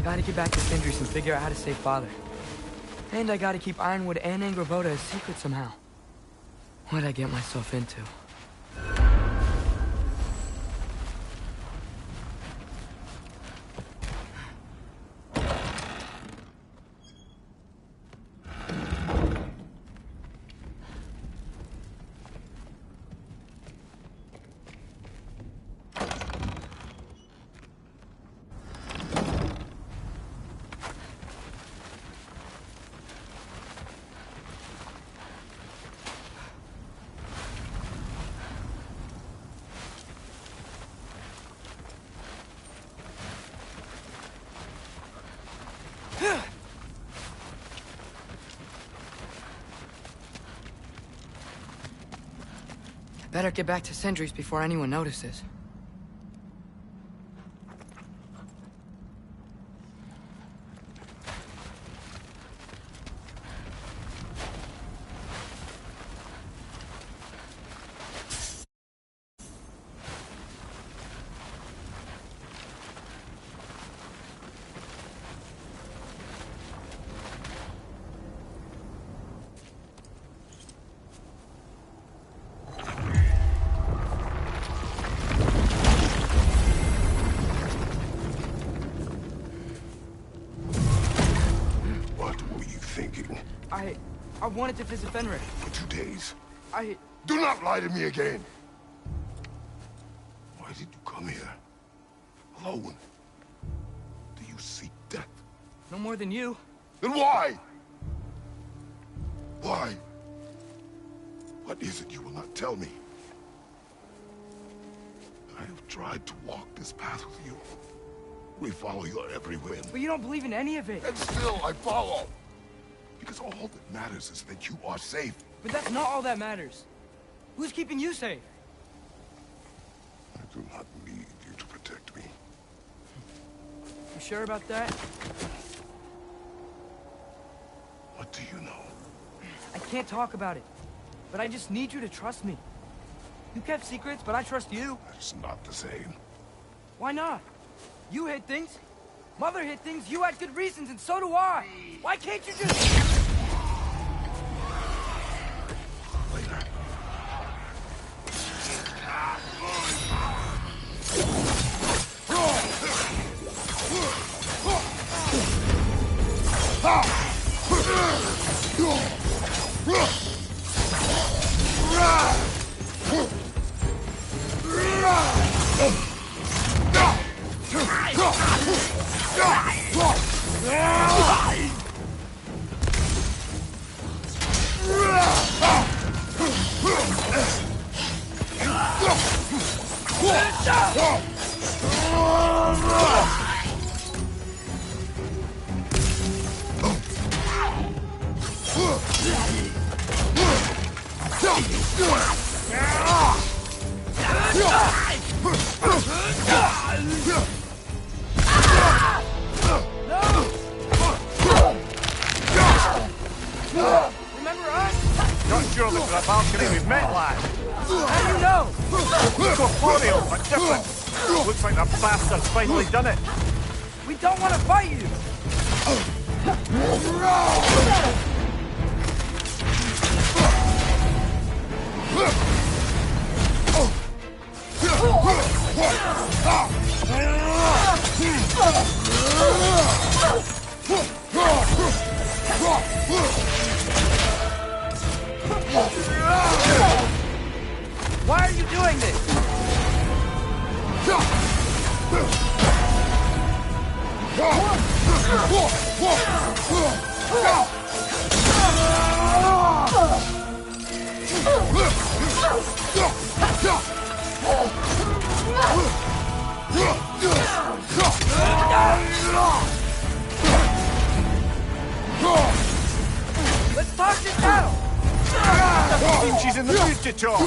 Gotta get back to Sindri's and figure out how to save Father. And I gotta keep Ironwood and Angroboda a secret somehow. What'd I get myself into? Better get back to Sindri's before anyone notices. I wanted to visit Fenrir. For 2 days. Do not lie to me again! Why did you come here? Alone? Do you seek death? No more than you. Then why? Why? What is it you will not tell me? I have tried to walk this path with you. We follow your every whim. But you don't believe in any of it. And still I follow. Because all that matters is that you are safe. But that's not all that matters. Who's keeping you safe? I do not need you to protect me. You sure about that? What do you know? I can't talk about it. But I just need you to trust me. You kept secrets, but I trust you. That's not the same. Why not? You hid things. Mother hid things. You had good reasons, and so do I. Why can't you just... Later. Remember us? Not sure that the balcony we've met, lad. How do you know? Corporeal, but different. Looks like the bastard's finally done it. We don't want to fight you. Why are you doing this? the mood to talk.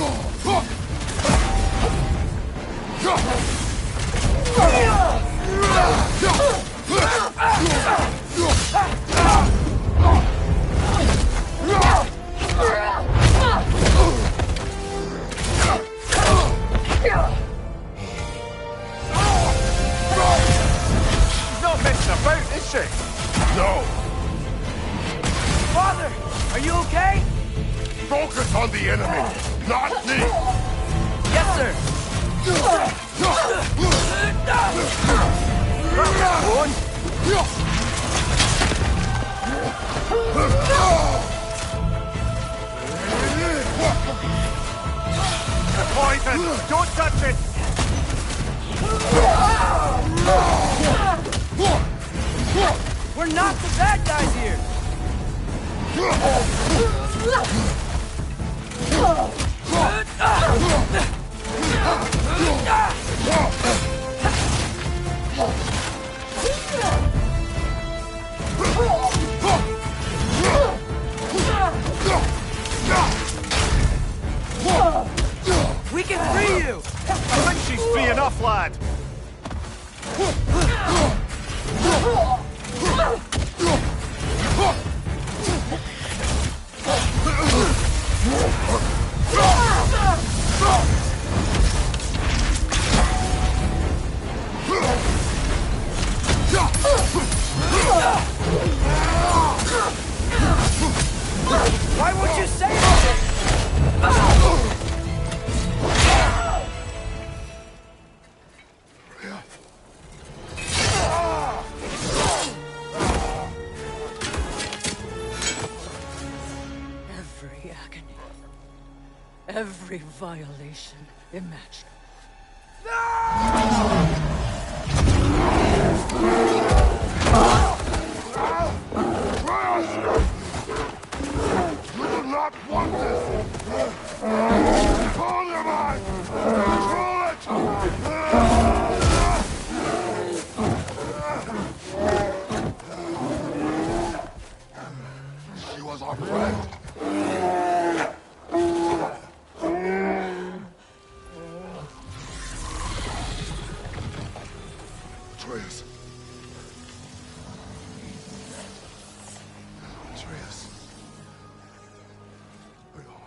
She's not messing about, is she? No! Father, are you okay? Focus on the enemy, not me! Yes, sir. Poison! Don't touch it! We're not the bad guys here. We can free you. I think she's free enough, lad. Why won't you say anything? Every agony, every violation imaginable. You do not want this! Control your mind! Control it! She was our friend. Atreus. Atreus. Wait, hold on.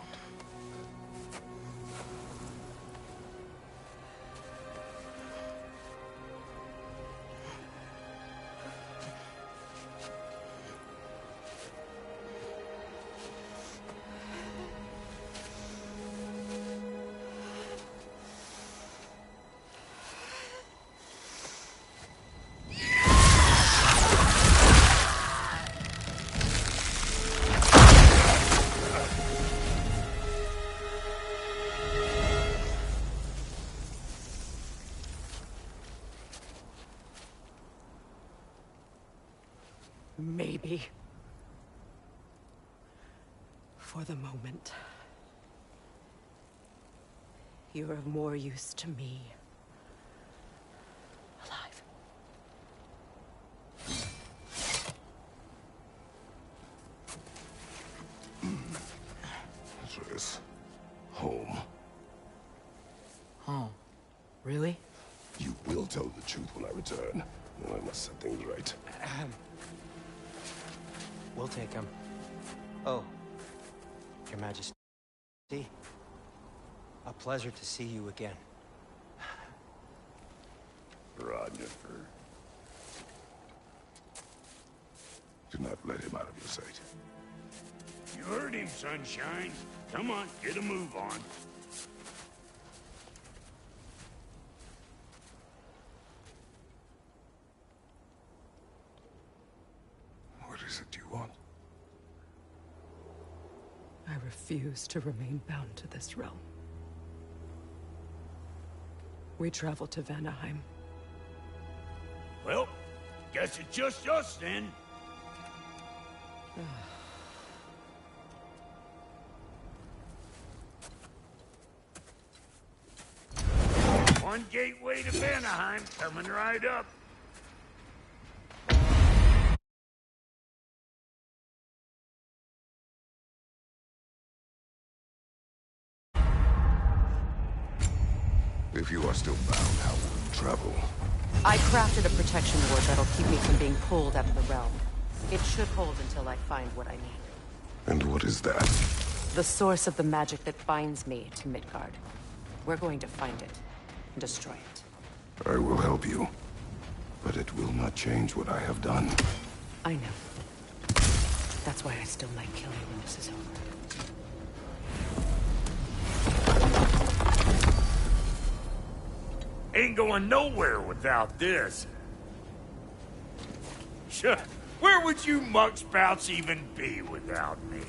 Maybe. For the moment. You're of more use to me. Alive. Atreus. Home. Oh, really? You will tell the truth when I return. I must set things right. We'll take him. Oh, Your Majesty. A pleasure to see you again. Ragnarok. Do not let him out of your sight. You heard him, Sunshine. Come on, get a move on. What is it you want? I refuse to remain bound to this realm. We travel to Vanaheim. Well, guess it's just us then. One gateway to Vanaheim coming right up. If you are still bound, how will you travel? I crafted a protection ward that'll keep me from being pulled out of the realm. It should hold until I find what I need. And what is that? The source of the magic that binds me to Midgard. We're going to find it and destroy it. I will help you. But it will not change what I have done. I know. That's why I still might kill you when this is over. Ain't going nowhere without this. Sure. Where would you muckspouts even be without me?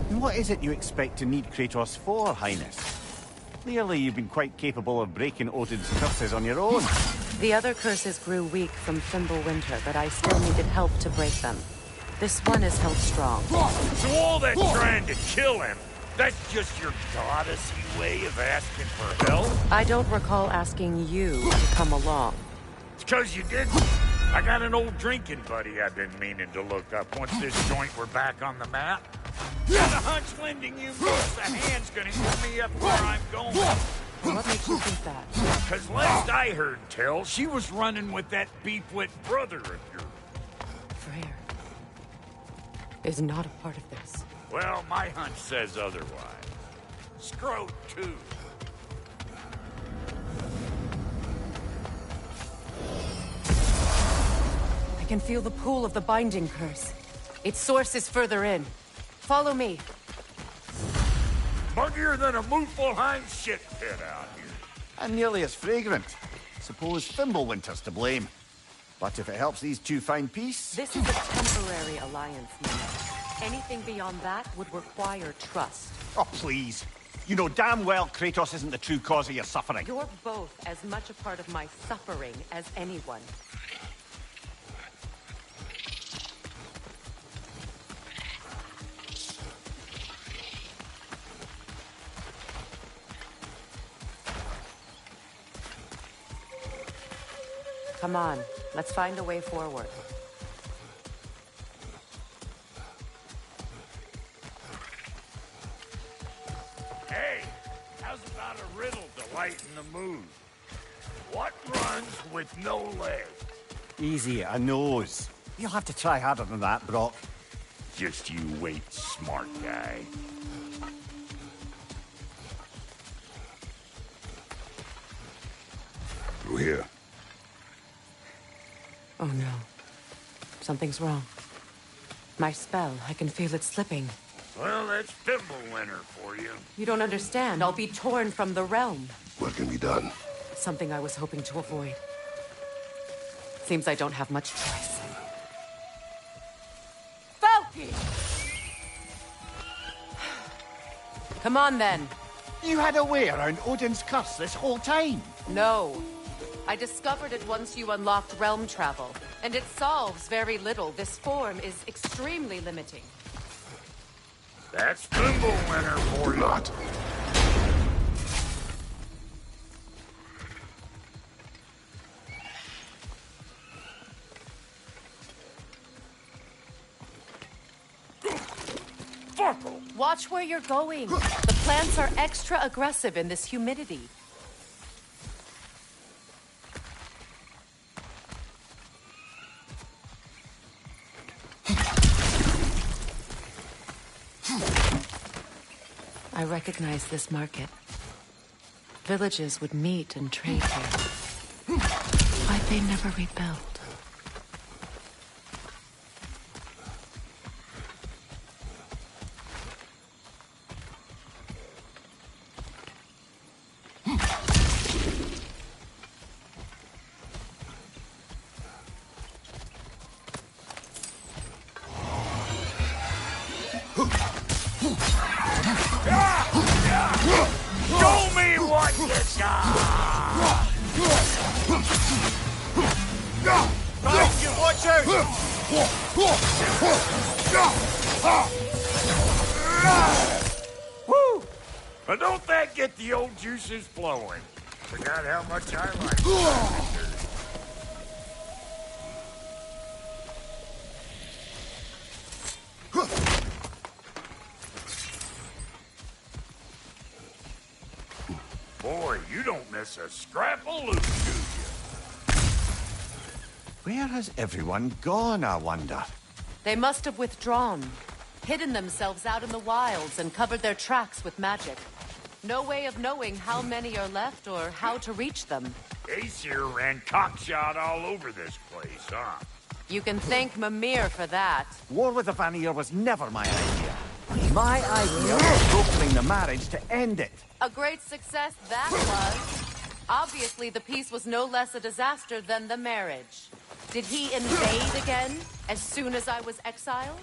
And what is it you expect to need Kratos for, Highness? Clearly you've been quite capable of breaking Odin's curses on your own. The other curses grew weak from Fimbulwinter, but I still needed help to break them. This one is held strong. So all that trying to kill him, that's just your goddessy way of asking for help? I don't recall asking you to come along. It's 'cause you didn't. I got an old drinking buddy I've been meaning to look up once this joint were back on the map. Got a hunch lending you most a hand's gonna get me up where I'm going. What makes you think that? 'Cause last I heard tell, she was running with that beefwit brother of yours. Freyr is not a part of this. Well, my hunch says otherwise. Scrote, too. I can feel the pull of the binding curse. Its source is further in. Follow me. Muggier than a Muspelheim shit pit out here. And nearly as fragrant. Suppose Fimbulwinter's to blame. But if it helps these two find peace... This is a temporary alliance, Nina. Anything beyond that would require trust. Oh, please. You know damn well Kratos isn't the true cause of your suffering. You're both as much a part of my suffering as anyone. Come on, let's find a way forward. Hey, how's about a riddle to lighten the mood? What runs with no legs? Easy, a nose. You'll have to try harder than that, Brock. Just you wait, smart guy. Through here. Oh no. Something's wrong. My spell, I can feel it slipping. Well, that's Fimbulwinter for you. You don't understand. I'll be torn from the realm. What can be done? Something I was hoping to avoid. Seems I don't have much choice. Falky! Come on, then. You had a way around Odin's curse this whole time. No. I discovered it once you unlocked realm travel, and it solves very little. This form is extremely limiting. That's Fimbulwinter for Do you. not. Watch where you're going. The plants are extra aggressive in this humidity. I recognize this market. Villages would meet and trade here. Why'd they never rebuild? Show me what you got! Thank you, watch out! Woo! But don't that get the old juices flowing? Forgot how much I like lavender. Boy, you don't miss a scrap of loot, do you? Where has everyone gone, I wonder? They must have withdrawn, hidden themselves out in the wilds and covered their tracks with magic. No way of knowing how many are left or how to reach them. Aesir ran cockshot all over this place, huh? You can thank Mimir for that. War with the Vanir was never my idea. My idea was brokering the marriage to end it. A great success that was. Obviously, the peace was no less a disaster than the marriage. Did he invade again, as soon as I was exiled?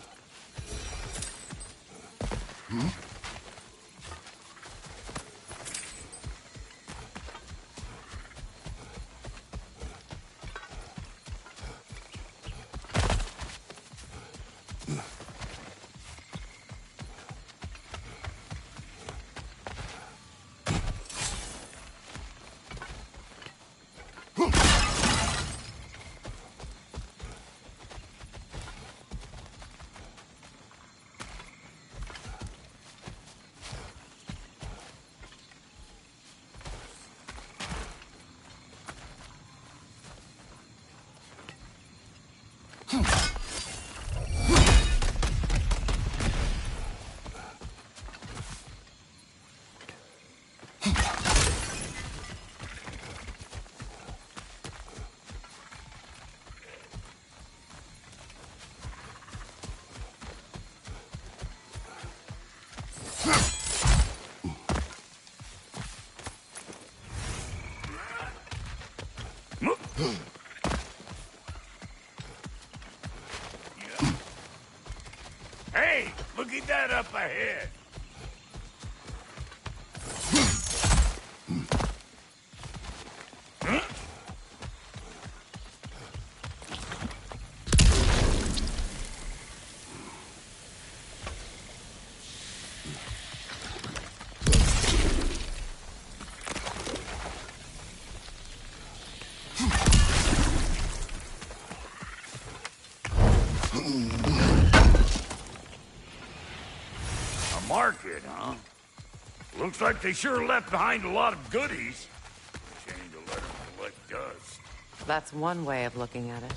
Hey, look at that up ahead. Market, huh? Looks like they sure left behind a lot of goodies. Shame to let them collect dust. That's one way of looking at it.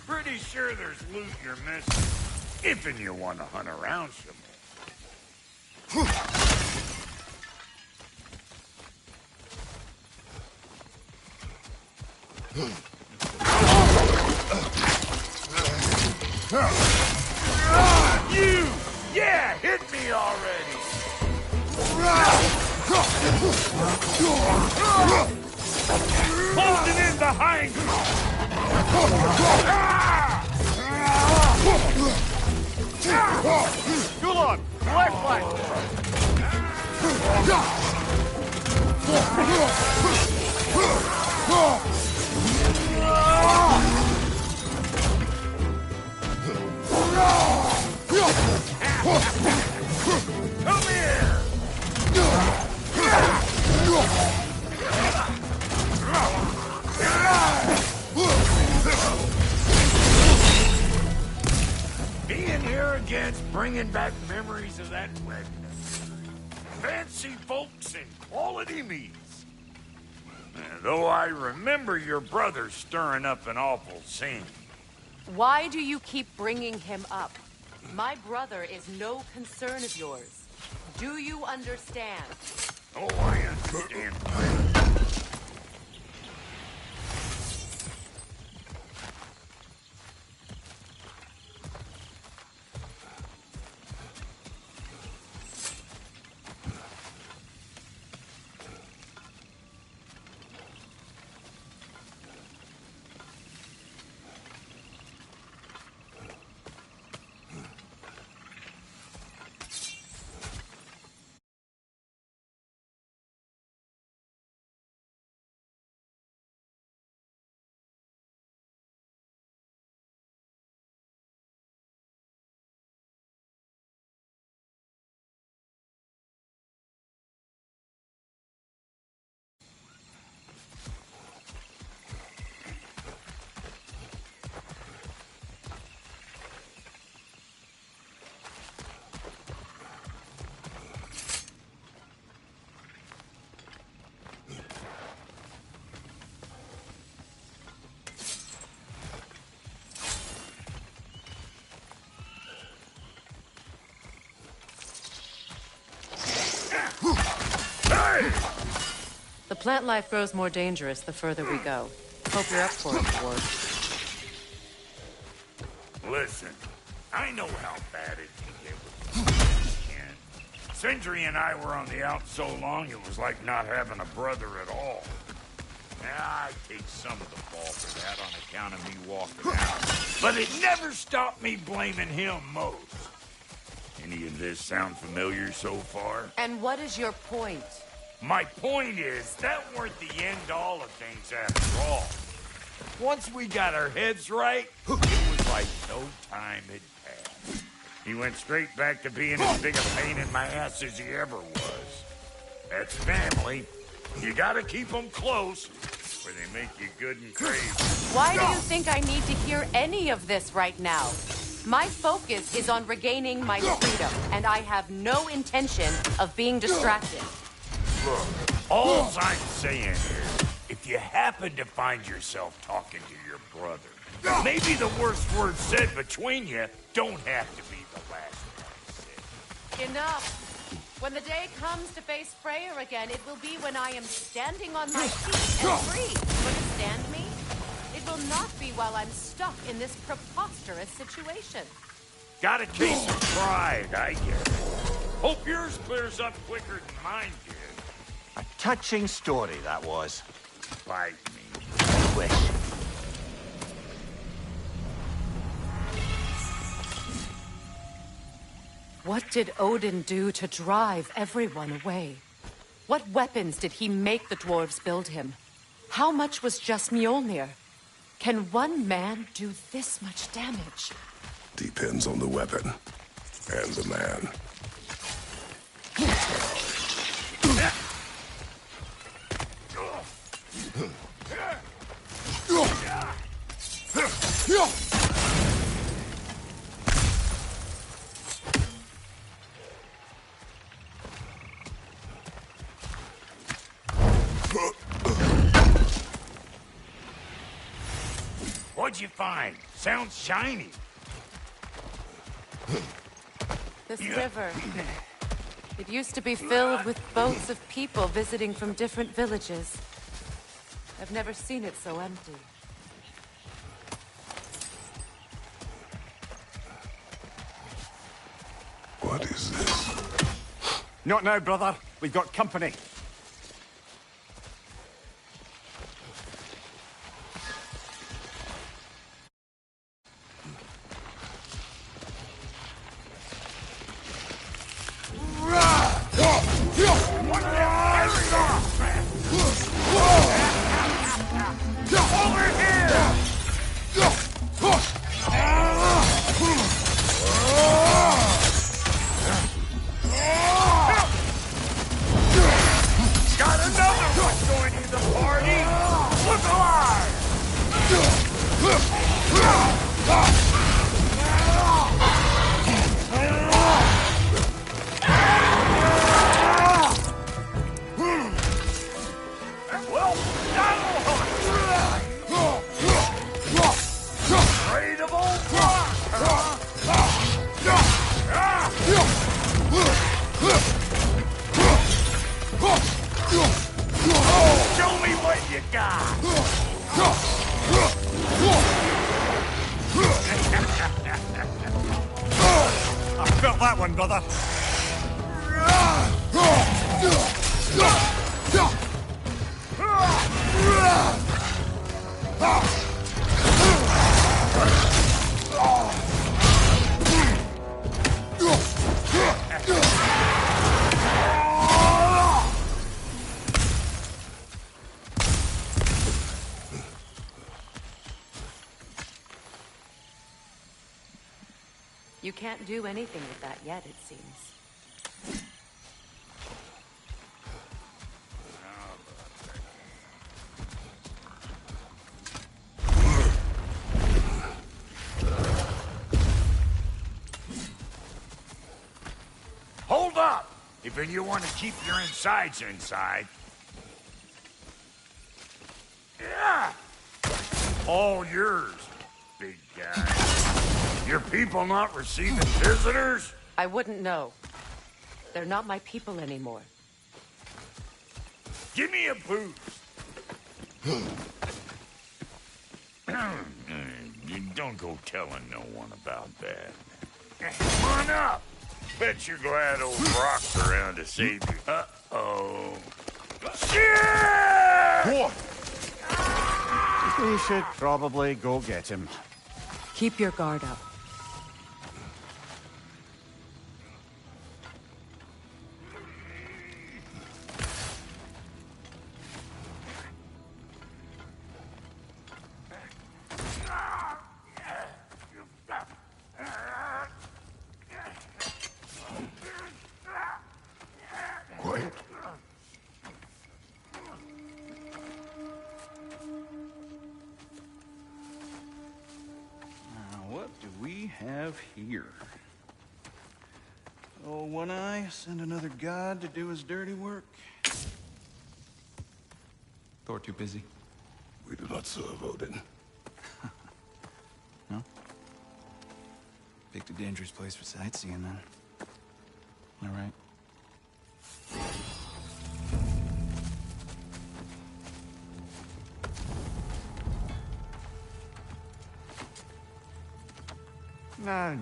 Pretty sure there's loot you're missing. If and you want to hunt around some more. You! Yeah, hit me already! Closing in behind you! Gulon, left flank! Come here! Being here again's bringing back memories of that wedding. Fancy folks and quality meats. Though I remember your brother stirring up an awful scene. Why do you keep bringing him up? My brother is no concern of yours. Do you understand? Oh, I understand. plant life grows more dangerous the further we go. Hope you're up for it, Ward. Listen, I know how bad it can get with Ken. Sindri and I were on the out so long, it was like not having a brother at all. Now, I take some of the fall for that on account of me walking out. But it never stopped me blaming him most. Any of this sound familiar so far? And what is your point? My point is, that weren't the end-all of things after all. Once we got our heads right, it was like no time had passed. He went straight back to being as big a pain in my ass as he ever was. That's family. You gotta keep them close, or they make you good and crazy. Why do you think I need to hear any of this right now? My focus is on regaining my freedom, and I have no intention of being distracted. Look, all I'm saying is, if you happen to find yourself talking to your brother, maybe the worst words said between you don't have to be the last one said. Enough! When the day comes to face Freyr again, it will be when I am standing on my feet and free. Understand me? It will not be while I'm stuck in this preposterous situation. Got a case of pride, I get it. Hope yours clears up quicker than mine did. A touching story, that was. Bite me. Wish. What did Odin do to drive everyone away? What weapons did he make the dwarves build him? How much was just Mjolnir? Can one man do this much damage? Depends on the weapon and the man. What'd you find? Sounds shiny. This river. It used to be filled with boats of people visiting from different villages. I've never seen it so empty. What is this? Not now, brother. We've got company. You can't do anything with that yet, it seems. Hold up! If you want to keep your insides inside. Yeah! All yours, big guy. Your people not receiving visitors? I wouldn't know. They're not my people anymore. Give me a boost. Don't go telling no one about that. Come on up. Bet you're glad old Brock's around to save you. Uh-oh. Shit! What? We should probably go get him. Keep your guard up. Quiet. What do we have here? Oh, One Eye, send another god to do his dirty work. Thor too busy. We do not serve Odin. No? Picked a dangerous place for sightseeing, then. All right.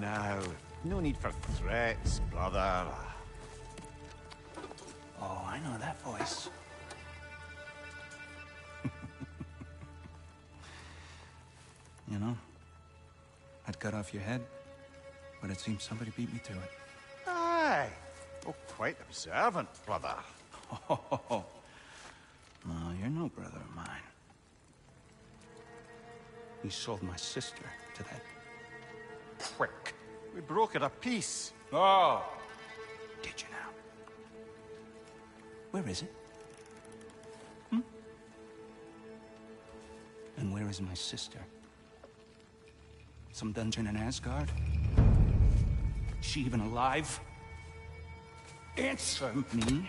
Now. No need for threats, brother. Oh, I know that voice. You know, I'd cut off your head, but it seems somebody beat me to it. Aye. Oh, quite observant, brother. Oh, no, you're no brother of mine. You sold my sister to that prick. We broke it a piece. Oh! Did you now? Where is it? And where is my sister? Some dungeon in Asgard? Is she even alive? Answer me.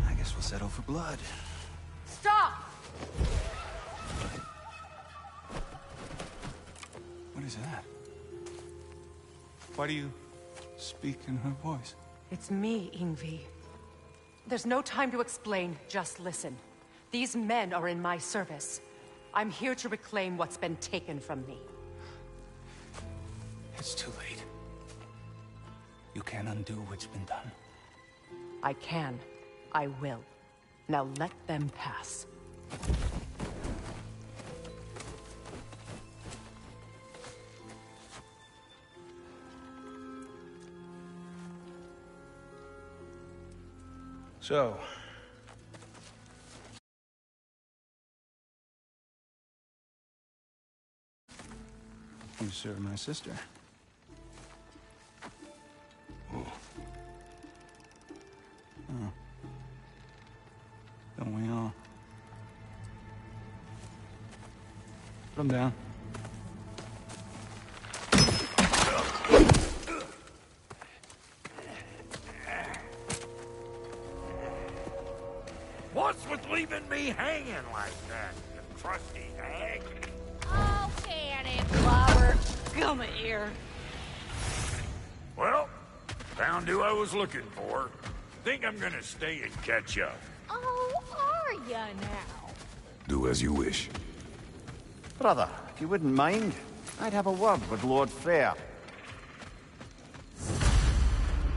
I guess we'll settle for blood. Stop! What is that? Why do you speak in her voice? It's me, Ingvi. There's no time to explain, just listen. These men are in my service. I'm here to reclaim what's been taken from me. It's too late. You can't undo what's been done. I can. I will. Now let them pass. So... you served my sister. Oh. Don't we all? Put him down. What's with leaving me hanging like that, you crusty hag? Oh, can it, Clobber? Come here. Well, found who I was looking for. Think I'm gonna stay and catch up. Oh, are ya now? Do as you wish. Brother, if you wouldn't mind, I'd have a word with Lord Freyr.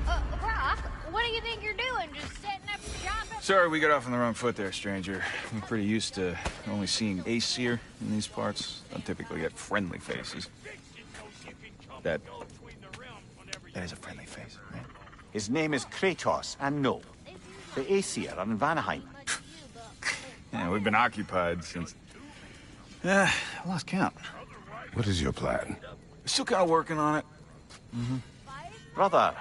Brock, what do you think you're doing? Just setting up shop at... Sorry, we got off on the wrong foot there, stranger. I'm pretty used to only seeing Aesir in these parts. Don't typically get friendly faces. That is a friendly face, right? His name is Kratos, and no, the Aesir are in Vanaheim. Yeah, we've been occupied since... I lost count. What is your plan? Still kind of working on it. Brother,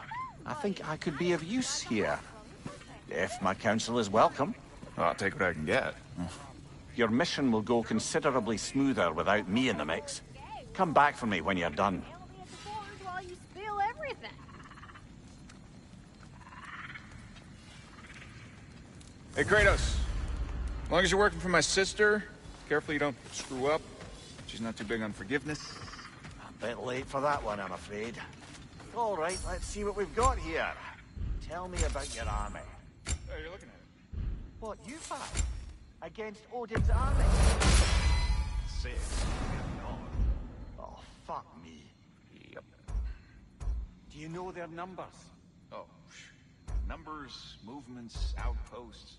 I think I could be of use here. If my counsel is welcome. Oh, I'll take what I can get. Your mission will go considerably smoother without me in the mix. Come back for me when you're done. You'll be informed while you spill everything. Hey, Kratos. As long as you're working for my sister, careful you don't screw up. She's not too big on forgiveness. A bit late for that one, I'm afraid. All right, let's see what we've got here. Tell me about your army. Oh, you're looking at it. What, you fight? Against Odin's army? 6. No. Oh, fuck me. Yep. Do you know their numbers? Oh, numbers, movements, outposts.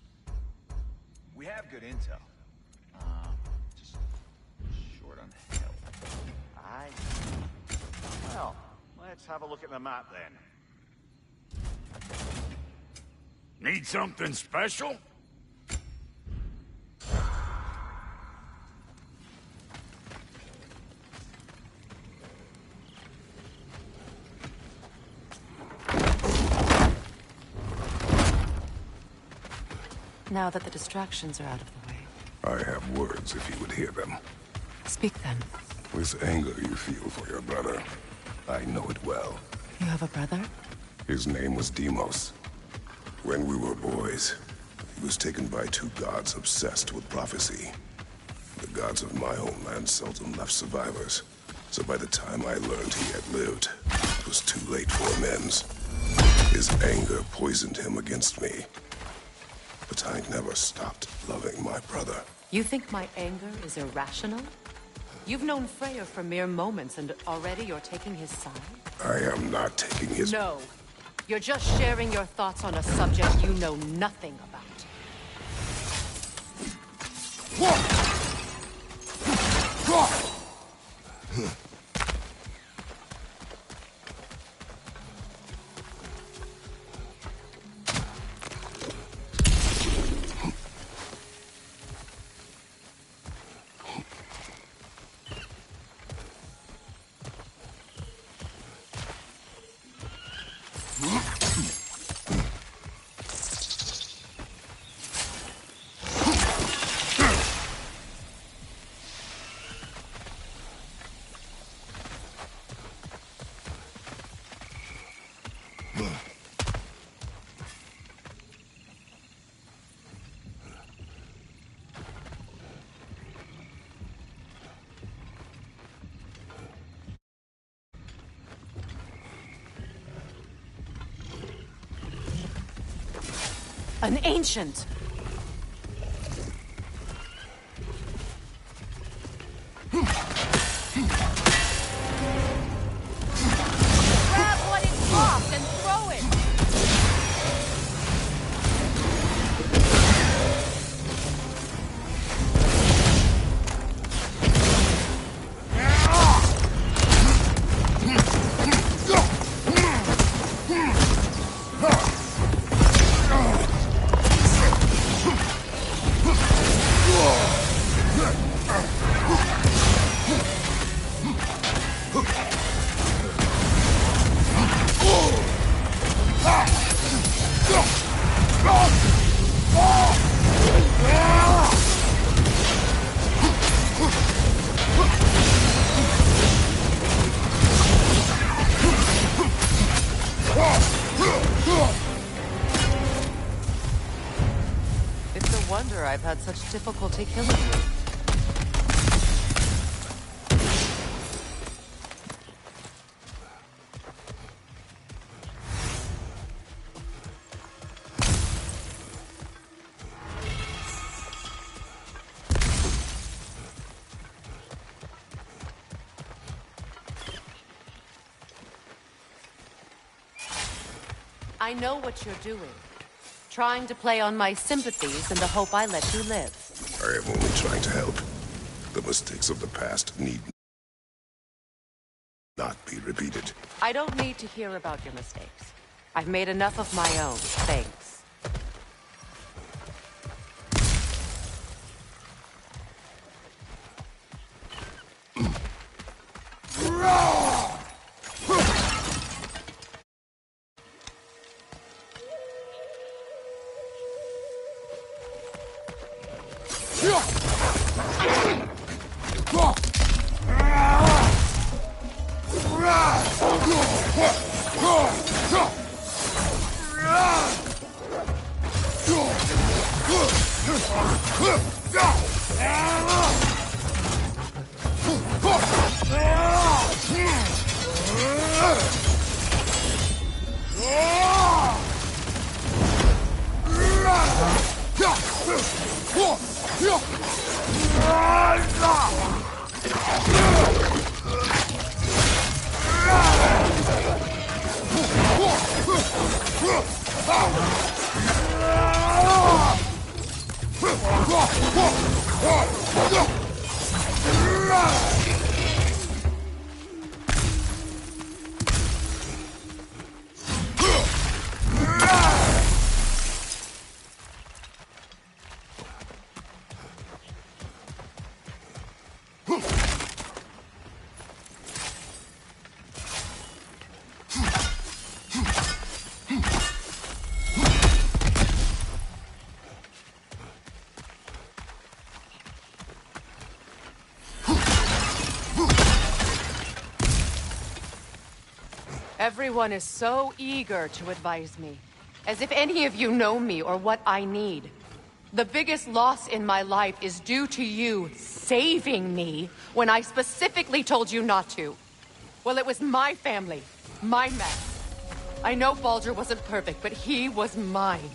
We have good intel. Just short on help. Aye. Well, let's have a look at the map then. Need something special? Now that the distractions are out of the way. I have words if you would hear them. Speak then. This anger you feel for your brother, I know it well. You have a brother? His name was Deimos. When we were boys, he was taken by 2 gods obsessed with prophecy. The gods of my homeland seldom left survivors, so by the time I learned he had lived, it was too late for amends. His anger poisoned him against me. But I never stopped loving my brother. You think my anger is irrational? You've known Freyr for mere moments, and already you're taking his side? I am not taking his... No. You're just sharing your thoughts on a subject you know nothing about. An ancient! Grab what it dropped and throw it! It's a wonder I've had such difficulty killing you. I know what you're doing. Trying to play on my sympathies in the hope I let you live. I am only trying to help. The mistakes of the past need not be repeated. I don't need to hear about your mistakes. I've made enough of my own, thanks. Everyone is so eager to advise me, as if any of you know me or what I need. The biggest loss in my life is due to you saving me when I specifically told you not to. Well, it was my family, my mess. I know Baldur wasn't perfect, but he was mine.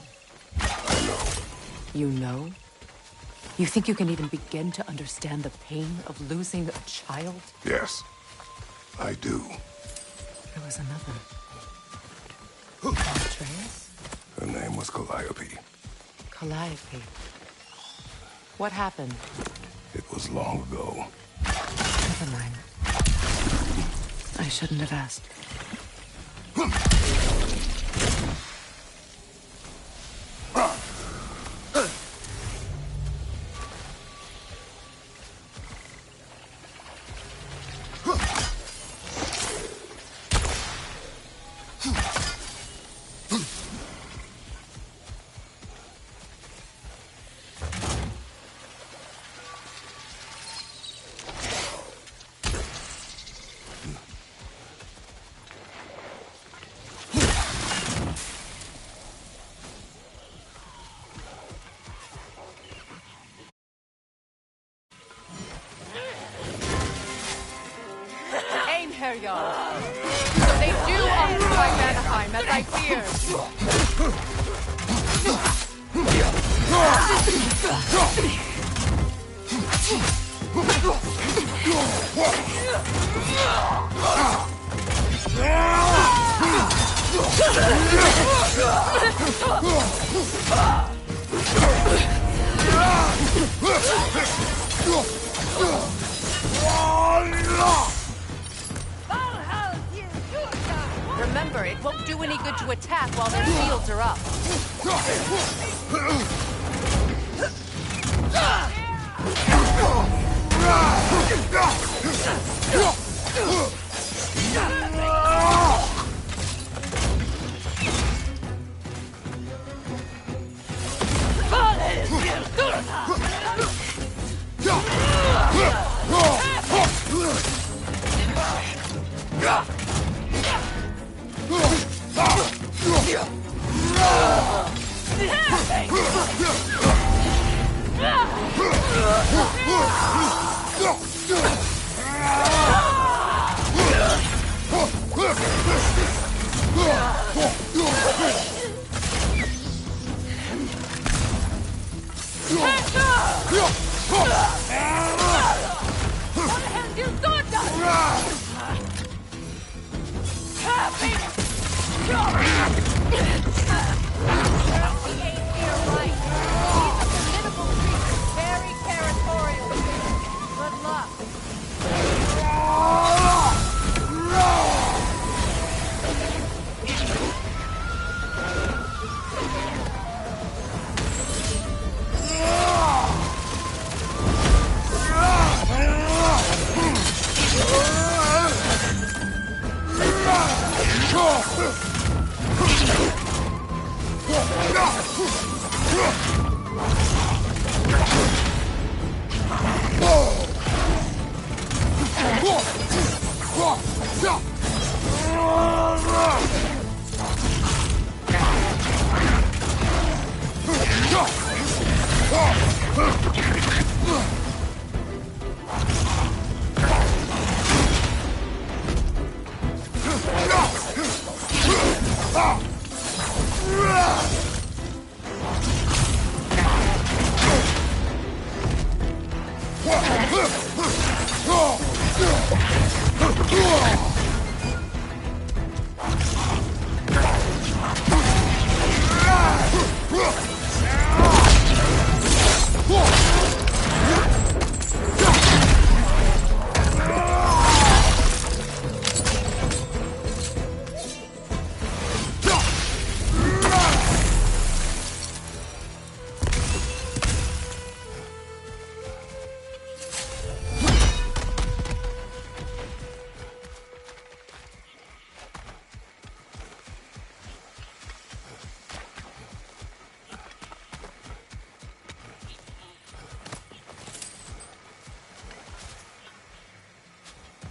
I know. You know? You think you can even begin to understand the pain of losing a child? Yes, I do. There was another. Atreus? Her name was Calliope. Calliope. What happened? It was long ago. Never mind. I shouldn't have asked. They do occupy Vanaheim, as I feared. Remember, it won't do any good to attack while their shields are up.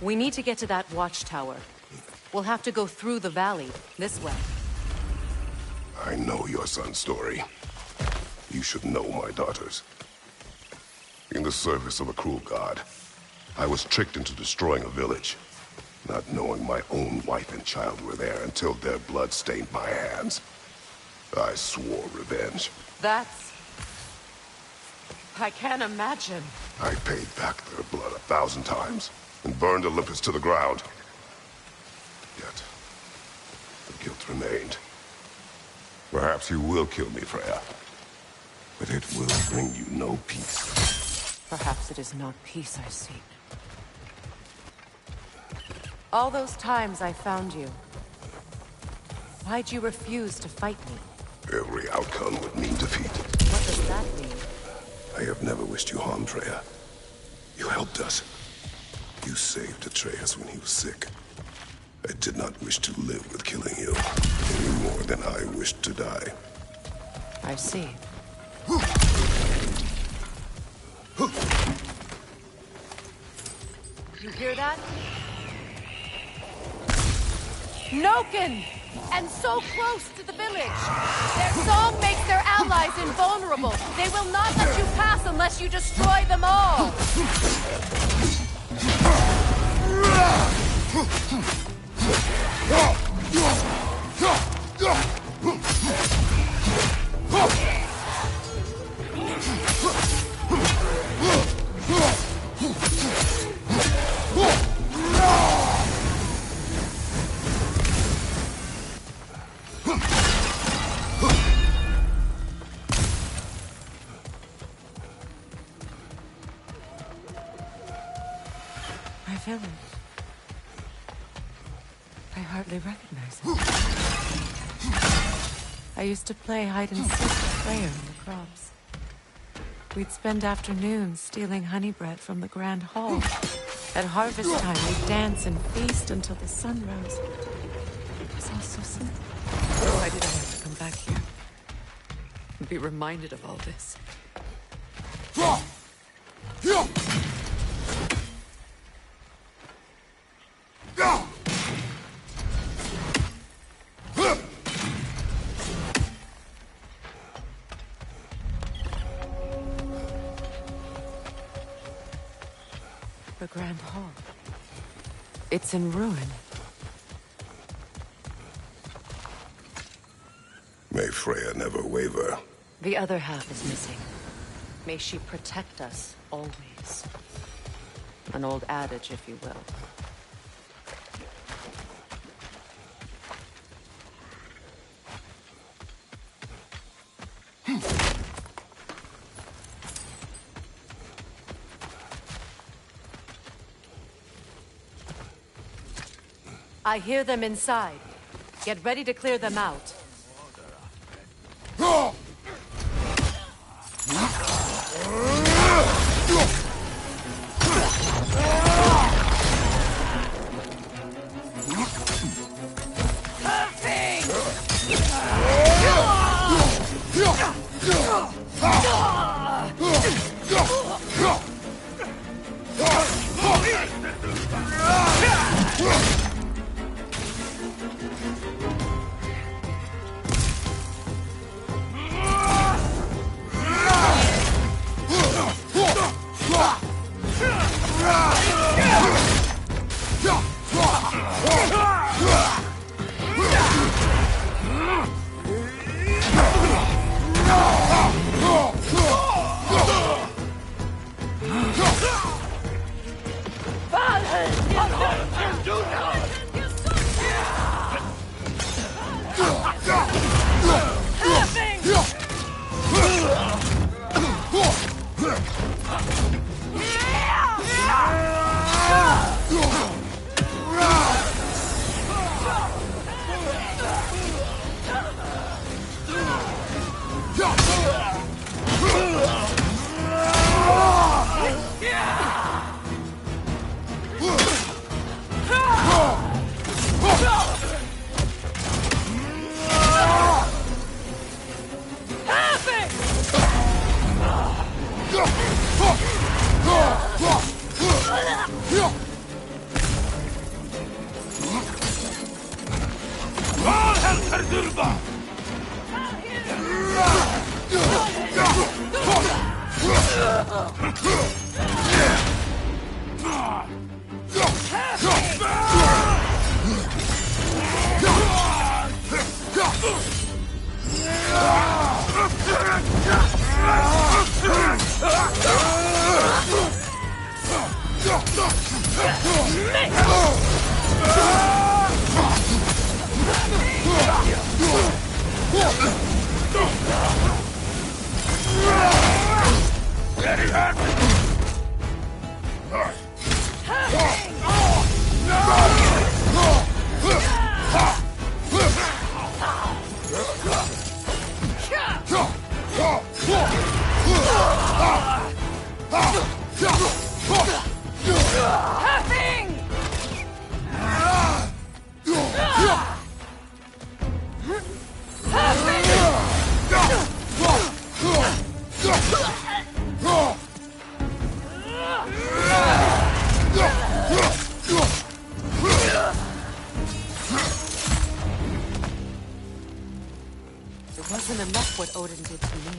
We need to get to that watchtower. We'll have to go through the valley, this way. I know your son's story. You should know my daughter's. In the service of a cruel god, I was tricked into destroying a village, not knowing my own wife and child were there until their blood stained my hands. I swore revenge. That's... I can't imagine. I paid back their blood 1,000 times and burned Olympus to the ground. Yet, the guilt remained. Perhaps you will kill me, Freya, but it will bring you no peace. Perhaps it is not peace I seek. All those times I found you, why'd you refuse to fight me? Every outcome would mean defeat. What does that mean? I have never wished you harm, Freya. You helped us. You saved Atreus when he was sick. I did not wish to live with killing you, any more than I wished to die. I see. You hear that? Noken! And so close to the village! Their song makes their allies invulnerable. They will not let you pass unless you destroy them all! Our village. I hardly recognize it. I used to play hide and seek with Freya in the crops. We'd spend afternoons stealing honey bread from the grand hall. At harvest time, we'd dance and feast until the sun rose. It was all so simple. Why did I have to come back here? And be reminded of all this? The Grand Hall. It's in ruin. May Freya never waver. The other half is missing. May she protect us always. An old adage, if you will. I hear them inside. Get ready to clear them out. It wasn't enough what Odin did to me.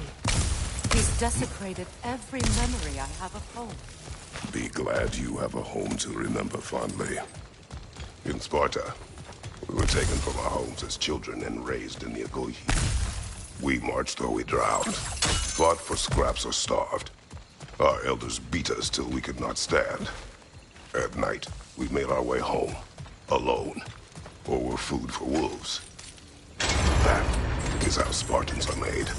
He's desecrated every memory I have of home. Be glad you have a home to remember fondly. In Sparta, we were taken from our homes as children and raised in the Agoge. We marched or we drowned, fought for scraps or starved. Our elders beat us till we could not stand. At night, we made our way home, alone, or were food for wolves. That is how Spartans are made.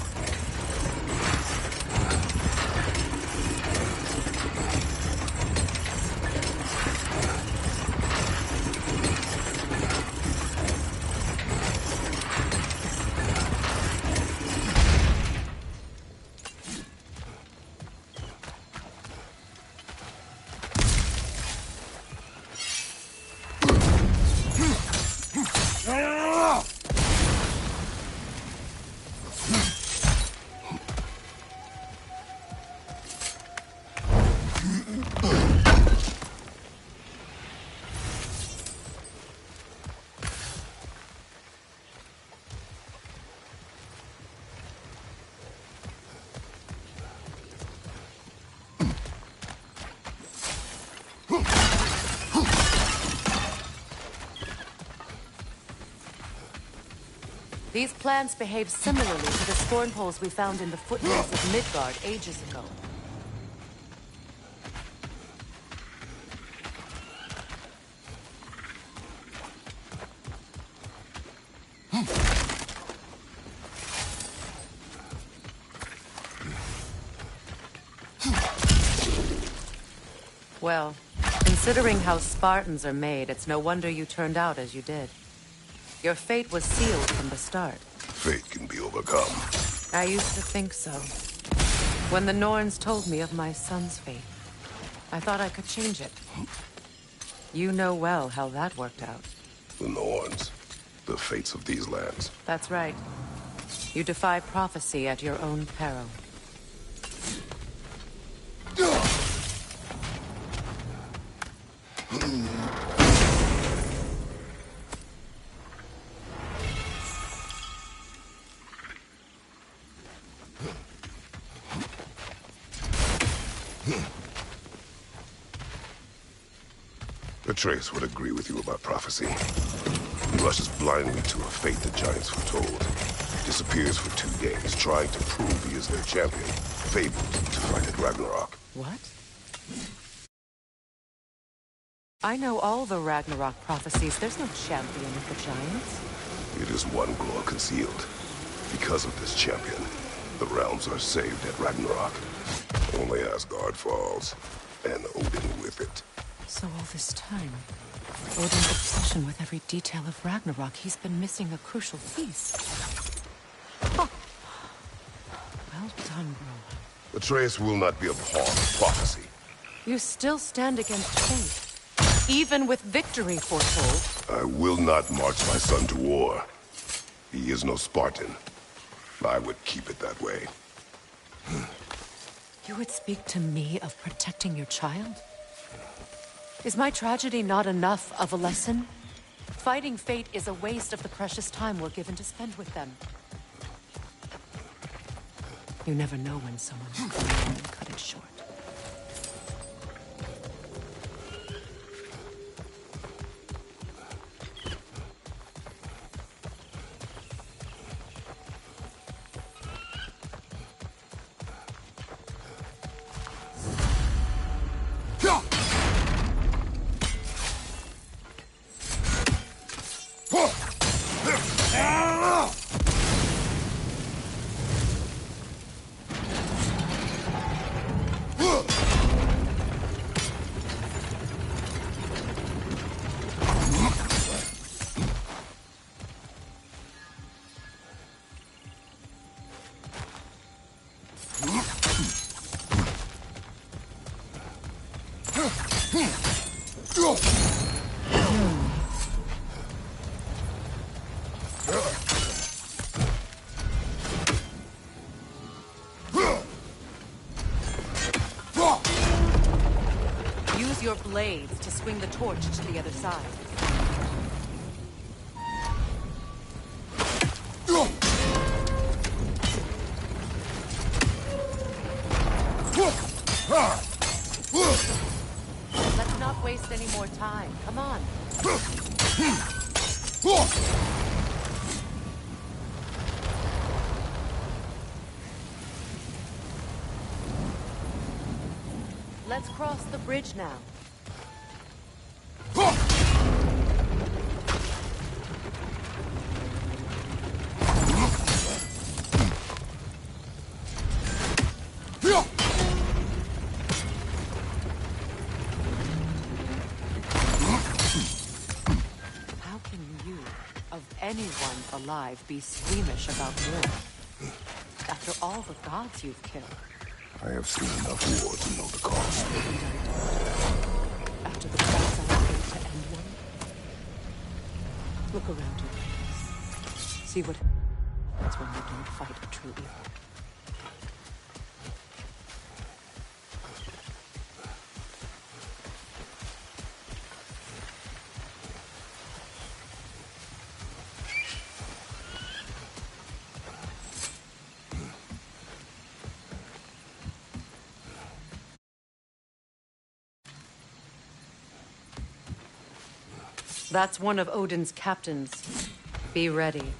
These plants behave similarly to the scorn holes we found in the foothills of Midgard ages ago. Well, considering how Spartans are made, it's no wonder you turned out as you did. Your fate was sealed from the start. Fate can be overcome. I used to think so. When the Norns told me of my son's fate, I thought I could change it. You know well how that worked out. The Norns, the fates of these lands. That's right. You defy prophecy at your own peril. Atreus would agree with you about prophecy. He rushes blindly to a fate the giants foretold. Disappears for 2 days, trying to prove he is their champion. Fabled to fight at Ragnarok. What? I know all the Ragnarok prophecies. There's no champion of the giants. It is one glow concealed. Because of this champion, the realms are saved at Ragnarok. Only Asgard falls, and Odin with it. So all this time, Odin's obsession with every detail of Ragnarok, he's been missing a crucial piece. Huh. Well done, bro. Atreus will not be a pawn of prophecy. You still stand against fate, even with victory foretold. I will not march my son to war. He is no Spartan. I would keep it that way. You would speak to me of protecting your child? Is my tragedy not enough of a lesson? Fighting fate is a waste of the precious time we're given to spend with them. You never know when someone will come along and cut it short. Use your blades to swing the torch to the other side. Let's not waste any more time. Come on. Let's cross the bridge now. How can you, of anyone alive, be squeamish about war? After all the gods you've killed. I have seen enough war to know the cost. After the price I paid to end one? Look around you. See what happens when you don't fight a true evil. That's one of Odin's captains. Be ready.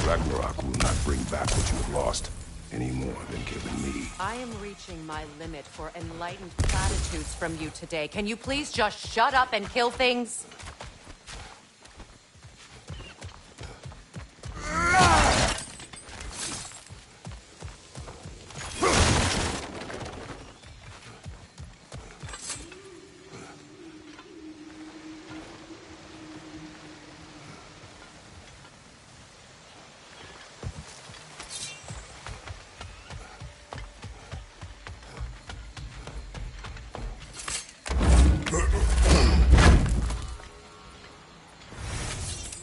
Ragnarok will not bring back what you have lost, any more than killing me. I am reaching my limit for enlightened platitudes from you today. Can you please just shut up and kill things?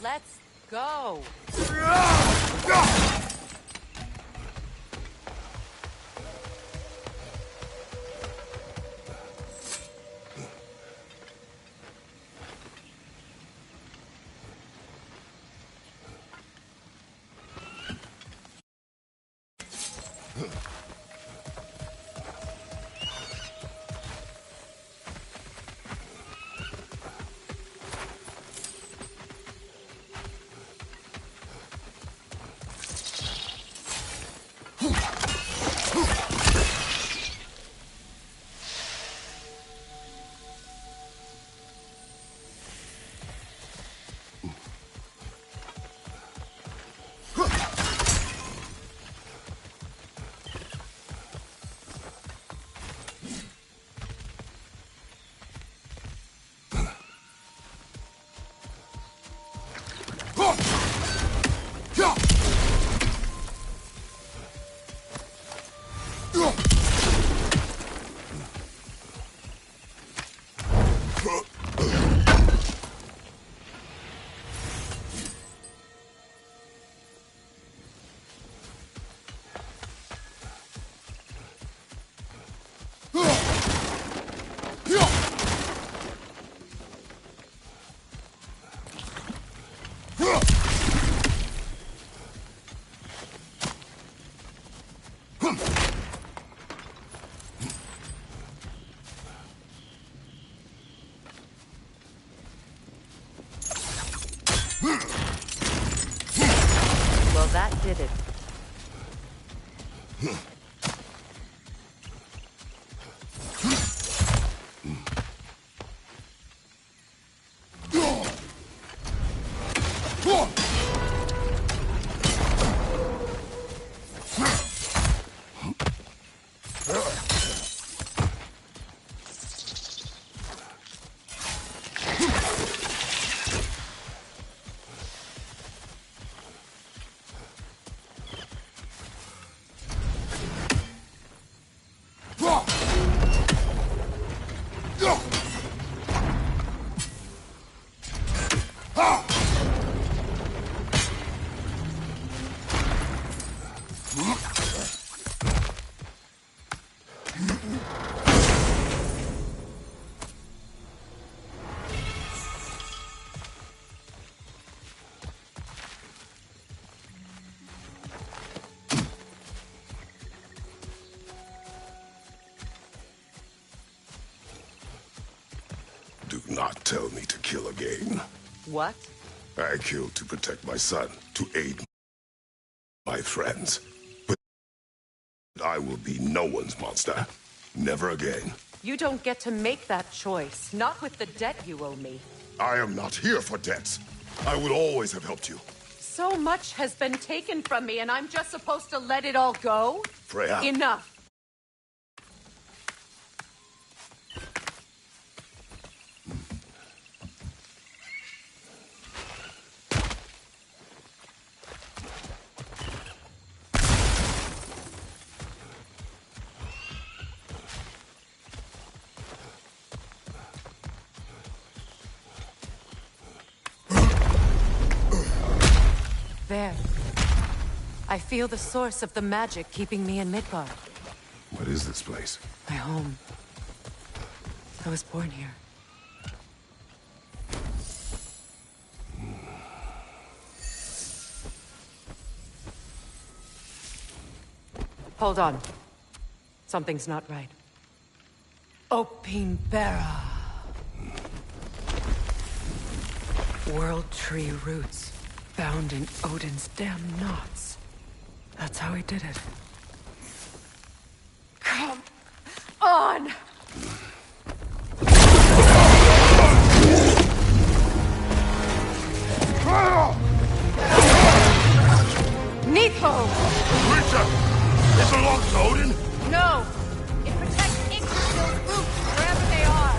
Let's go. Well, that did it. Do not tell me to kill again. What? I killed to protect my son, to aid my friends. But I will be no one's monster. Never again. You don't get to make that choice. Not with the debt you owe me. I am not here for debts. I would always have helped you. So much has been taken from me, and I'm just supposed to let it all go? Freya. Enough. There. I feel the source of the magic keeping me in Midgard. What is this place? My home. I was born here. Hold on. Something's not right. Opinbera. World tree roots. Found in Odin's damn knots. That's how he did it. Come on! Neato! Creature! It belongs to Odin? No! It protects Yggdrasil's roots wherever they are.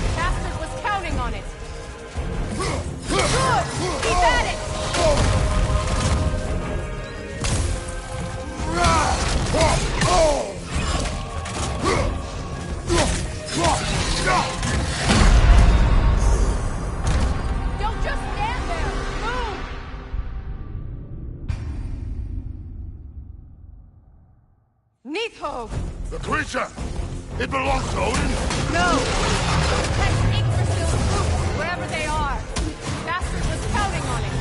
The bastard was counting on it. Good! Keep at it! Don't just stand there! Move! Neato! The creature! It belongs to Odin? No! Protect Yggdrasil's roots wherever they are. The bastard was counting on it.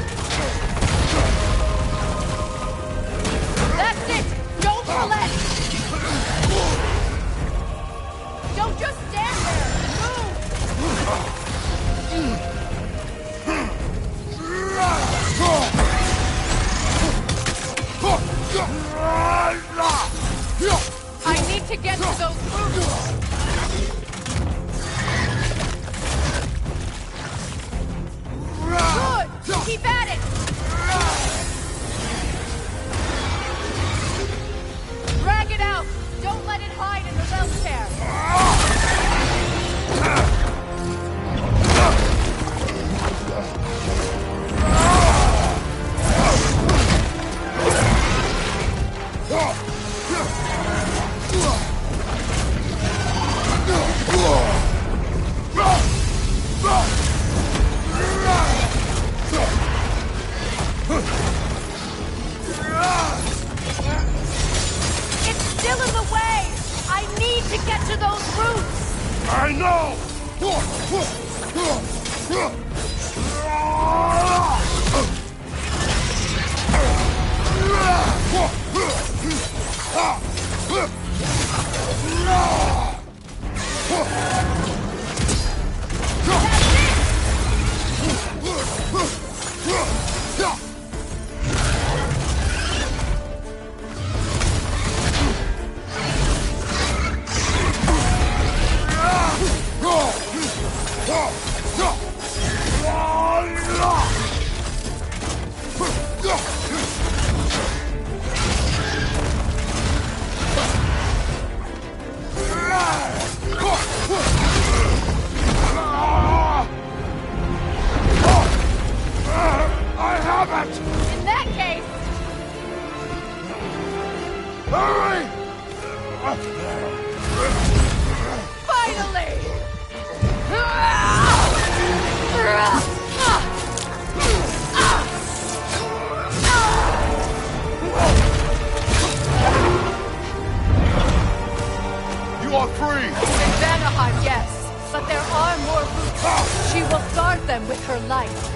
That's it! Don't relent! Don't just stand there! I need to get to those roots! Good! Keep at it! Drag it out! Don't let it hide in the belt chair! Finally! You are free! In Vanaheim, yes. But there are more routes. She will guard them with her life.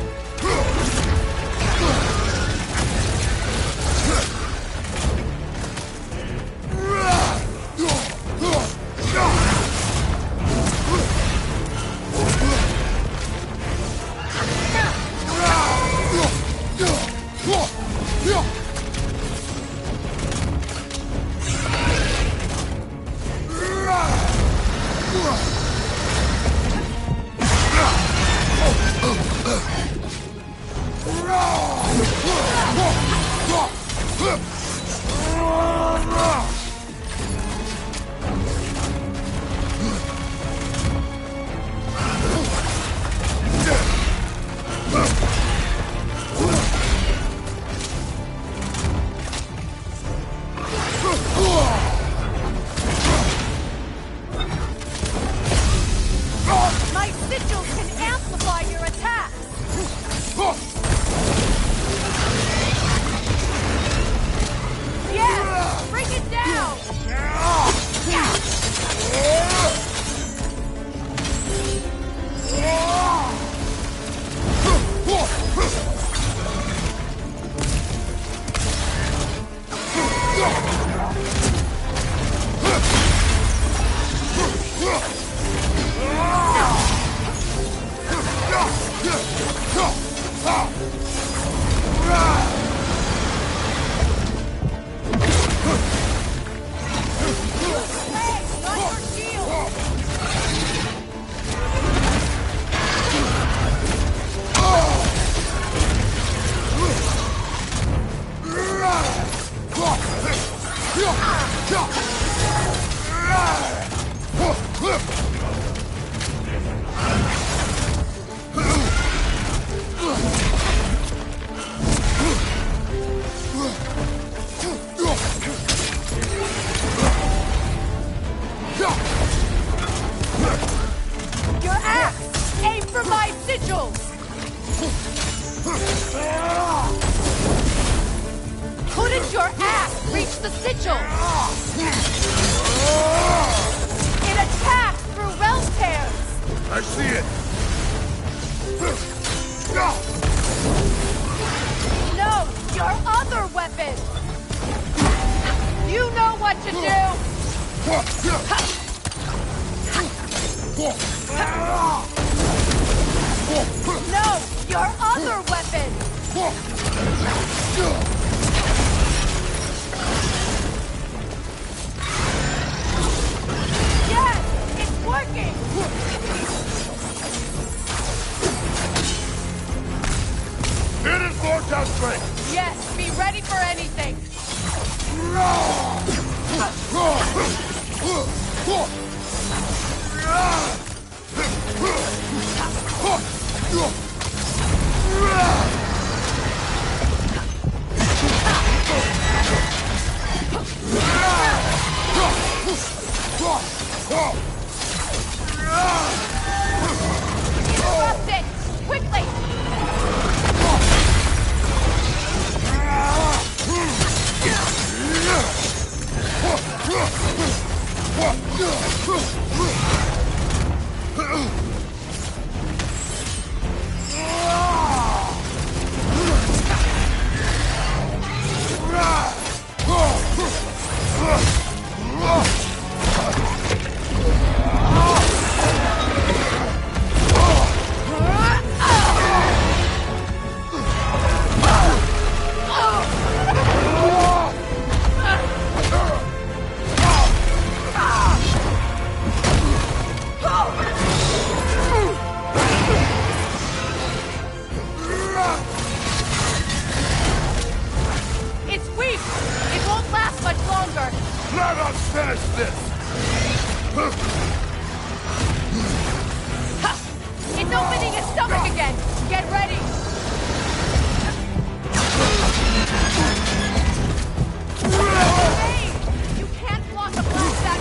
My sigils can amplify your attacks! Yes! Bring it down! Hey, not your shield! Your axe! Aim for my sigils! Couldn't your axe reach the sigil? It attacks through realm tears! I see it! No! Your other weapon! You know what to do! No! Your other weapon! Yes! It's working! It is Vortex strength! Yes! Be ready for anything! Interrupt it! Quickly! Let us finish this! Ha! It's opening its stomach again! Get ready! Hey! You can't block a blast that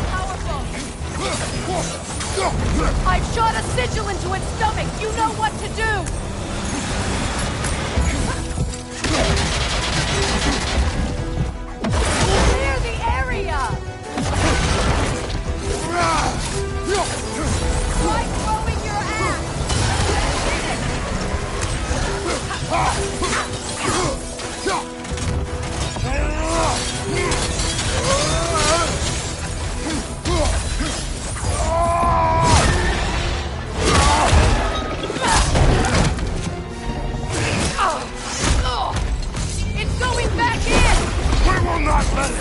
It's going back in! We will not let it!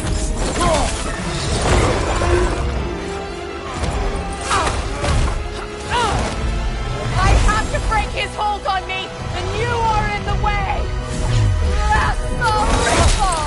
I have to break his hold on me, and you are in the way! That's the ripple!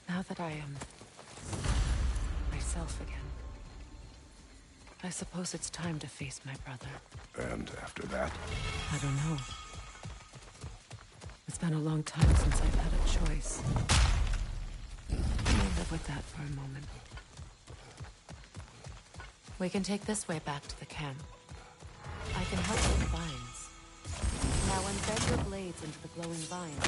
Now that I am myself again, I suppose it's time to face my brother. And after that? I don't know. It's been a long time since I've had a choice. Let me live with that for a moment. We can take this way back to the camp. I can help with the vines. Now embed your blades into the glowing vines.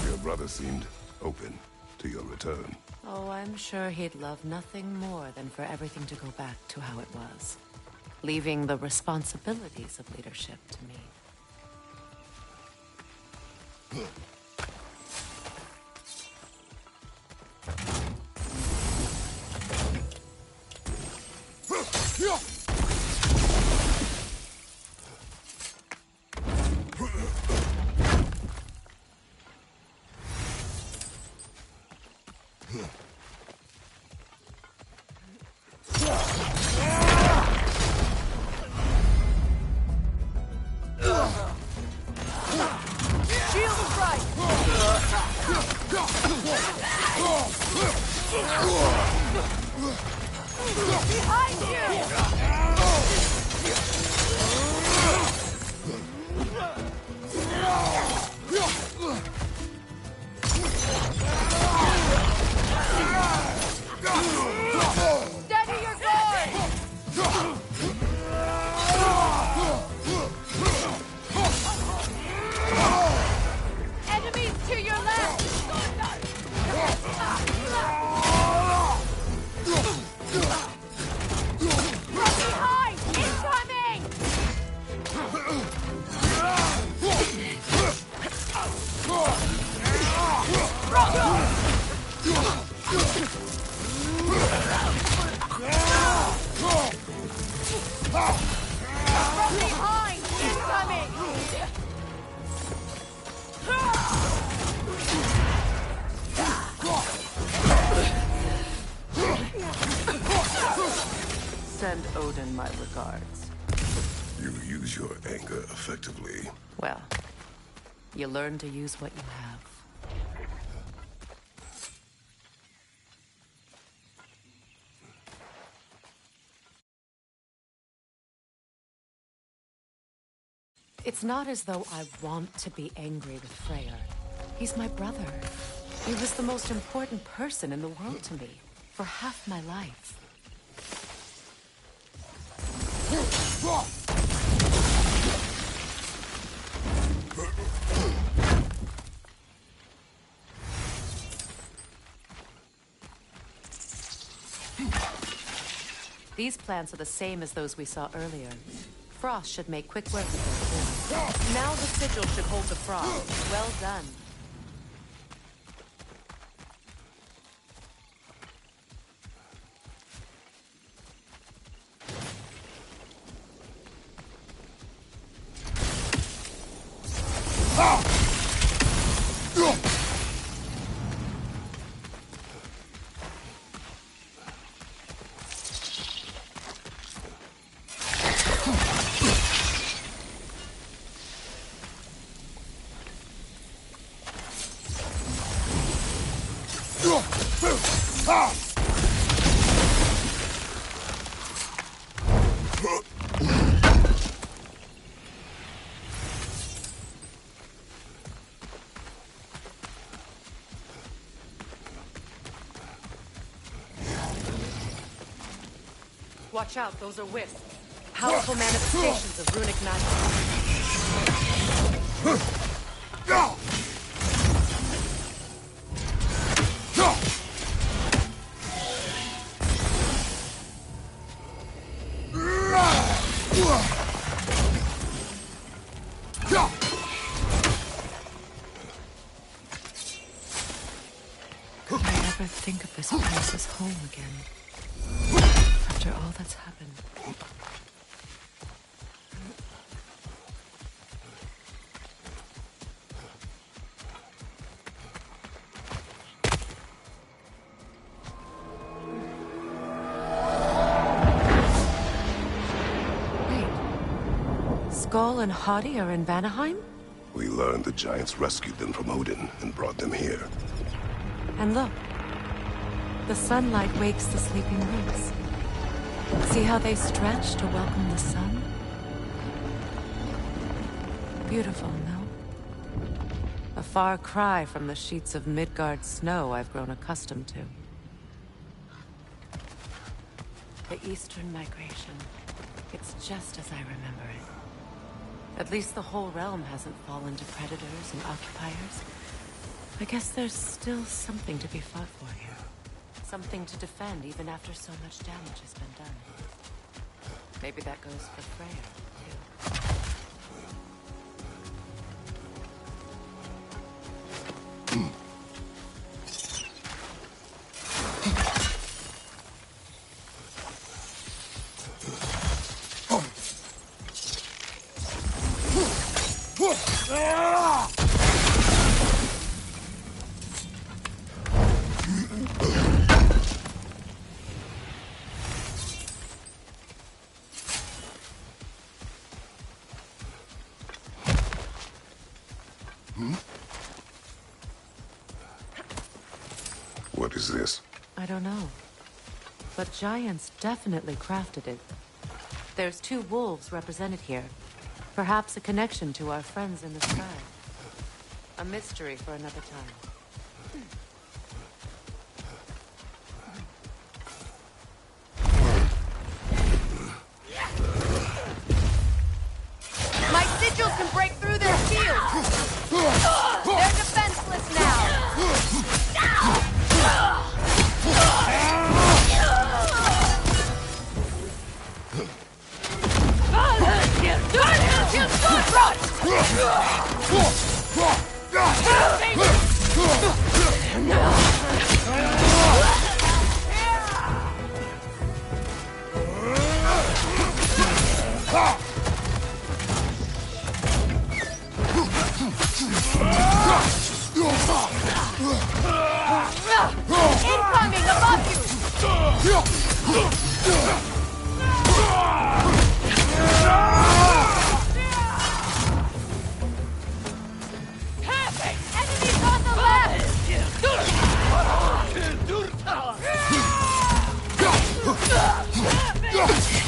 Your brother seemed open to your return. Oh, I'm sure he'd love nothing more than for everything to go back to how it was, leaving the responsibilities of leadership to me. Send my regards. You use your anger effectively. Well, You learn to use what you have. It's not as though I want to be angry with Freyr. He's my brother. He was the most important person in the world to me for half my life. These plants are the same as those we saw earlier. Frost should make quick work of them. Now the sigil should hold the frost. Well done. Watch out, those are wisps. Powerful manifestations of runic magic. Could I ever think of this place as home again? After all that's happened. Wait. Skull and Hadi are in Vanaheim? We learned the giants rescued them from Odin and brought them here. And look. The sunlight wakes the sleeping roots. See how they stretch to welcome the sun? Beautiful, no? A far cry from the sheets of Midgard snow I've grown accustomed to. The Eastern Migration. It's just as I remember it. At least the whole realm hasn't fallen to predators and occupiers. I guess there's still something to be fought for here. Something to defend even after so much damage has been done. Maybe that goes for Freyr, too. What is this? I don't know. But giants definitely crafted it. There's 2 wolves represented here. Perhaps a connection to our friends in the sky. A mystery for another time. My sigils can break through their shields! They're defenseless now! Incoming above you!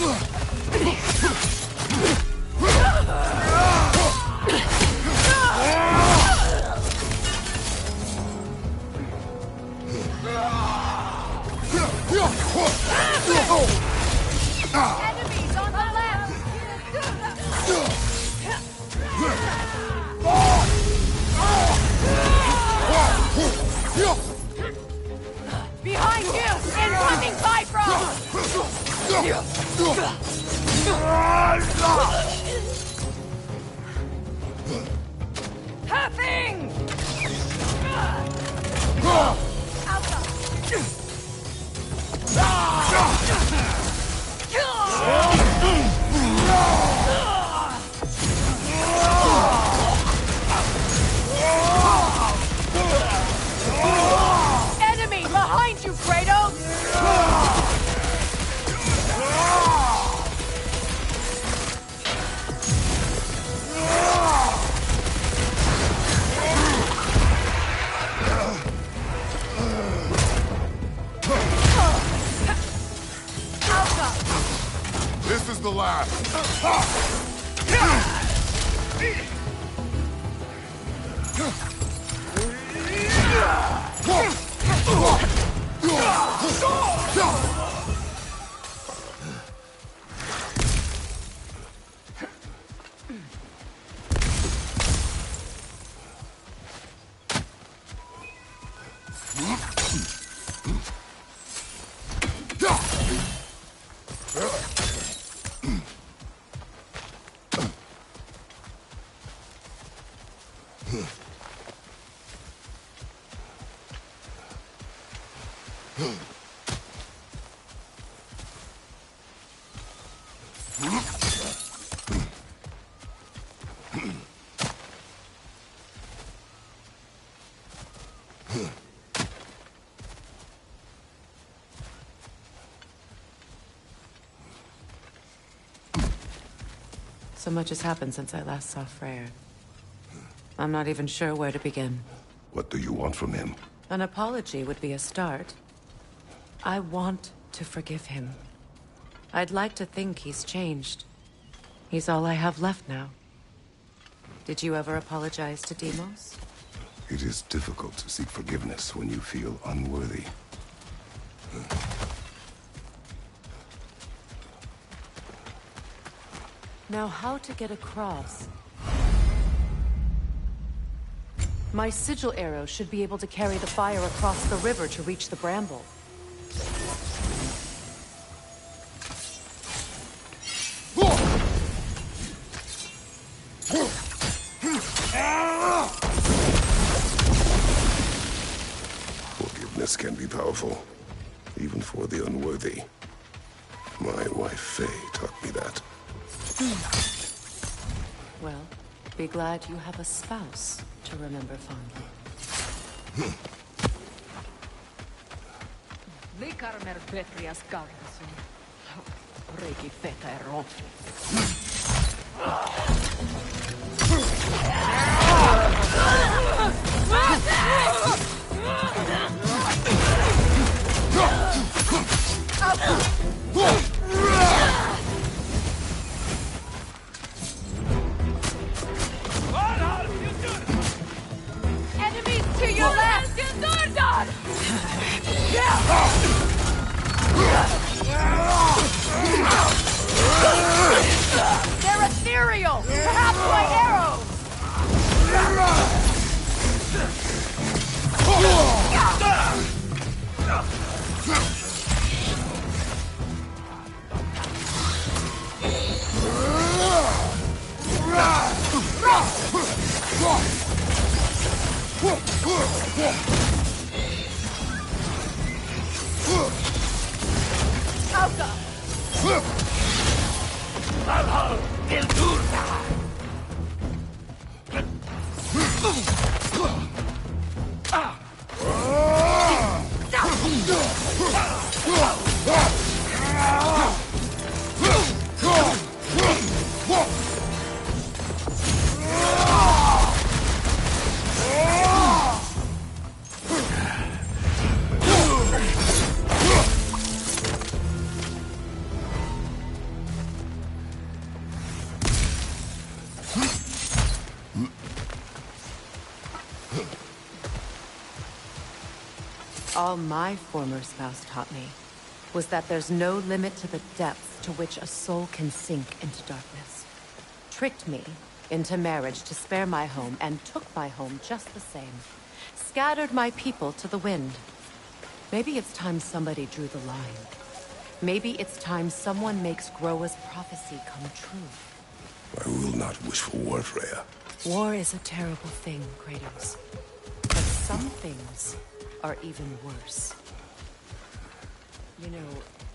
Enemies on the left! Behind you! Incoming Bifrost! Halfing! Enemy behind you, Kratos! This is the last. So much has happened since I last saw Freyr. I'm not even sure where to begin. What do you want from him? An apology would be a start. I want to forgive him. I'd like to think he's changed. He's all I have left now. Did you ever apologize to Deimos? It is difficult to seek forgiveness when you feel unworthy. Now, how to get across? My sigil arrow should be able to carry the fire across the river to reach the bramble. Forgiveness can be powerful, even for the unworthy. My wife Faye taught me that. Well, be glad you have a spouse to remember fondly. Likarmer Petrias Gardason. Reiki Feta Enemies to your left! They're ethereal! Perhaps my arrows! All my former spouse taught me was that there's no limit to the depths to which a soul can sink into darkness. Tricked me into marriage to spare my home and took my home just the same. Scattered my people to the wind. Maybe it's time somebody drew the line. Maybe it's time someone makes Groa's prophecy come true. I will not wish for war, Freya. War is a terrible thing, Kratos. But some things are even worse. You know,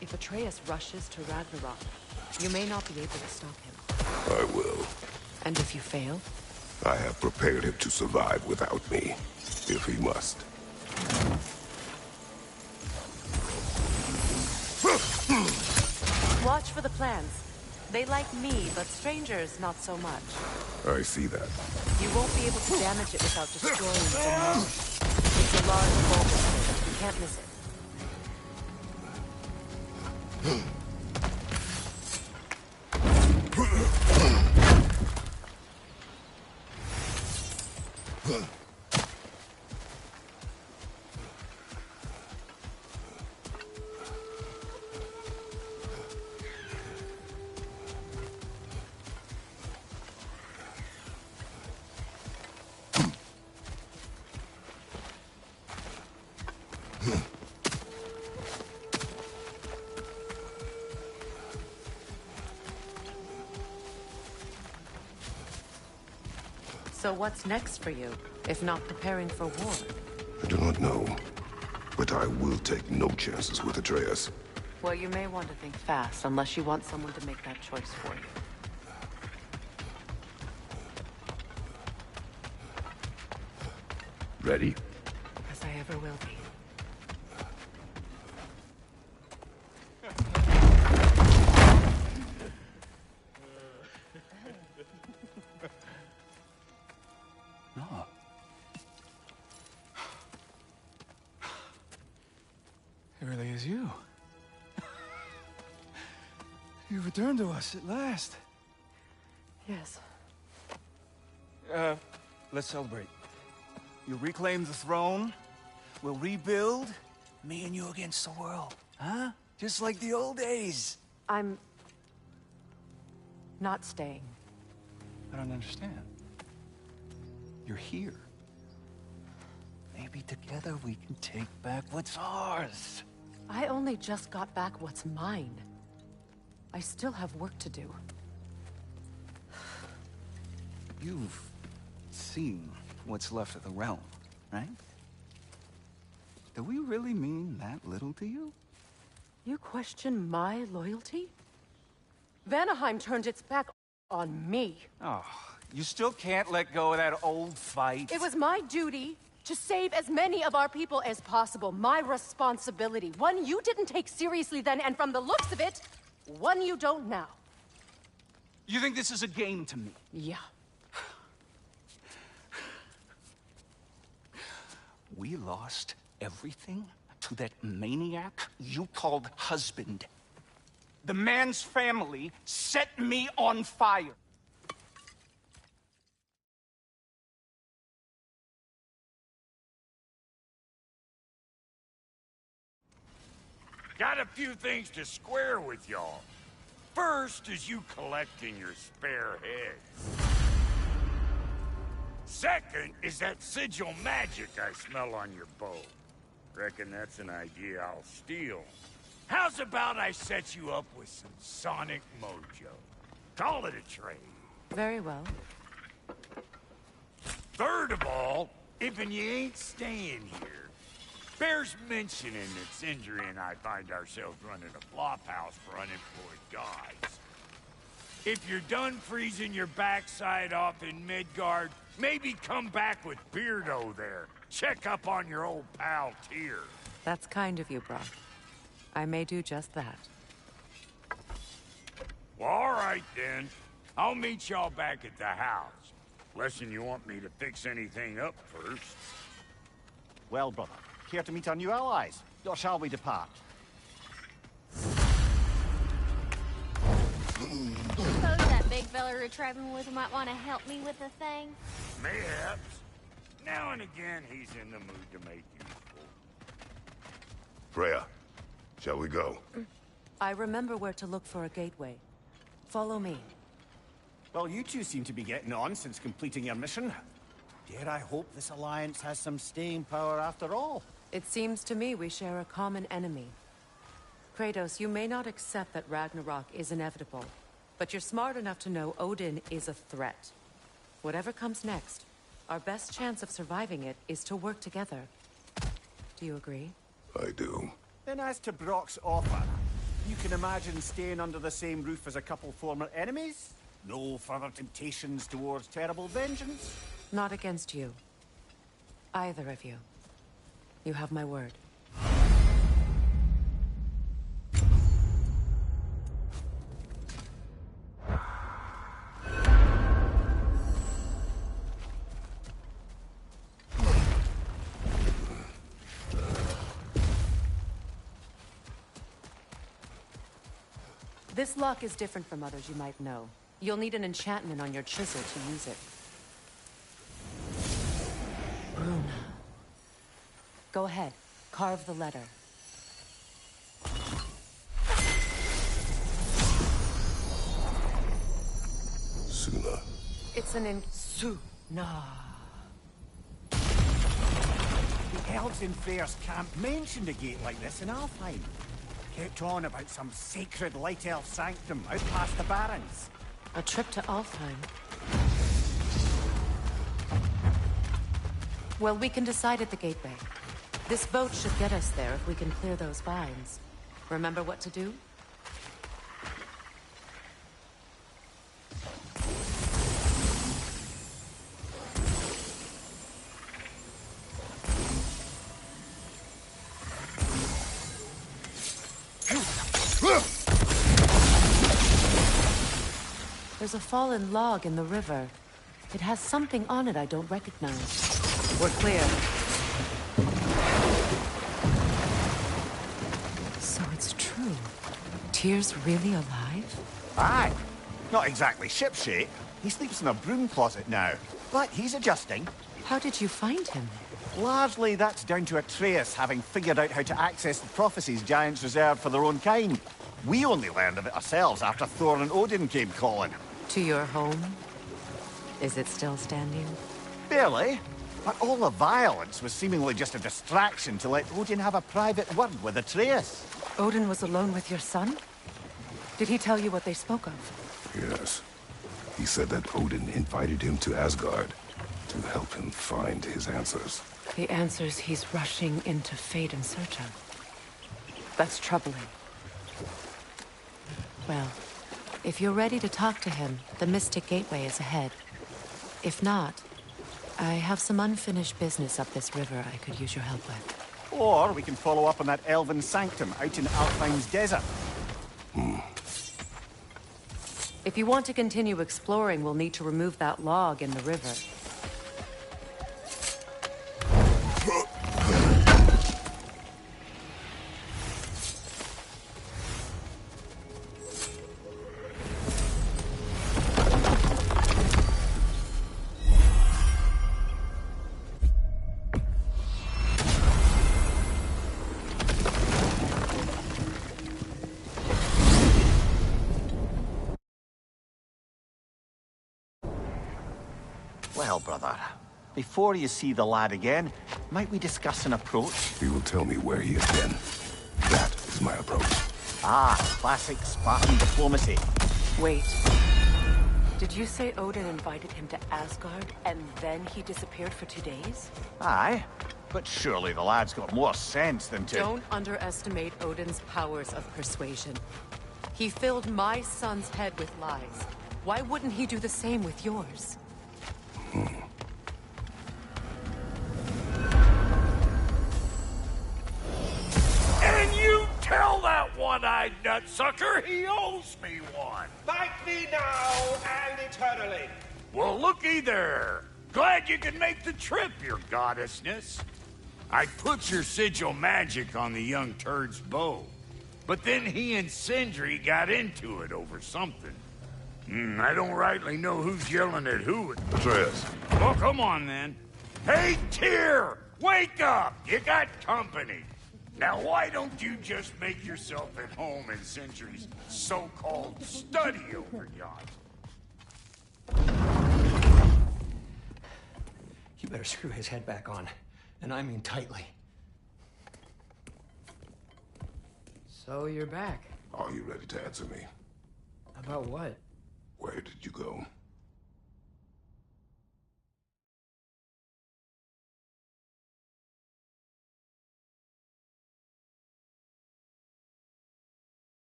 if Atreus rushes to Ragnarok, you may not be able to stop him. I will. And if you fail? I have prepared him to survive without me, if he must. Watch for the plants. They like me, but strangers not so much. I see that. You won't be able to damage it without destroying the moon. It's a large bulb. You can't miss it. So what's next for you, if not preparing for war? I do not know, but I will take no chances with Atreus. Well, you may want to think fast, unless you want someone to make that choice for you. Ready? As I ever will be. No. It really is you. You returned to us at last. Yes. Let's celebrate. You reclaim the throne, we'll rebuild, me and you against the world, huh? Just like the old days. I'm not staying. I don't understand. You're here. Maybe together we can take back what's ours. I only just got back what's mine. I still have work to do. You've seen what's left of the realm, right? Do we really mean that little to you? You question my loyalty? Vanaheim turned its back on me. Oh, you still can't let go of that old fight? It was my duty to save as many of our people as possible. My responsibility. One you didn't take seriously then, and from the looks of it, one you don't now. You think this is a game to me? Yeah. We lost everything to that maniac you called husband. The man's family set me on fire. Got a few things to square with y'all. First is you collecting your spare heads. Second is that sigil magic I smell on your bow. Reckon that's an idea I'll steal. How's about I set you up with some sonic mojo? Call it a trade. Very well. Third of all, if you ain't staying here, bears mentioning that Sindri and I find ourselves running a flop house for unemployed guys. If you're done freezing your backside off in Midgard, maybe come back with Beardo there. Check up on your old pal Tyr. That's kind of you, Brock. I may do just that. Well, all right then. I'll meet y'all back at the house. Lesson you want me to fix anything up first. Well, brother, care to meet our new allies? Or shall we depart? Suppose that big fella you're traveling with might want to help me with the thing. Mayhaps. Now and again, he's in the mood to make useful. Freya, shall we go? I remember where to look for a gateway. Follow me. Well, you two seem to be getting on since completing your mission. Dare I hope this alliance has some staying power after all? It seems to me we share a common enemy. Kratos, you may not accept that Ragnarok is inevitable, but you're smart enough to know Odin is a threat. Whatever comes next, our best chance of surviving it is to work together. Do you agree? I do. Then as to Brock's offer, you can imagine staying under the same roof as a couple former enemies? No further temptations towards terrible vengeance? Not against you. Either of you. You have my word. This lock is different from others you might know. You'll need an enchantment on your chisel to use it. Runa. Go ahead. Carve the letter. Suna. It's an Suna. The elves in Freyr's camp mentioned a gate like this in Alfheim. Kept on about some sacred light elf sanctum out past the Barrens. A trip to Alfheim. Well, we can decide at the gateway. This boat should get us there if we can clear those vines. Remember what to do? There's a fallen log in the river. It has something on it I don't recognize. We're clear. So it's true. Tyr's really alive? Aye. Not exactly shipshape. He sleeps in a broom closet now. But he's adjusting. How did you find him? Largely that's down to Atreus having figured out how to access the prophecies giants reserved for their own kind. We only learned of it ourselves after Thor and Odin came calling. To your home? Is it still standing? Barely. But all the violence was seemingly just a distraction to let Odin have a private word with Atreus. Odin was alone with your son? Did he tell you what they spoke of? Yes. He said that Odin invited him to Asgard to help him find his answers. The answers he's rushing into fate in search of. That's troubling. Well, if you're ready to talk to him, the Mystic Gateway is ahead. If not, I have some unfinished business up this river I could use your help with. Or we can follow up on that elven sanctum out in Alfheim's desert. If you want to continue exploring, we'll need to remove that log in the river. Well, brother, before you see the lad again, might we discuss an approach? He will tell me where he has been. That is my approach. Ah, classic Spartan diplomacy. Wait. Did you say Odin invited him to Asgard, and then he disappeared for 2 days? Aye, but surely the lad's got more sense than to... Don't underestimate Odin's powers of persuasion. He filled my son's head with lies. Why wouldn't he do the same with yours? And you tell that one-eyed nutsucker he owes me one. Fight me now and eternally. Well, looky there. Glad you could make the trip, your goddessness. I put your sigil magic on the young turd's bow, but then he and Sindri got into it over something. I don't rightly know who's yelling at who. Atreus. Well, come on then. Hey, Tyr! Wake up! You got company. Now, why don't you just make yourself at home in Sentry's so-called study over yonder? You better screw his head back on, and I mean tightly. So you're back. Are you ready to answer me? About what? Where did you go?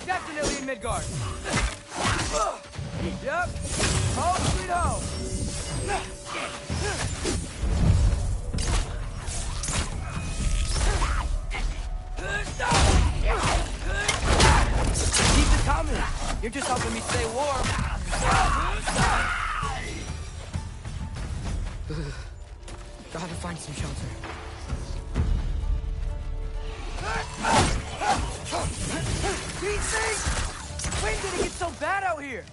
Definitely in Midgard. Yep. Home sweet home. Keep it coming. You're just helping me stay warm. Gotta find some shelter. DC! When did it get so bad out here?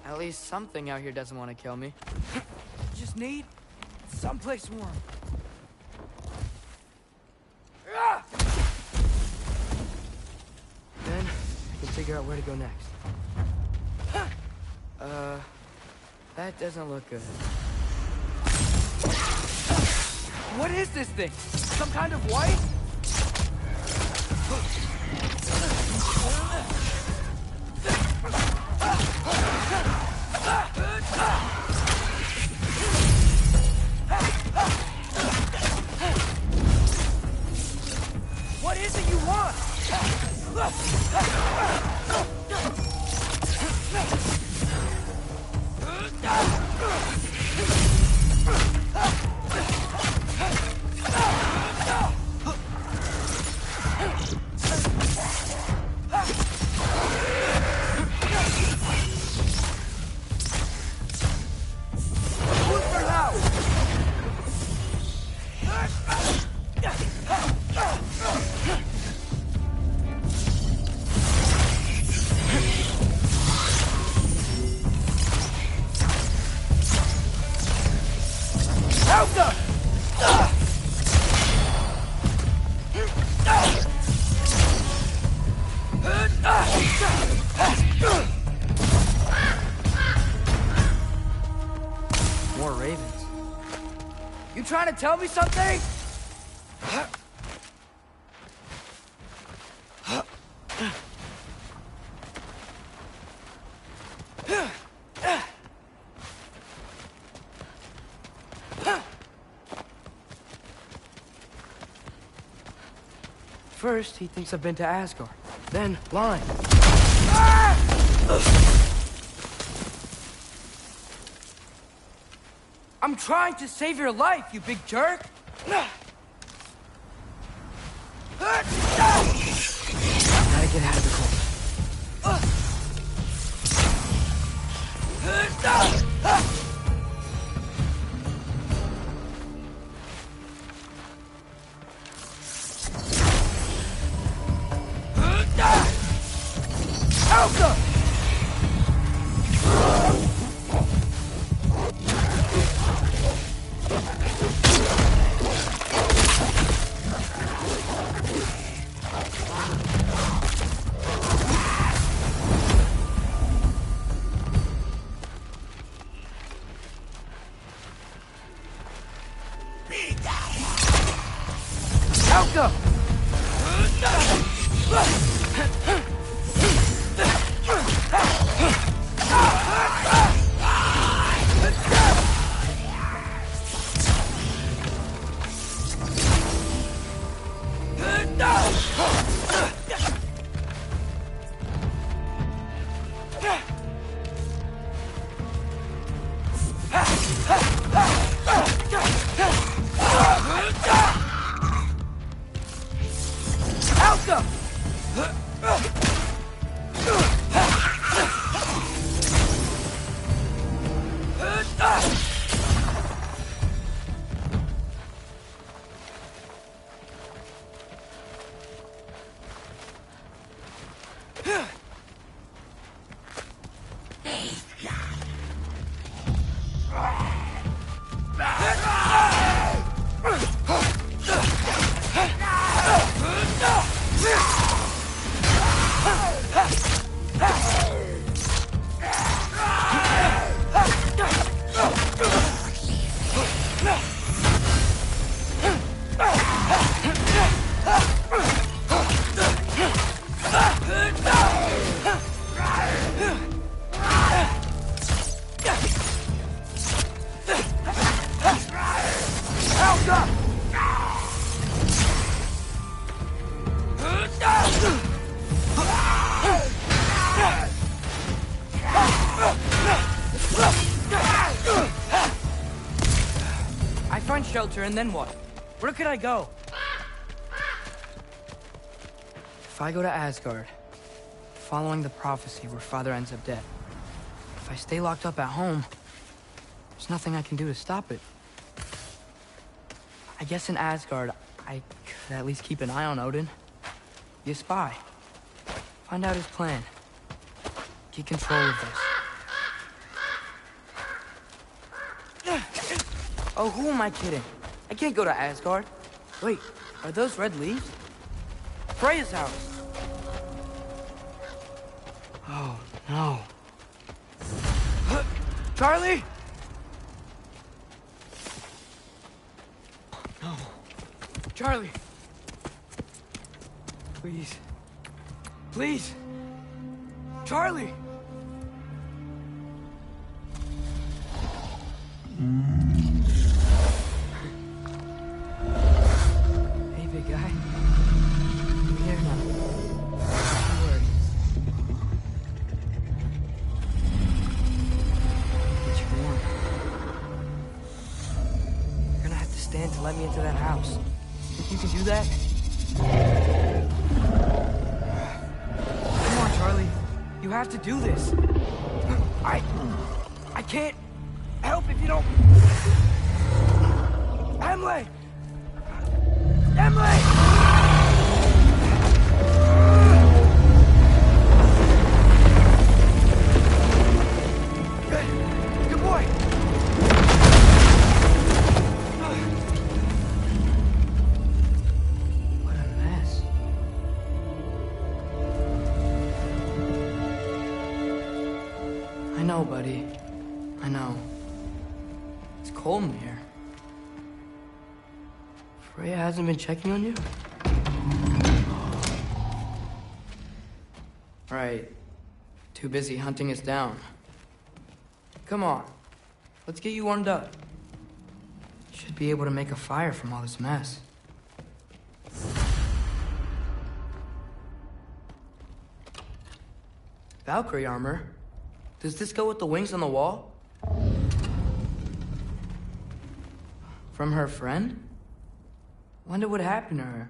At least something out here doesn't want to kill me. Just need someplace warm. Then I can figure out where to go next. That doesn't look good. What is this thing? Some kind of white? What is it you want? More ravens. You trying to tell me something? First, he thinks I've been to Asgard. Then, lying. I'm trying to save your life, you big jerk! Gotta get out of the cold. shelter, and then what? Where could I go? If I go to Asgard, following the prophecy where Father ends up dead, if I stay locked up at home, there's nothing I can do to stop it. I guess in Asgard, I could at least keep an eye on Odin. Be a spy. Find out his plan. Get control of this. Oh, who am I kidding? I can't go to Asgard. Wait, are those red leaves? Freya's house. Oh, no. Charlie! No. Charlie! Please. Please! Charlie! Hey, big guy. I'm here now. Don't worry. Get you warm. You're gonna have to stand to let me into that house. Think you can do that? Come on, Charlie. You have to do this. I can't help if you don't... Emily! Emily! Good boy! What a mess. I know, buddy. I know. It's cold in here. Freya hasn't been checking on you? Right. Too busy hunting us down. Come on. Let's get you warmed up. Should be able to make a fire from all this mess. Valkyrie armor? Does this go with the wings on the wall? From her friend? Wonder what happened to her.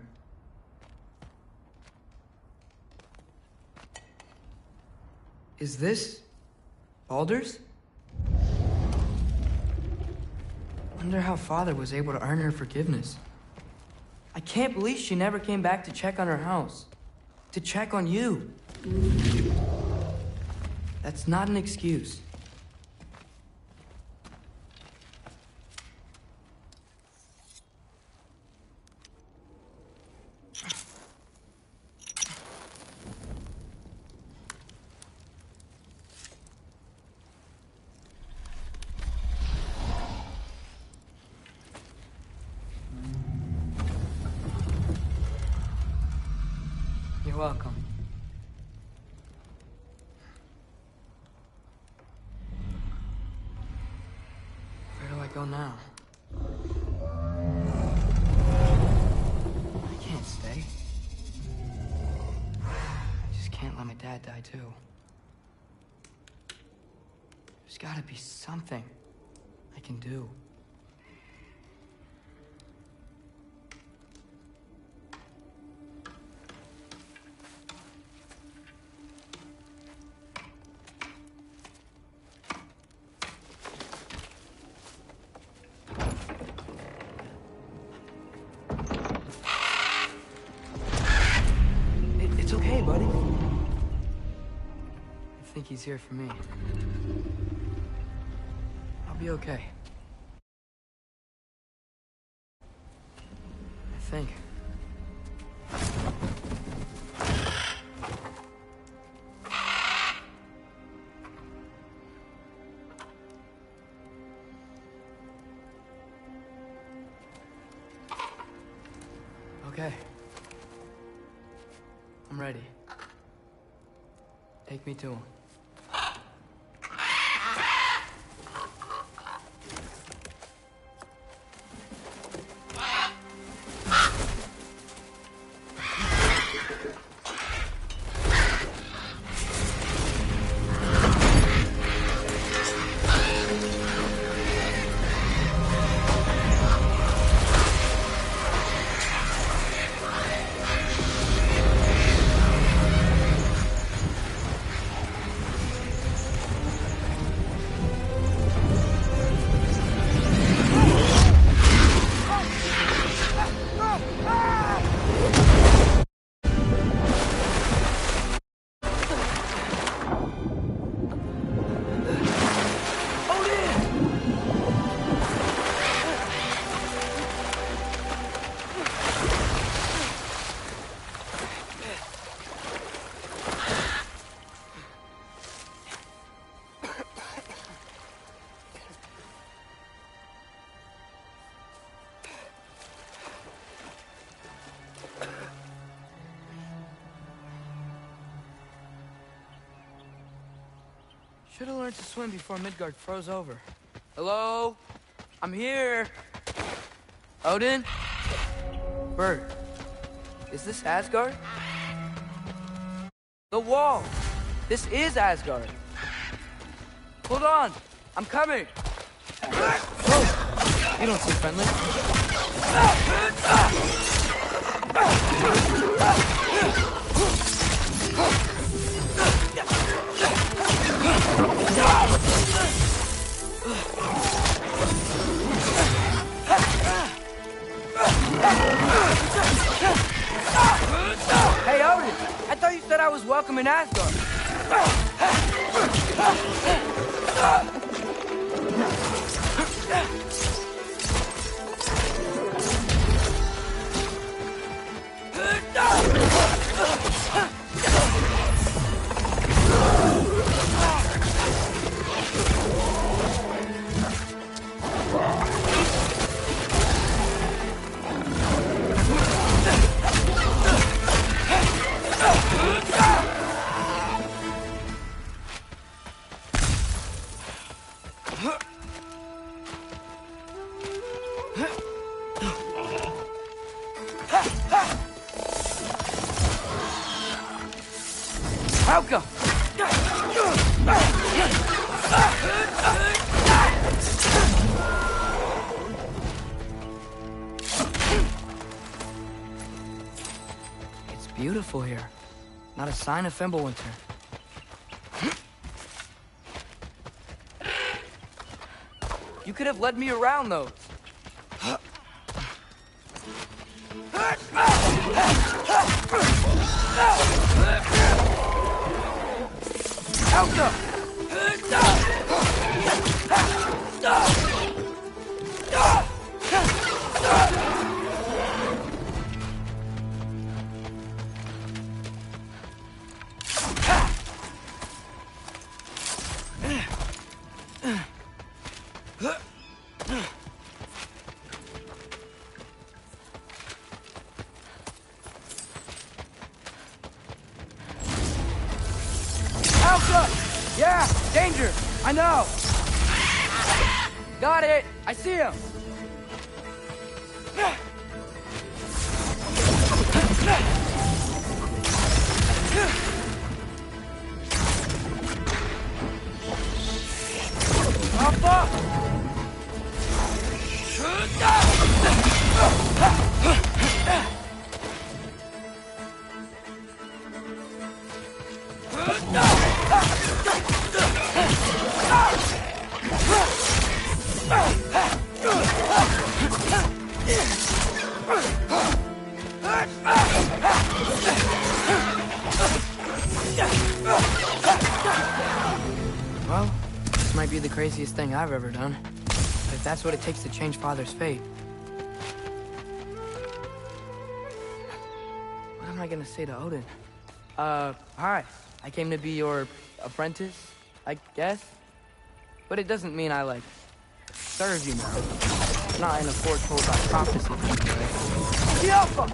Is this Baldur's? Wonder how Father was able to earn her forgiveness. I can't believe she never came back to check on her house. To check on you. That's not an excuse. You're welcome. Where do I go now? I can't stay. I just can't let my dad die too. There's gotta be something I can do. It's okay, buddy. I think he's here for me. I'll be okay. I think. Okay. I'm ready. Take me to him. Should have learned to swim before Midgard froze over. Hello? I'm here. Odin? Bird. Is this Asgard? The wall! This is Asgard! Hold on! I'm coming! Whoa! You don't seem friendly. Hey, Odin! I thought you said I was welcome in Asgard. Helga! It's beautiful here. Not a sign of Fimbulwinter. You could have led me around those. Helga! Yeah, danger! I know! Got it! I see him! Hop up! Well, this might be the craziest thing I've ever done. But if that's what it takes to change Father's fate... What am I gonna say to Odin? Hi. I came to be your apprentice, I guess? But it doesn't mean I, like, serve you now. Not in a foretold by prophecy kind of way. The Alpha!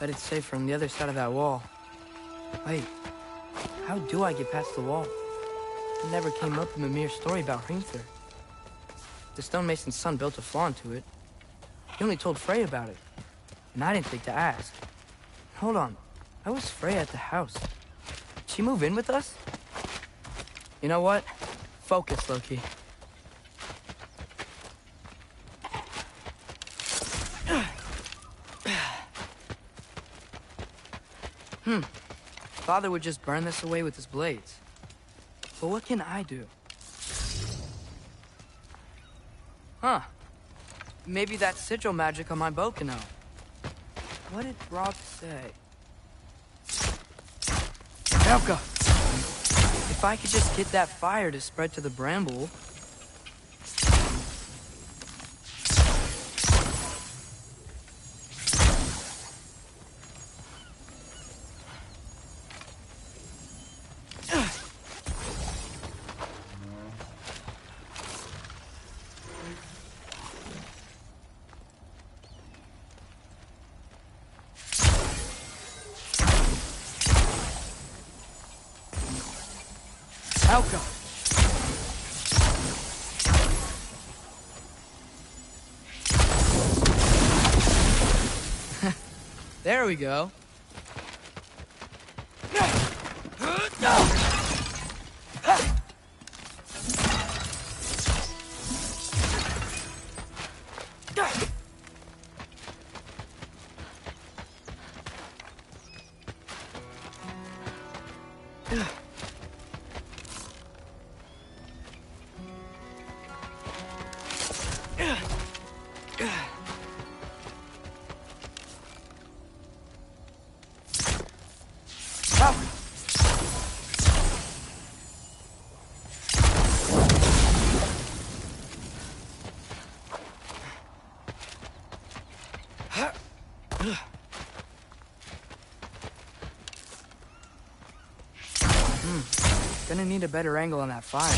Bet it's safer on the other side of that wall. Wait, how do I get past the wall? It never came up in the mere story about Hrimthur. The stonemason's son built a flaw into it. He only told Frey about it, and I didn't think to ask. Hold on, how was Frey at the house? Did she move in with us? You know what? Focus, Loki. Father would just burn this away with his blades. But what can I do? Huh. Maybe that sigil magic on my bow can help. What did Brock say? Elka! If I could just get that fire to spread to the bramble... Elka! There we go. Gonna need a better angle on that fire.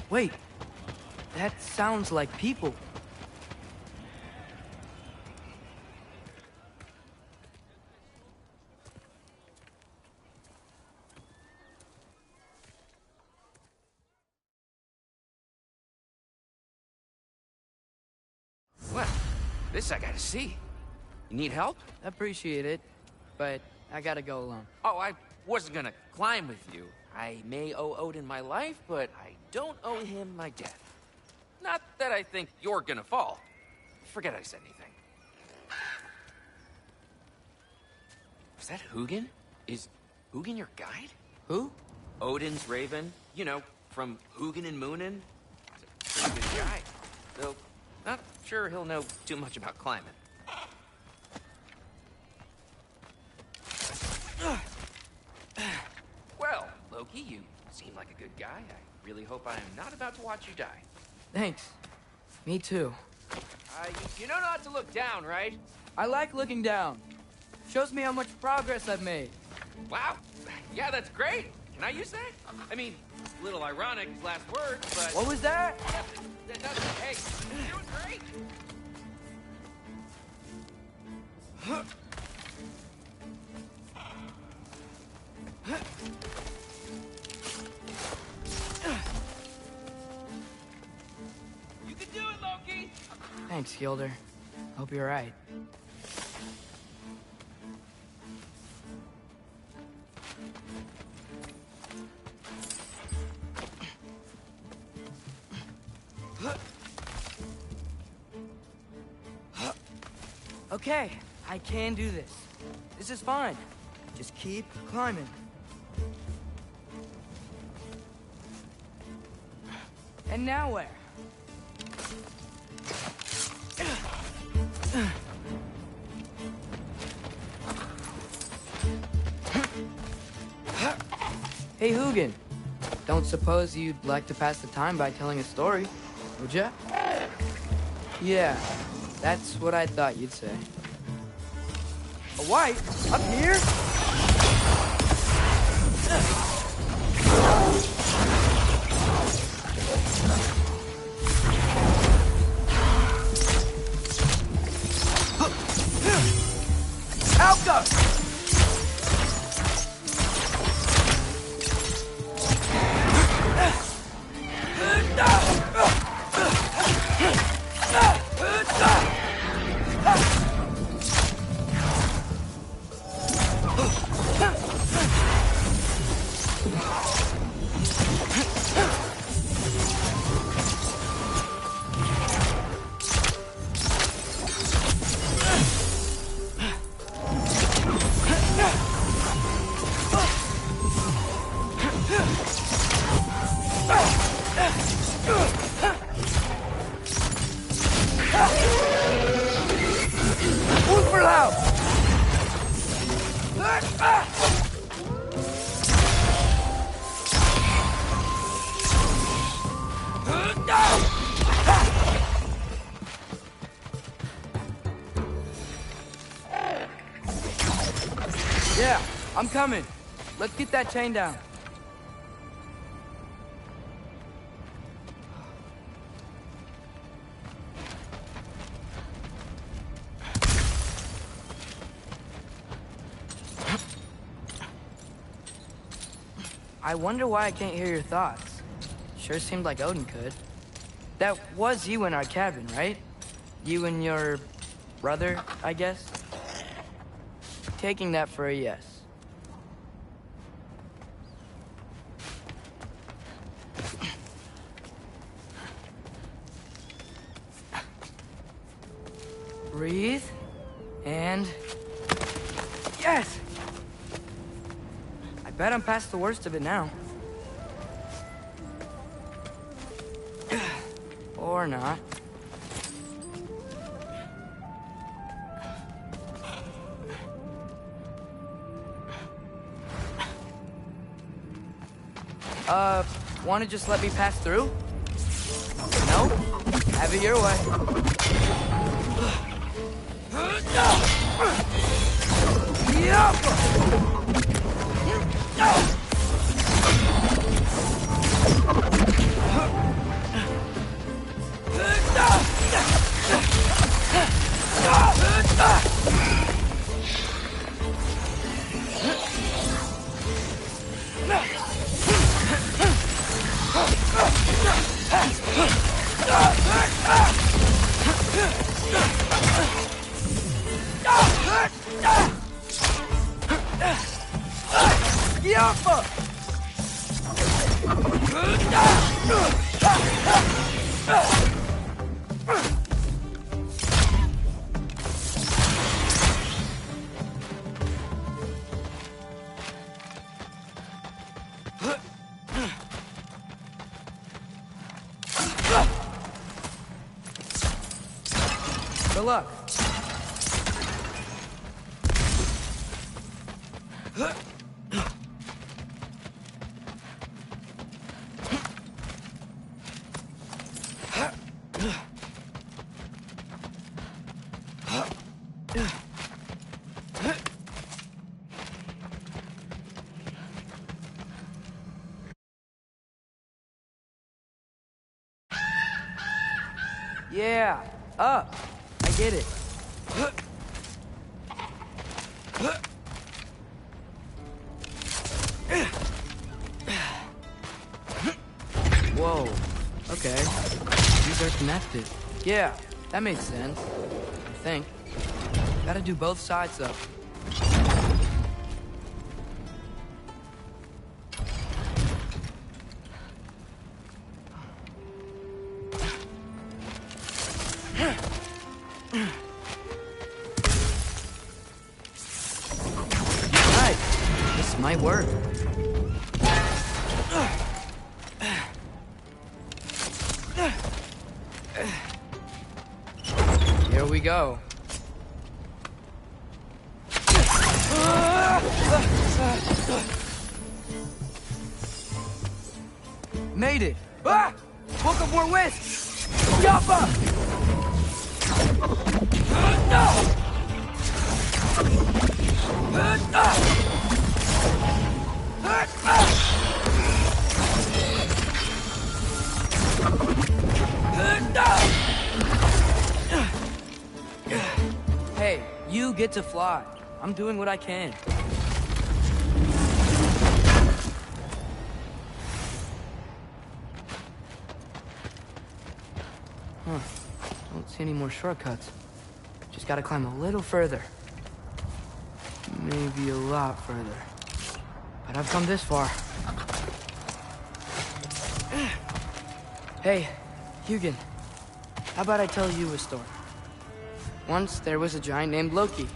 Wait, that sounds like people. What? This I gotta see. You need help? Appreciate it, but I gotta go alone. Oh, I wasn't gonna climb with you. I may owe Odin my life, but I don't owe him my death. Not that I think you're gonna fall. Forget I said anything. Was that Hugin? Is Hugin your guide? Who? Odin's raven. You know, from Hugin and Moonin. He's a pretty good guy. Though, not sure he'll know too much about climbing. Well, Loki, you seem like a good guy. I really hope I am not about to watch you die. Thanks. Me too. You know not to look down, right? I like looking down. Shows me how much progress I've made. Wow. Yeah, that's great. Can I use that? I mean, it's a little ironic, his last words, but... What was that? Hey, you're doing great. You can do it, Loki! Thanks, Gilder. Hope you're right. Okay, I can do this. This is fine. Just keep climbing. And now where? Hey, Hugin. Don't suppose you'd like to pass the time by telling a story, would ya? Yeah, that's what I thought you'd say. A white? Up here? Out go! Yeah, I'm coming. Let's get that chain down. I wonder why I can't hear your thoughts. Sure seemed like Odin could. That was you in our cabin, right? You and your brother, I guess? Taking that for a yes. Breathe. And... yes! I bet I'm past the worst of it now. Or not. Wanna just let me pass through? No? Have it your way. Good luck. Yeah, up. I get it. Whoa. Okay. These are connected. Yeah, that makes sense. I think. Gotta do both sides up. Might work. Here we go. Made it. Ah! Woke up more west. Yappa! Hey, you get to fly. I'm doing what I can. Huh. Don't see any more shortcuts. Just gotta climb a little further. Maybe a lot further. But I've come this far. Hey, Hugin. How about I tell you a story? Once there was a giant named Loki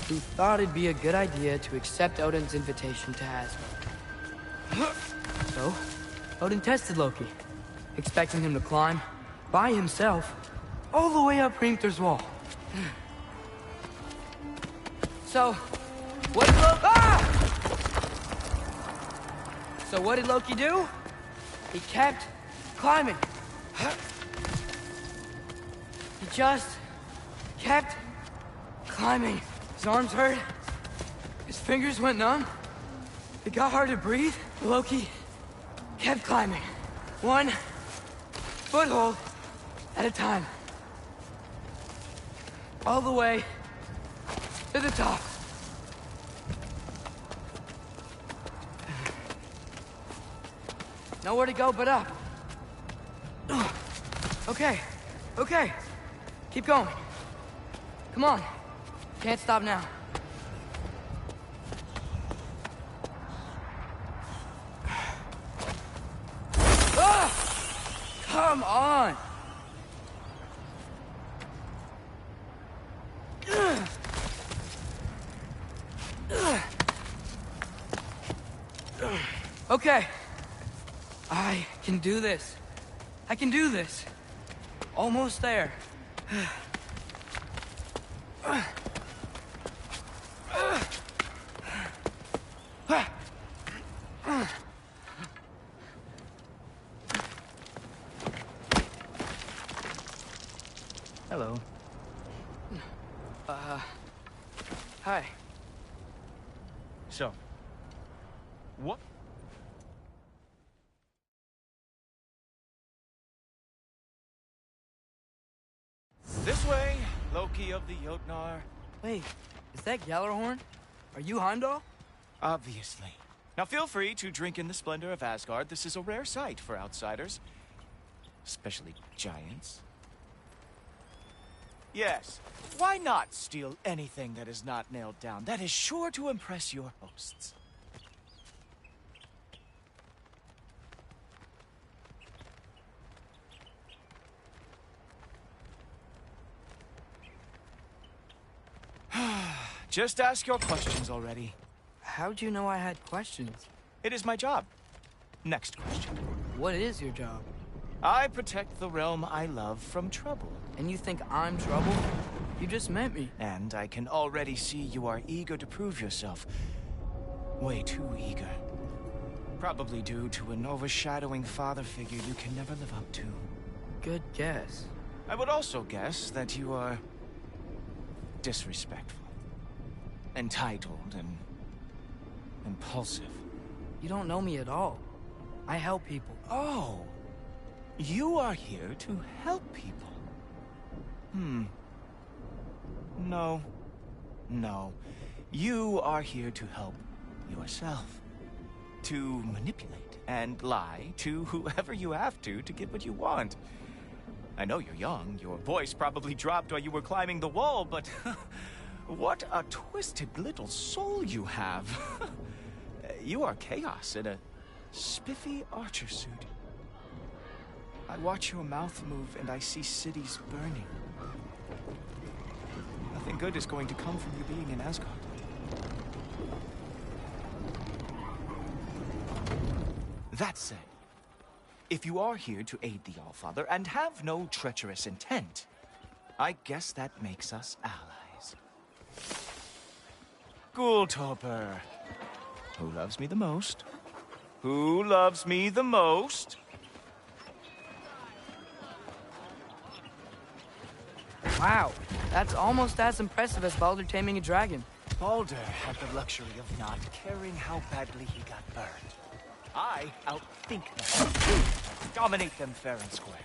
who thought it'd be a good idea to accept Odin's invitation to Asgard. So, Odin tested Loki, expecting him to climb, by himself, all the way up Hrimthur's wall. So, What did Loki... Ah! So what did Loki do? He kept climbing. He just kept climbing. His arms hurt. His fingers went numb. It got hard to breathe. Loki kept climbing. One foothold at a time. All the way to the top. Nowhere to go but up. Okay, okay. Keep going. Come on. Can't stop now. Ah! Come on! Okay. I can do this. I can do this. Almost there. Hello. Hi. So, what? This way, Loki of the Jotnar. Wait, is that Gjallarhorn? Are you Heimdall? Obviously. Now feel free to drink in the splendor of Asgard. This is a rare sight for outsiders. Especially giants. Yes, why not steal anything that is not nailed down? That is sure to impress your hosts. Just ask your questions already. How'd you know I had questions? It is my job. Next question. What is your job? I protect the realm I love from trouble. And you think I'm trouble? You just met me. And I can already see you are eager to prove yourself. Way too eager. Probably due to an overshadowing father figure you can never live up to. Good guess. I would also guess that you are disrespectful, entitled, and impulsive. You don't know me at all. I help people. Oh, you are here to help people. No. No. You are here to help yourself. To manipulate and lie to whoever you have to get what you want. I know you're young. Your voice probably dropped while you were climbing the wall, but what a twisted little soul you have. You are chaos in a spiffy archer suit. I watch your mouth move and I see cities burning. Nothing good is going to come from you being in Asgard. That said, if you are here to aid the Allfather and have no treacherous intent, I guess that makes us allies. Ghoultoper. Who loves me the most? Who loves me the most? Wow, that's almost as impressive as Baldur taming a dragon. Baldur had the luxury of not caring how badly he got burned. I outthink them. Dominate them fair and square.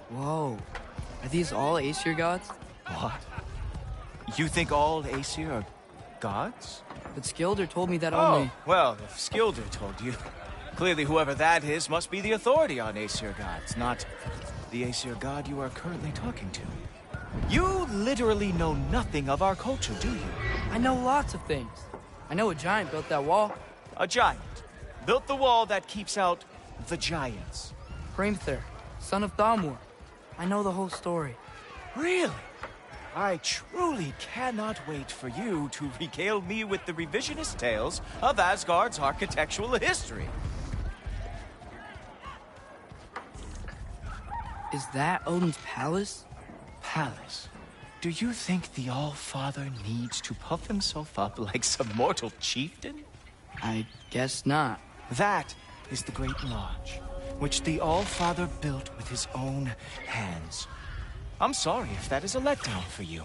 Whoa. Are these all Aesir gods? What? You think all Aesir are gods? But Skilder told me that only... Oh, well, if Skilder told you, clearly whoever that is must be the authority on Aesir gods, not the Aesir god you are currently talking to. You literally know nothing of our culture, do you? I know lots of things. I know a giant built that wall. A giant built the wall that keeps out the giants. Hrimthur, son of Thamur. I know the whole story. Really? I truly cannot wait for you to regale me with the revisionist tales of Asgard's architectural history. Is that Odin's palace? Palace? Do you think the All-Father needs to puff himself up like some mortal chieftain? I guess not. That is the Great Lodge, which the All-Father built with his own hands. I'm sorry if that is a letdown for you.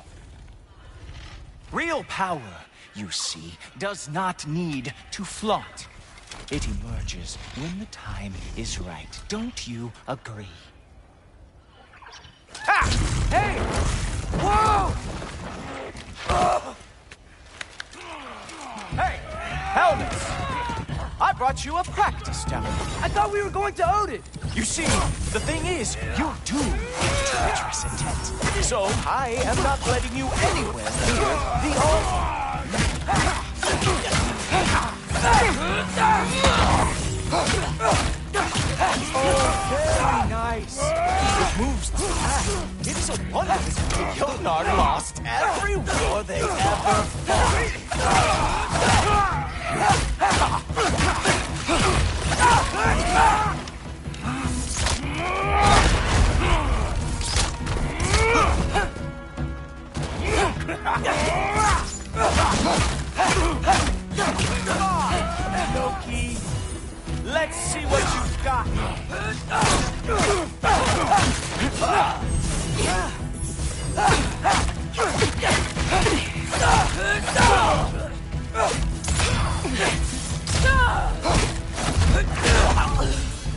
Real power, you see, does not need to flaunt. It emerges when the time is right. Don't you agree? Ha! Hey! Whoa! Hey! Helmets! I brought you a practice demo. I thought we were going to Odin! You see, the thing is, you do have treacherous intent. So I am not letting you anywhere near the Oh, very nice. It moves the pack. It is a wonder that Jotnar lost every war they ever fought. Come on, Loki. Let's see what you've got.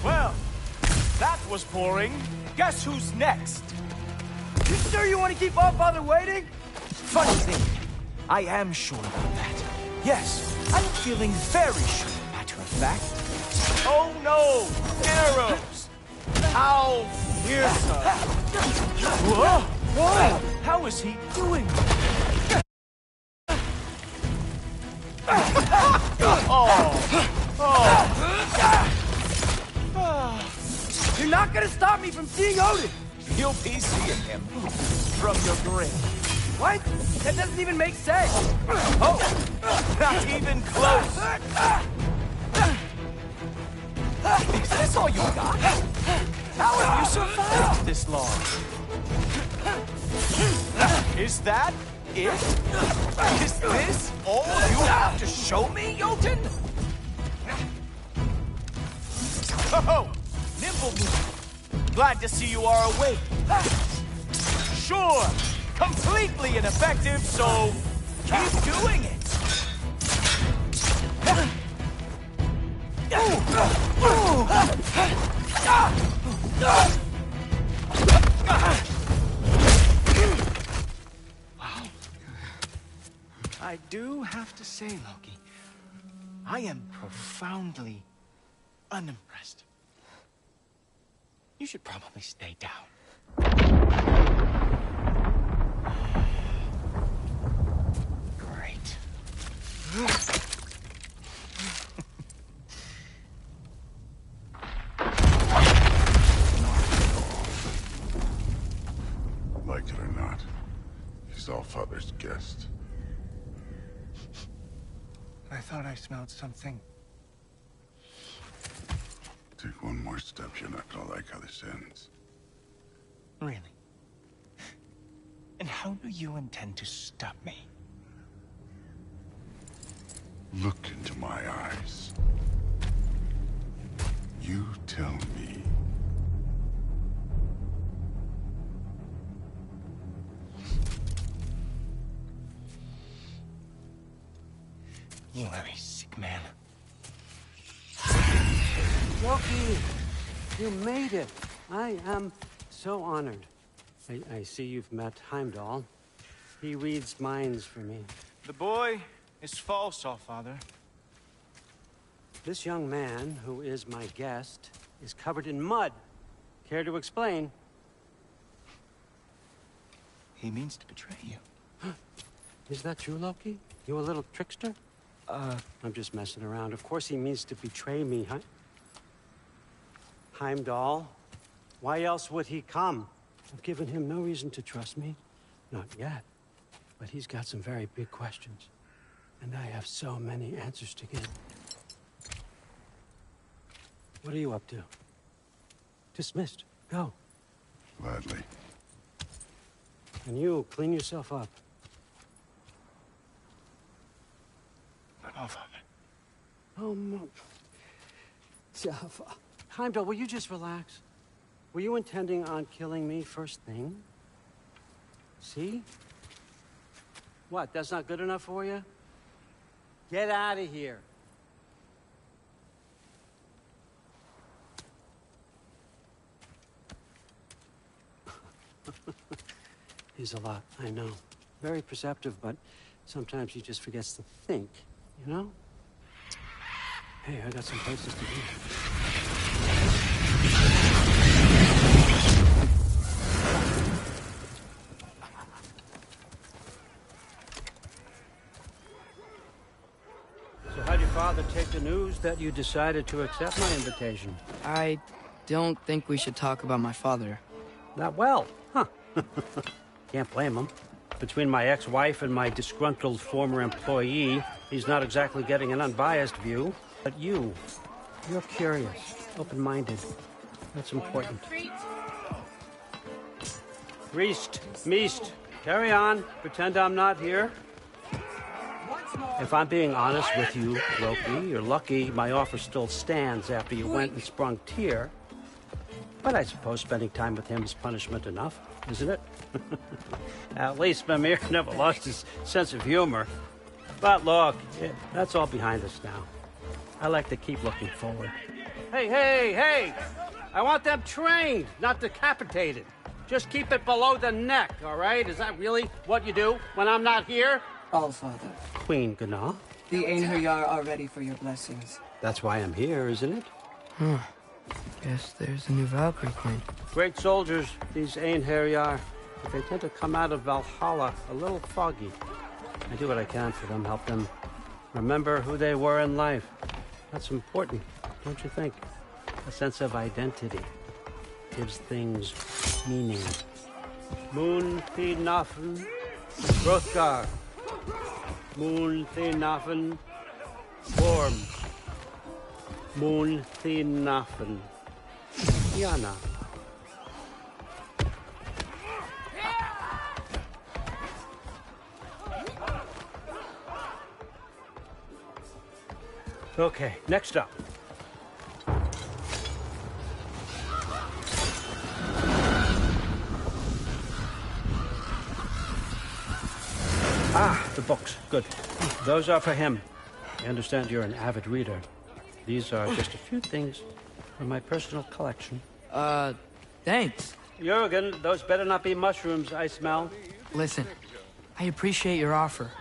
Well, that was boring. Guess who's next? You sure you want to keep All-Father waiting? Funny thing, I am sure about that. Yes, I'm feeling very sure, matter of fact. Oh no! Arrows! How fearsome! Whoa! Whoa! How is he doing? You're not gonna stop me from seeing Odin! You'll be seeing him from your grave. What? That doesn't even make sense! Oh! Not even close! Is this all you got? How have you survived this long? Is that it? Is this all you have to show me, Jotun? Oh, nimble move. Glad to see you are awake. Sure, completely ineffective, so keep doing it. Wow. I do have to say, Loki, I am profoundly unimpressed. You should probably stay down. Great. Like it or not, he's All-Father's guest. I thought I smelled something. Take one more step, you're not gonna like how this ends. Really? And how do you intend to stop me? Look into my eyes. You tell me. You are a sick man. Loki, you made it. I am so honored. I see you've met Heimdall. He reads minds for me. The boy is false, All-Father. This young man, who is my guest, is covered in mud. Care to explain? He means to betray you. Is that true, Loki? You a little trickster? I'm just messing around. Of course he means to betray me, huh? Heimdall? Why else would he come? I've given him no reason to trust me. Not yet. But he's got some very big questions. And I have so many answers to give. What are you up to? Dismissed. Go. Gladly. And you, clean yourself up. Oh, no. Jaffa. Heimdall, will you just relax? Were you intending on killing me first thing? See? What, that's not good enough for you? Get out of here. He's a lot, I know. Very perceptive, but sometimes he just forgets to think, you know? Hey, I got some places to be. So how'd your father take the news that you decided to accept my invitation? I don't think we should talk about my father. Not well, huh? Can't blame him. Between my ex-wife and my disgruntled former employee, he's not exactly getting an unbiased view. But you're curious, open-minded. That's important. Priest, Meest, carry on. Pretend I'm not here. If I'm being honest with you, Loki, you're lucky my offer still stands after you went and sprung Tyr. But I suppose spending time with him is punishment enough, isn't it? At least Mimir never lost his sense of humor. But look, that's all behind us now. I like to keep looking forward. Hey! I want them trained, not decapitated. Just keep it below the neck, all right? Is that really what you do when I'm not here? Allfather. Queen Gná. The Einherjar are ready for your blessings. That's why I'm here, isn't it? Huh. Guess there's a new Valkyrie queen. Great soldiers, these Einherjar. But they tend to come out of Valhalla a little foggy. I do what I can for them, help them remember who they were in life. That's important, don't you think? A sense of identity gives things meaning. Moon Thinafen, Hrothgar. Moon Thinafen, Worm. Moon Thinafen, Yana. Okay, next up. Ah, the books. Good. Those are for him. I understand you're an avid reader. These are just a few things from my personal collection. Thanks. Jurgen, those better not be mushrooms I smell. Listen, I appreciate your offer,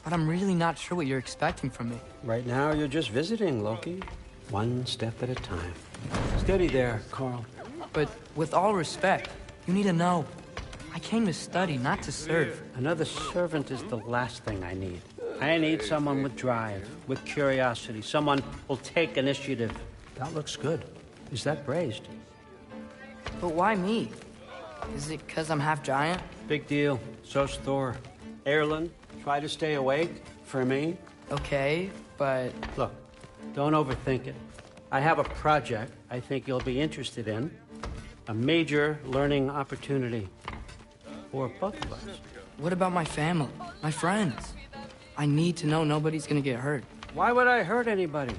but I'm really not sure what you're expecting from me. Right now, you're just visiting, Loki. One step at a time. Steady there, Carl. But with all respect, you need to know. I came to study, not to serve. Another servant is the last thing I need. I need someone with drive, with curiosity, someone who'll take initiative. That looks good. Is that praised? But why me? Is it because I'm half giant? Big deal. So's Thor. Erlen, try to stay awake for me. Okay, but... Look, don't overthink it. I have a project I think you'll be interested in. A major learning opportunity. For both of us. What about my family? My friends? I need to know nobody's gonna get hurt. Why would I hurt anybody?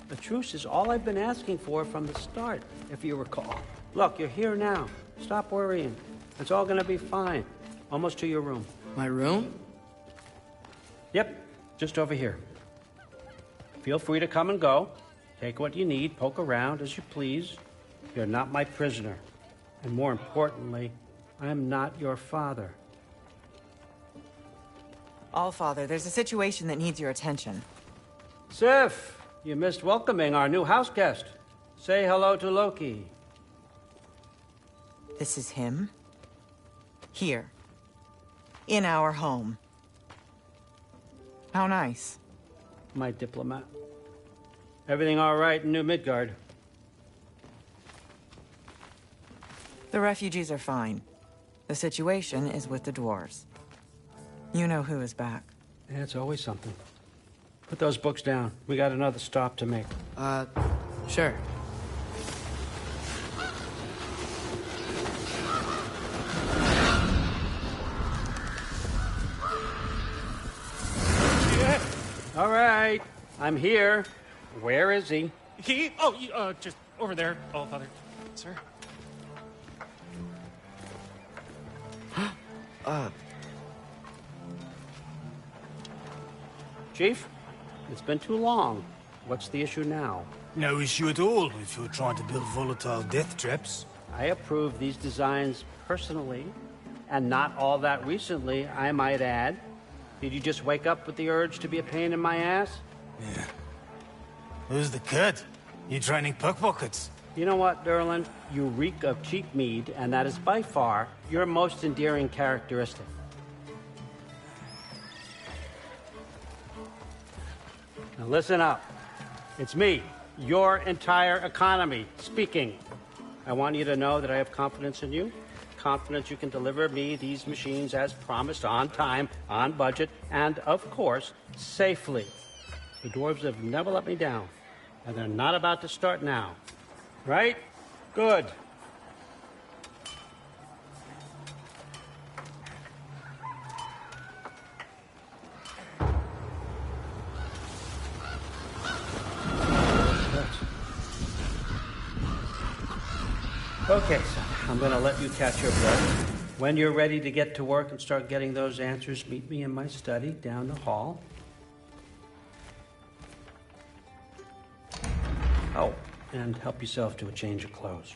The truce is all I've been asking for from the start, if you recall. Look, you're here now. Stop worrying. It's all gonna be fine. Almost to your room. My room? Yep, just over here. Feel free to come and go. Take what you need, poke around as you please. You're not my prisoner. And more importantly, I'm not your father. Allfather, there's a situation that needs your attention. Sif, you missed welcoming our new house guest. Say hello to Loki. This is him? Here. In our home. How nice. My diplomat. Everything all right in New Midgard? The refugees are fine. The situation is with the dwarves. You know who is back. Yeah, it's always something. Put those books down. We got another stop to make. Sure. All right, I'm here. Where is he? He? Oh, just over there. Oh, Father. Sir? Chief, it's been too long. What's the issue now? No issue at all if you're trying to build volatile death traps. I approve these designs personally, and not all that recently, I might add. Did you just wake up with the urge to be a pain in my ass? Yeah. Who's the cut? You training pickpockets? You know what, Derlin? You reek of cheap mead, and that is by far your most endearing characteristic. Now listen up. It's me, your entire economy, speaking. I want you to know that I have confidence in you. Confidence you can deliver me these machines as promised, on time, on budget, and, of course, safely. The dwarves have never let me down, and they're not about to start now. Right? Good. Okay, son, I'm gonna let you catch your breath. When you're ready to get to work and start getting those answers, meet me in my study down the hall. Oh, and help yourself to a change of clothes.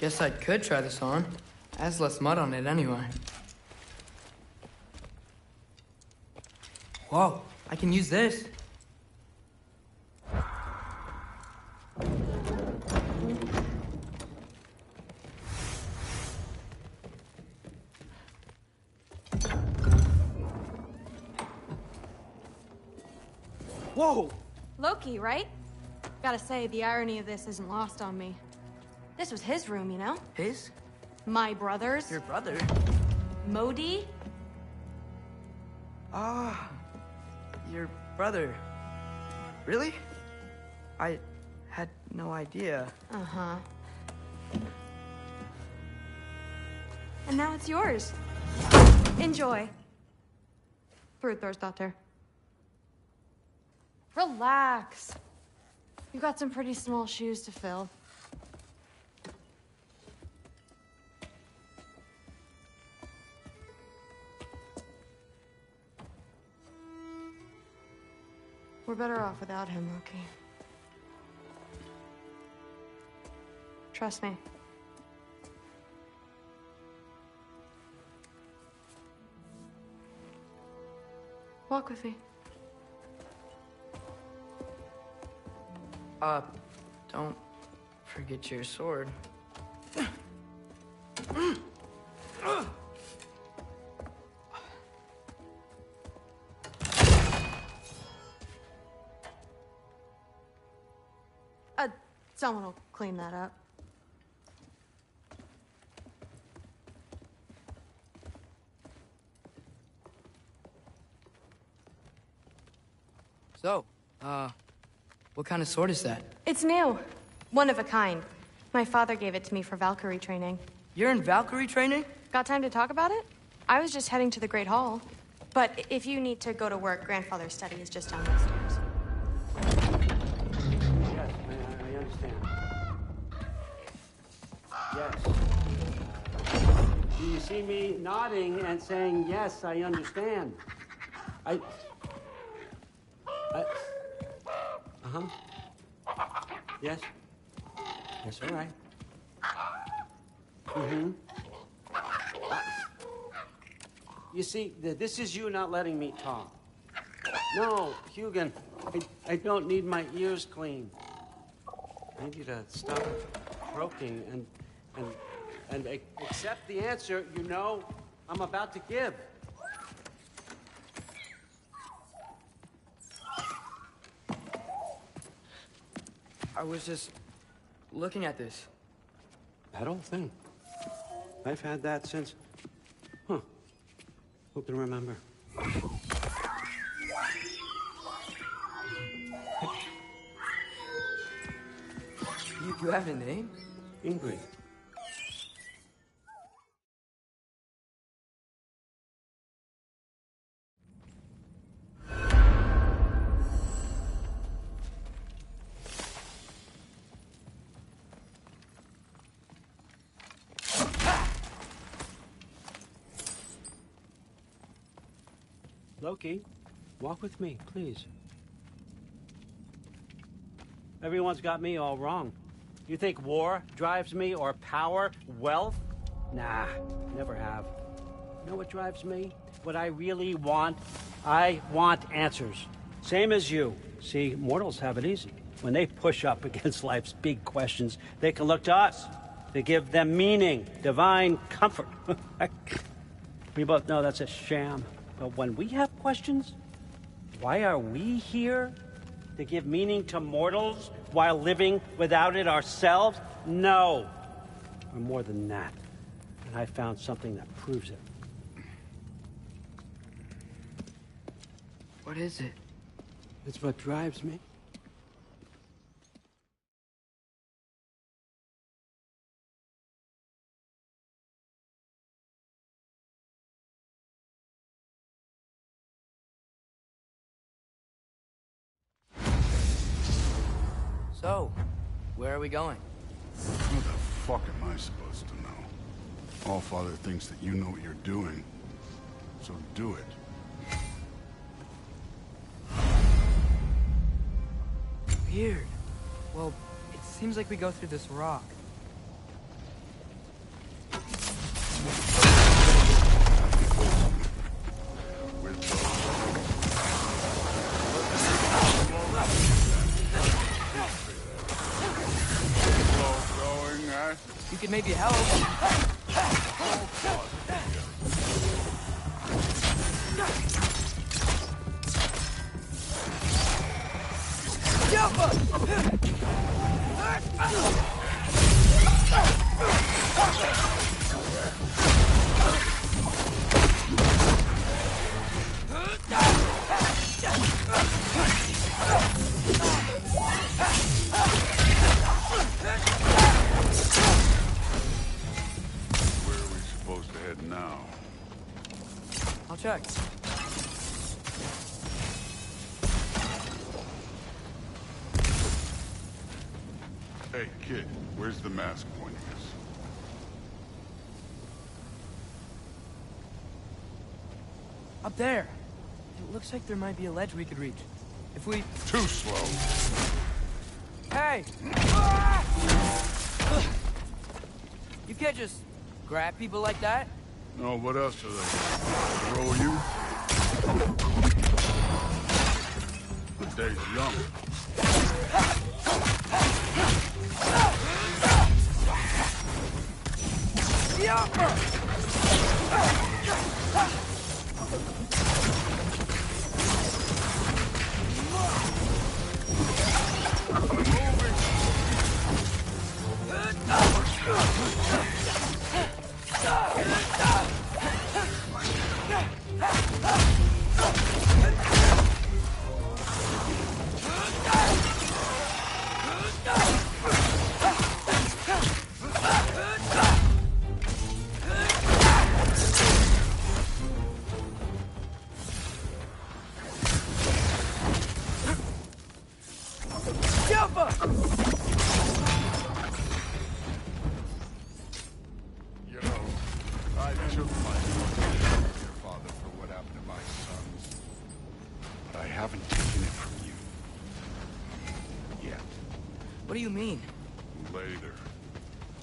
Guess I could try this on. Has less mud on it anyway. Whoa, I can use this. Whoa! Loki, right? Gotta say, the irony of this isn't lost on me. This was his room, you know? His? My brother's. Your brother? Modi? Ah, your brother. Really? I had no idea. Uh-huh. And now it's yours. Enjoy. Brudthor's Relax. You've got some pretty small shoes to fill. We're better off without him, Loki. Trust me. Walk with me. Don't forget your sword. Someone will clean that up. So, what kind of sword is that? It's new. One of a kind. My father gave it to me for Valkyrie training. You're in Valkyrie training? Got time to talk about it? I was just heading to the Great Hall. But if you need to go to work, Grandfather's study is just down the stairs. Yes, I understand. Yes. Do you see me nodding and saying, yes, I understand? Uh-huh. Yes. Yes, all right. Mm-hmm. You see, this is you not letting me talk. No, Hugin, I don't need my ears cleaned. I need you to stop croaking and accept the answer you know I'm about to give. I was just looking at this. That old thing. I've had that since... Huh. Who can remember? You have a name? Ingrid. Loki, walk with me, please. Everyone's got me all wrong. You think war drives me, or power, wealth? Nah, never have. You know what drives me? What I really want? I want answers. Same as you. See, mortals have it easy. When they push up against life's big questions, they can look to us. They give them meaning, divine comfort. We both know that's a sham. But when we have questions, why are we here? To give meaning to mortals while living without it ourselves? No. We're more than that. And I found something that proves it. What is it? It's what drives me. So, where are we going? What the fuck am I supposed to know? Allfather thinks that you know what you're doing, so do it. Weird. Well, it seems like we go through this rock. You could maybe help. I'll check. Hey, kid, where's the mask pointing us? Up there. It looks like there might be a ledge we could reach. If we... Too slow. Hey! You can't just grab people like that. No, what else are they? Throw you? The day's young. What do you mean? Later.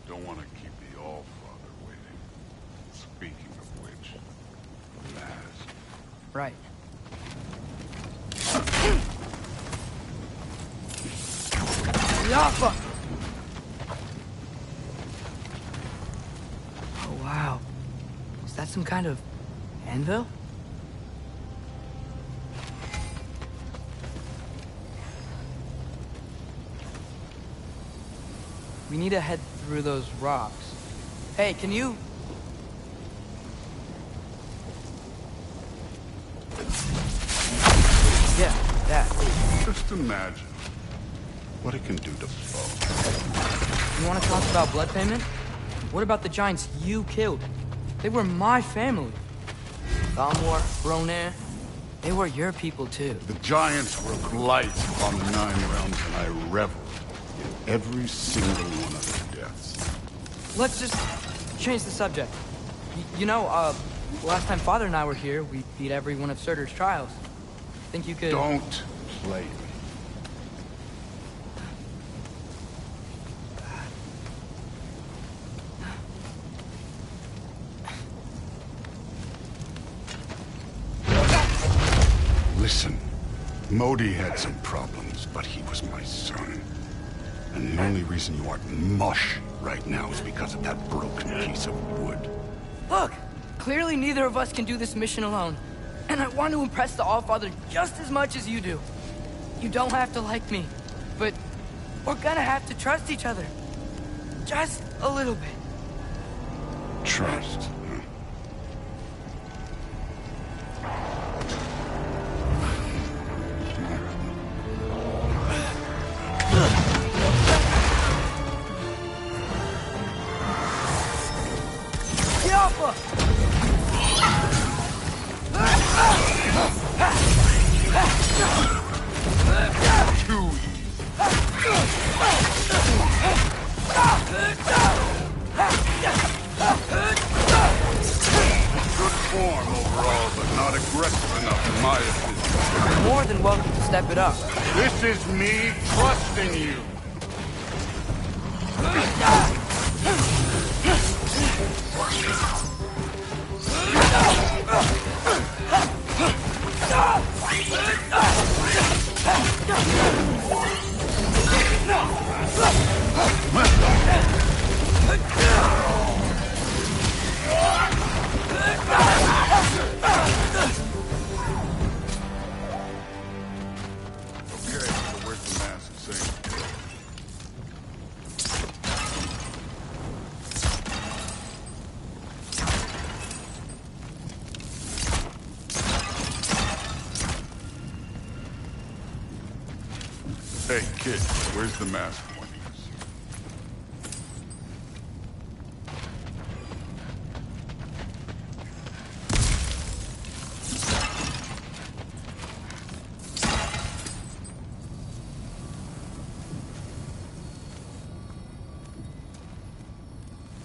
Don't want to keep the Allfather waiting. Speaking of which, the mask. Right. Yappa! Oh, wow. Is that some kind of anvil? We need to head through those rocks. Hey, can you... Yeah, that. Just imagine what it can do to both. You want to talk about blood payment? What about the giants you killed? They were my family. Thalmor, Ronair, they were your people too. The giants were blight upon the 9 realms, and I revel in every single one of their deaths. Let's just change the subject. You know, last time Father and I were here, we beat every one of Surtur's trials. Think you could... Don't play me. Listen, Modi had some problems, but he was my son. And the only reason you aren't mush right now is because of that broken piece of wood. Look! Clearly neither of us can do this mission alone. And I want to impress the Allfather just as much as you do. You don't have to like me, but we're gonna have to trust each other. Just a little bit. Trust. More than welcome to step it up. This is me trusting you. Hey, kid, where's the mask pointing us?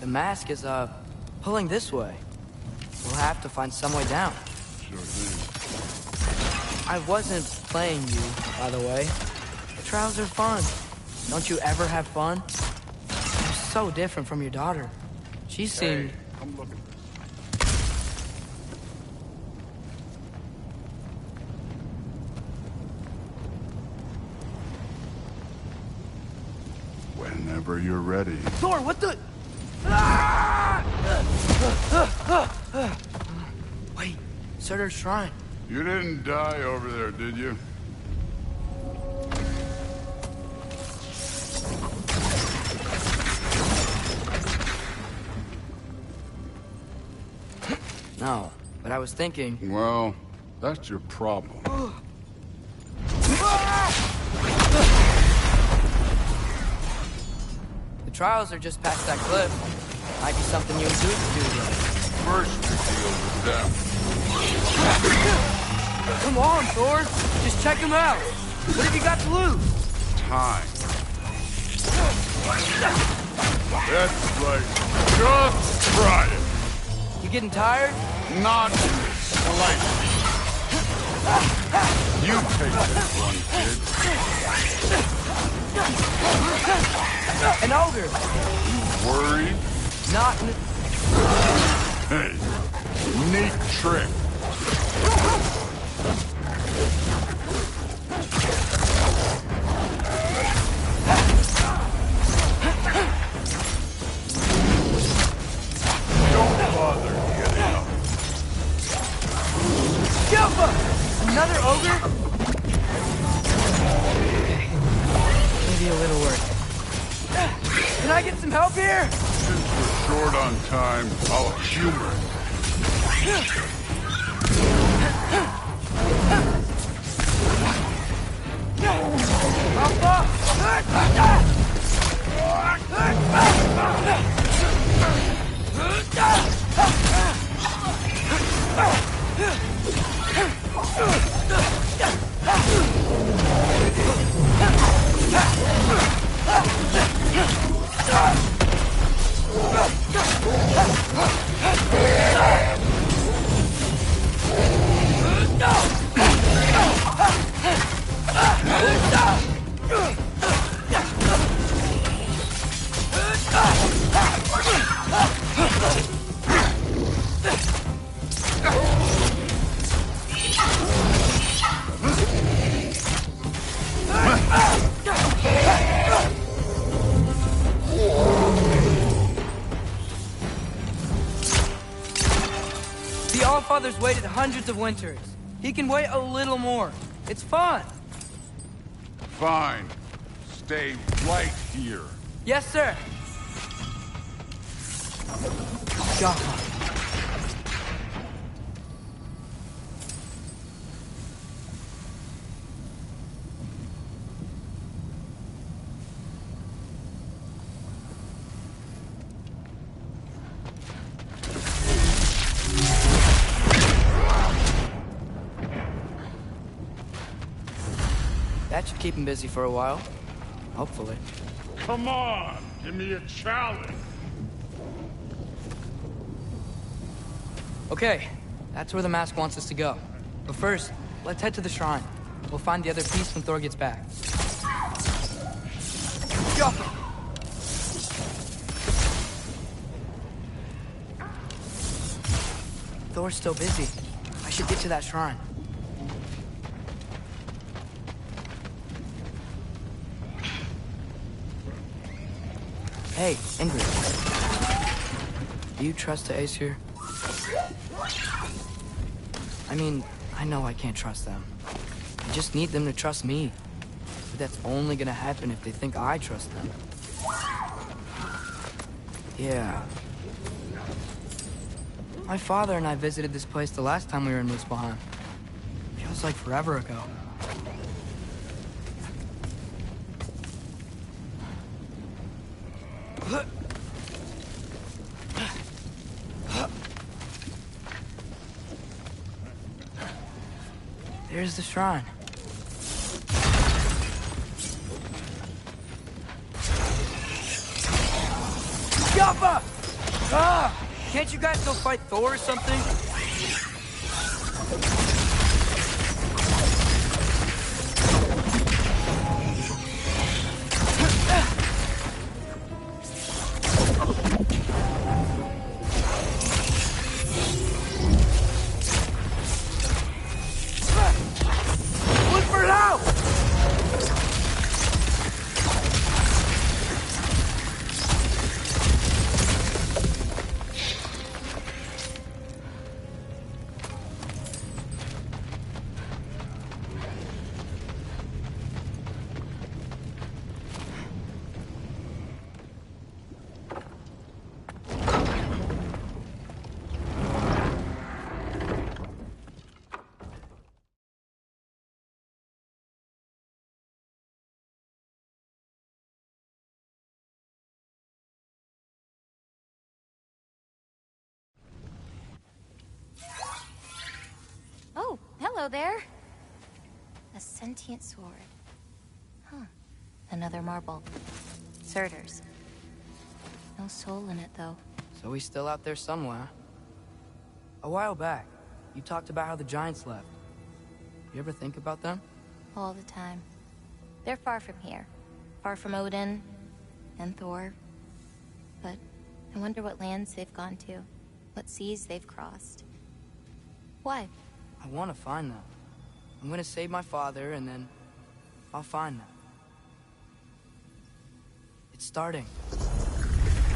The mask is, pulling this way. We'll have to find some way down. Sure thing. I wasn't playing you, by the way. Trials are fun. Don't you ever have fun? You're so different from your daughter. She seemed... Hey, come look at this. Whenever you're ready. Thor, what the... Wait, Surtur's shrine. You didn't die over there, did you? No, but I was thinking... Well, that's your problem. The trials are just past that cliff. Might be something you and Duke could do together. First, we deal with them. Come on, Thor! Just check him out! What have you got to lose? Time. That's right. Just try it. You getting tired? Not slightly. You take this one, kid. An ogre! You worried? Not... Hey, neat trick. Don't bother getting up. Jumpa! Another ogre? Maybe a little work. Can I help here? Since we're short on time, I'll humor it. The Allfather's waited hundreds of winters. He can wait a little more. It's fun. Fine. Stay right here. Yes, sir. God. That should keep him busy for a while. Hopefully. Come on, give me a challenge. Okay, that's where the mask wants us to go. But first, let's head to the shrine. We'll find the other piece when Thor gets back. Go! Thor's still busy. I should get to that shrine. Hey, Ingrid. Do you trust the Aesir? I mean, I know I can't trust them. I just need them to trust me. But that's only gonna happen if they think I trust them. Yeah. My father and I visited this place the last time we were in Muspelheim. Feels like forever ago. There's the shrine. Yappa! Ah! Can't you guys go fight Thor or something? Oh, hello there. A sentient sword. Huh. Another marble. Surtur's. No soul in it, though. So he's still out there somewhere. A while back, you talked about how the giants left. You ever think about them? All the time. They're far from here. Far from Odin and Thor. But I wonder what lands they've gone to. What seas they've crossed. Why? I want to find them. I'm gonna save my father, and then I'll find them. It's starting.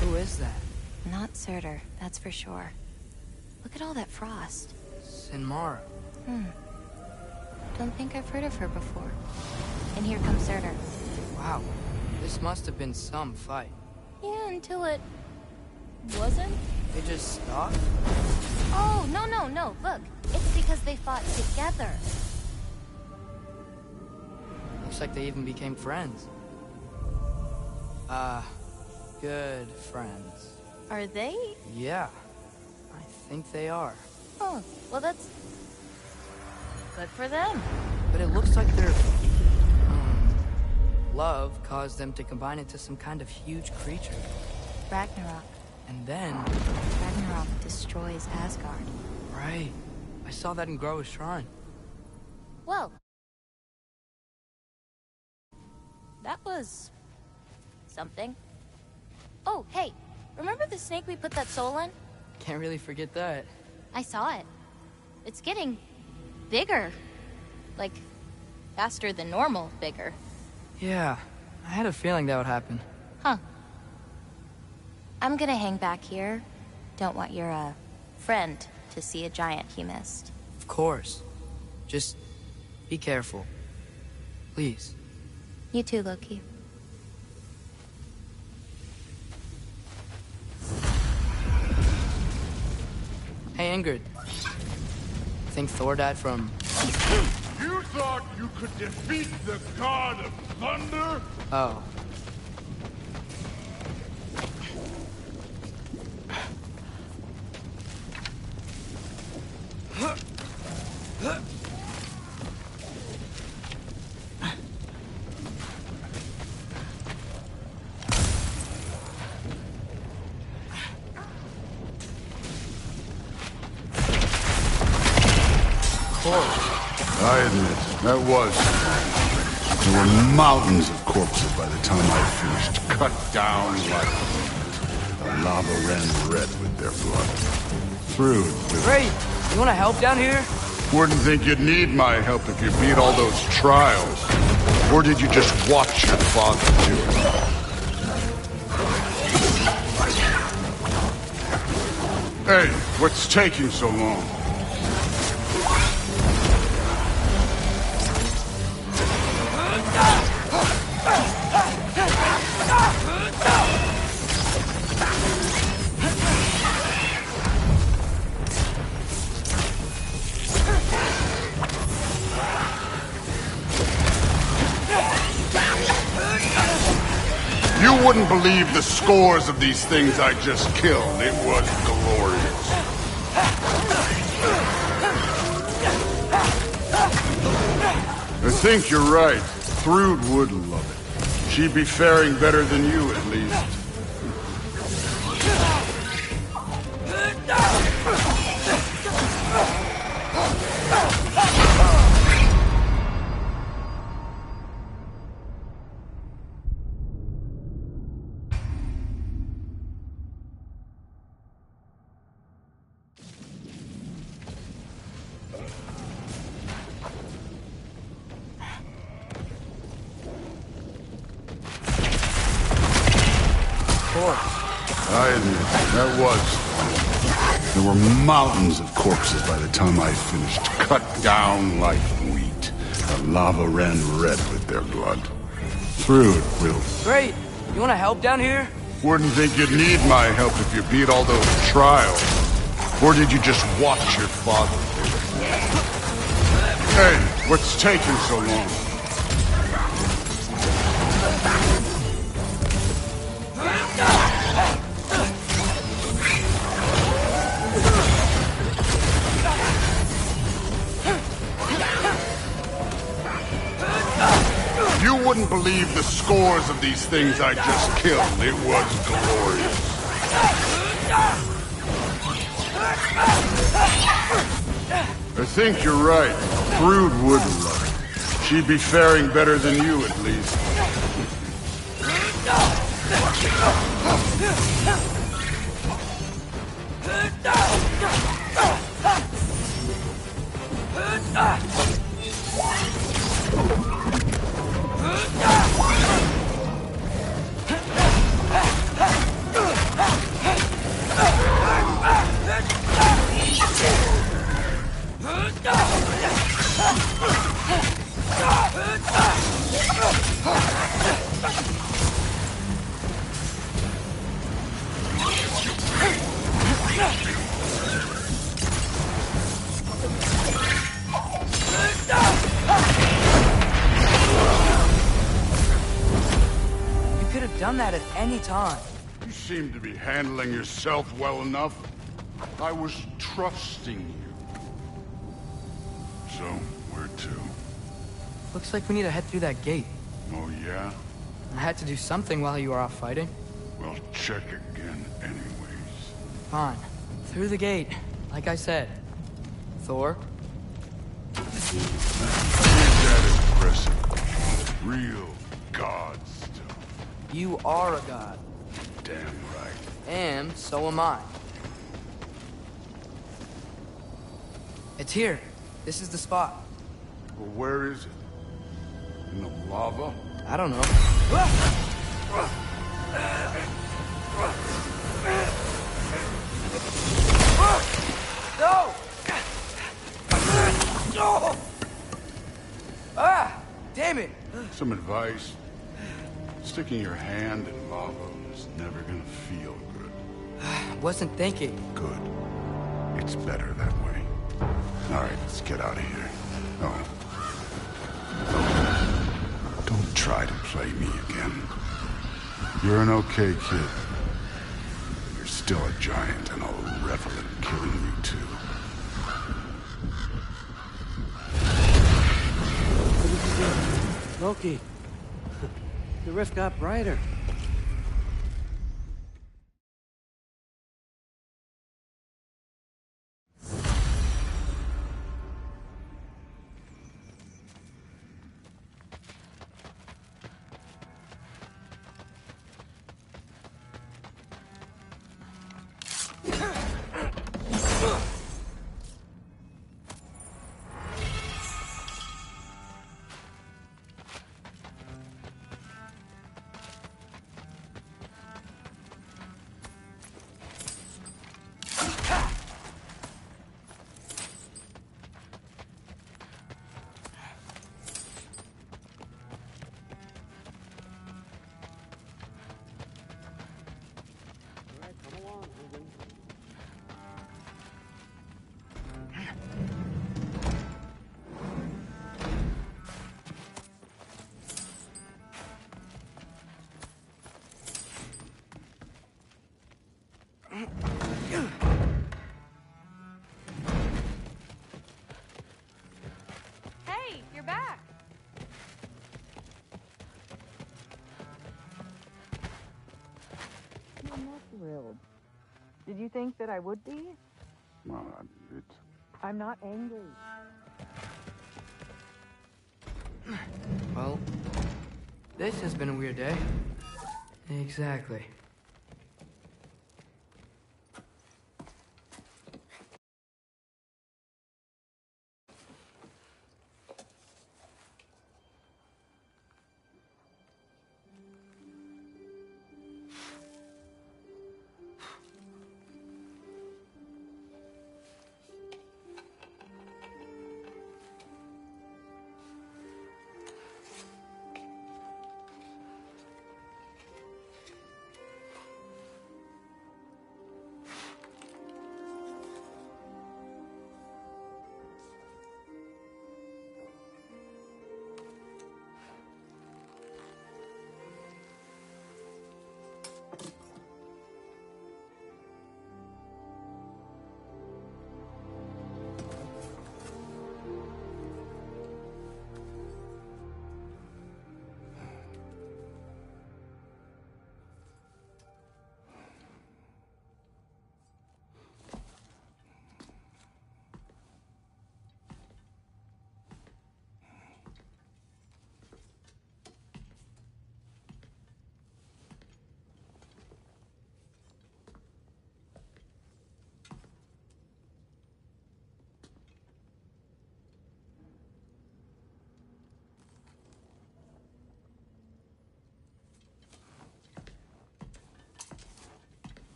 Who is that? Not Surtur, that's for sure. Look at all that frost. Sinmara. Don't think I've heard of her before. And here comes Surtur. Wow, this must have been some fight. Yeah, until it wasn't. They just stopped? Oh, no. Look, it's because they fought together. Looks like they even became friends. Good friends. Are they? Yeah, I think they are. Oh, well that's good for them. But it looks like their love caused them to combine into some kind of huge creature. Ragnarok. And then... Ragnarok destroys Asgard. Right. I saw that in Groa's shrine. Well, that was something. Oh, hey, remember the snake we put that soul in? Can't really forget that. I saw it. It's getting bigger. Like, faster than normal bigger. Yeah, I had a feeling that would happen. Huh. I'm gonna hang back here. Don't want your, friend to see a giant he missed. Of course. Just be careful. Please. You too, Loki. Hey, Ingrid. Think Thor died from... You thought you could defeat the god of thunder? Oh. I admit, that was. There were mountains of corpses by the time I finished, cut down like the lava ran red with their blood. Through it with... Great! You wanna help down here? Wouldn't think you'd need my help if you beat all those trials. Or did you just watch your father do it? Hey, what's taking so long? You wouldn't believe the scores of these things I just killed. It was glorious. I think you're right. Thrud would love it. She'd be faring better than you, at least. I admit, that was. There were mountains of corpses by the time I finished, cut down like wheat. The lava ran red with their blood. Through it, Will. Great! You wanna help down here? Wouldn't think you'd need my help if you beat all those trials. Or did you just watch your father do it? Hey, what's taking so long? You wouldn't believe the scores of these things I just killed. It was glorious. I think you're right. Thrud would love it. She'd be faring better than you, at least. done that at any time. You seem to be handling yourself well enough. I was trusting you. So, where to? Looks like we need to head through that gate. Oh, yeah? I had to do something while you were off fighting. Well, check again anyways. Fine. Through the gate, like I said. Thor? Ain't that impressive? Real god stuff. You are a god. Damn right. And so am I. It's here. This is the spot. Well, where is it? In the lava? I don't know. No! No! Ah! Damn it! Some advice. Sticking your hand in lava is never gonna feel good. Wasn't thinking. Good. It's better that way. All right, let's get out of here. Oh. Don't try to play me again. You're an okay kid. You're still a giant, and I'll revel in killing you too. Loki, the rift got brighter. Hey, you're back. I'm not thrilled. Did you think that I would be? Well, it's... I'm not angry. Well, this has been a weird day. Exactly.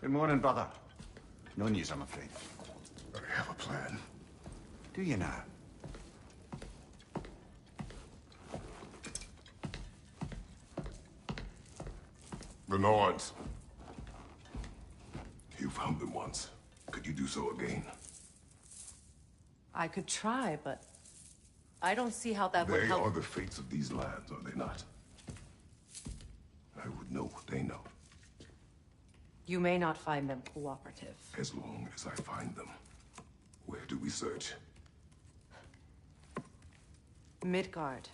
Good morning, brother. No news, I'm afraid. I have a plan. Do you now? The Nords. You found them once. Could you do so again? I could try, but I don't see how that would They help. are the fates of these lands, are they not? I would know what they know. You may not find them cooperative. As long as I find them. Where do we search? Midgard.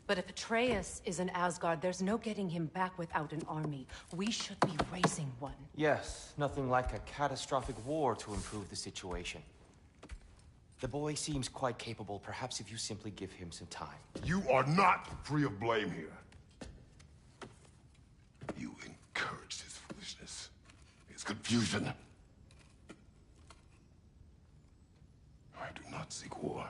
But if Atreus is in Asgard, there's no getting him back without an army. We should be raising one. Yes, nothing like a catastrophic war to improve the situation. The boy seems quite capable. Perhaps if you simply give him some time. You are not free of blame here. You encouraged his foolishness, his confusion. I do not seek war.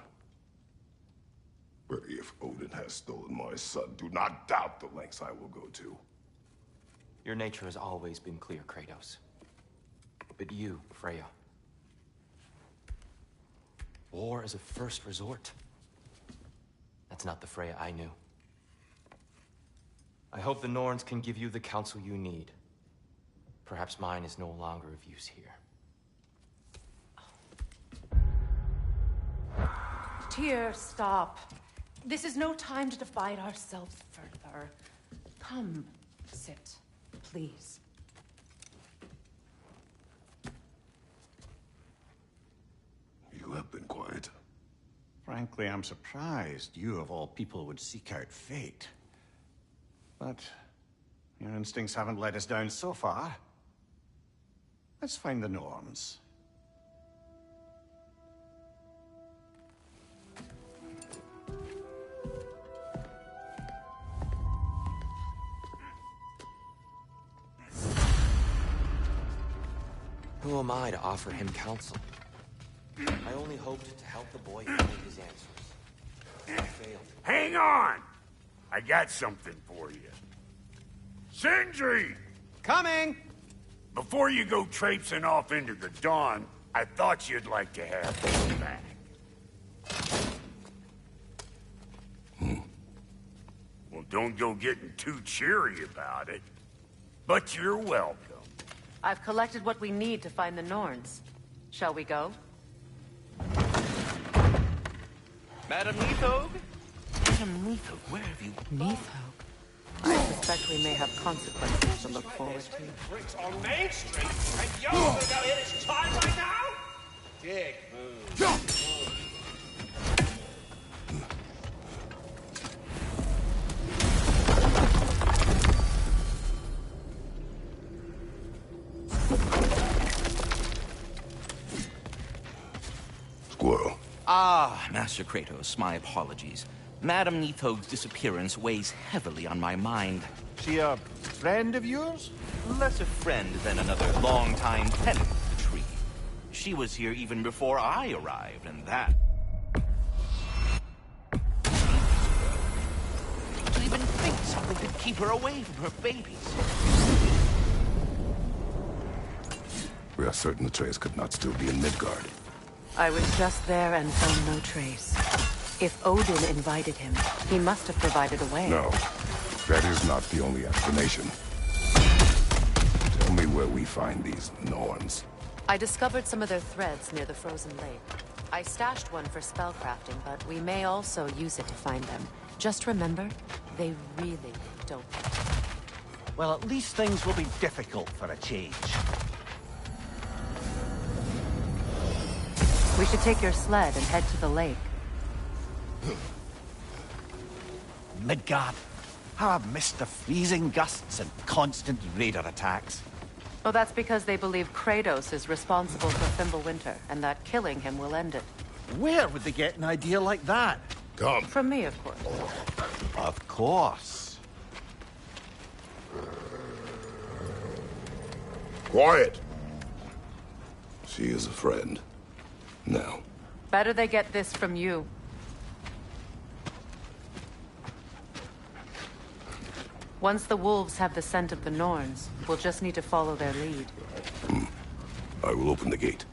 But if Odin has stolen my son, do not doubt the lengths I will go to. Your nature has always been clear, Kratos. But you, Freya. War is a first resort. That's not the Freya I knew. I hope the Norns can give you the counsel you need. Perhaps mine is no longer of use here. Tyr, stop. This is no time to divide ourselves further. Come, sit, please. You have been quiet. Frankly, I'm surprised you, of all people, would seek out fate. But your instincts haven't let us down so far. Let's find the Norns. Who am I to offer him counsel? I only hoped to help the boy find his answers. I failed. Hang on! I got something for you. Sindri! Coming! Before you go traipsing off into the dawn, I thought you'd like to have this back. Well, don't go getting too cheery about it. But you're welcome. I've collected what we need to find the Norns. Shall we go? Madam Neathog? Madam Neathog, where have you... Neathog? I suspect we may have consequences to look forward to. Bricks on Main Street, and you're gonna go in its time right now? Dick move. Squirrel. Ah, Master Kratos, my apologies. Madam Neathog's disappearance weighs heavily on my mind. She a friend of yours? Less a friend than another longtime tenant of the tree. She was here even before I arrived, and that... To even think something could keep her away from her babies. We are certain Atreus could not still be in Midgard. I was just there and found no trace. If Odin invited him, he must have provided a way. No, that is not the only explanation. Tell me where we find these Norns. I discovered some of their threads near the frozen lake. I stashed one for spellcrafting, but we may also use it to find them. Just remember, they really don't. Well, at least things will be difficult for a change. We should take your sled and head to the lake. Midgard. How I've missed the freezing gusts and constant raider attacks. Well, that's because they believe Kratos is responsible for Fimbulwinter, and that killing him will end it. Where would they get an idea like that? Come. From me, of course. Of course. Quiet! She is a friend. Now. Better they get this from you. Once the wolves have the scent of the Norns, we'll just need to follow their lead. I will open the gate.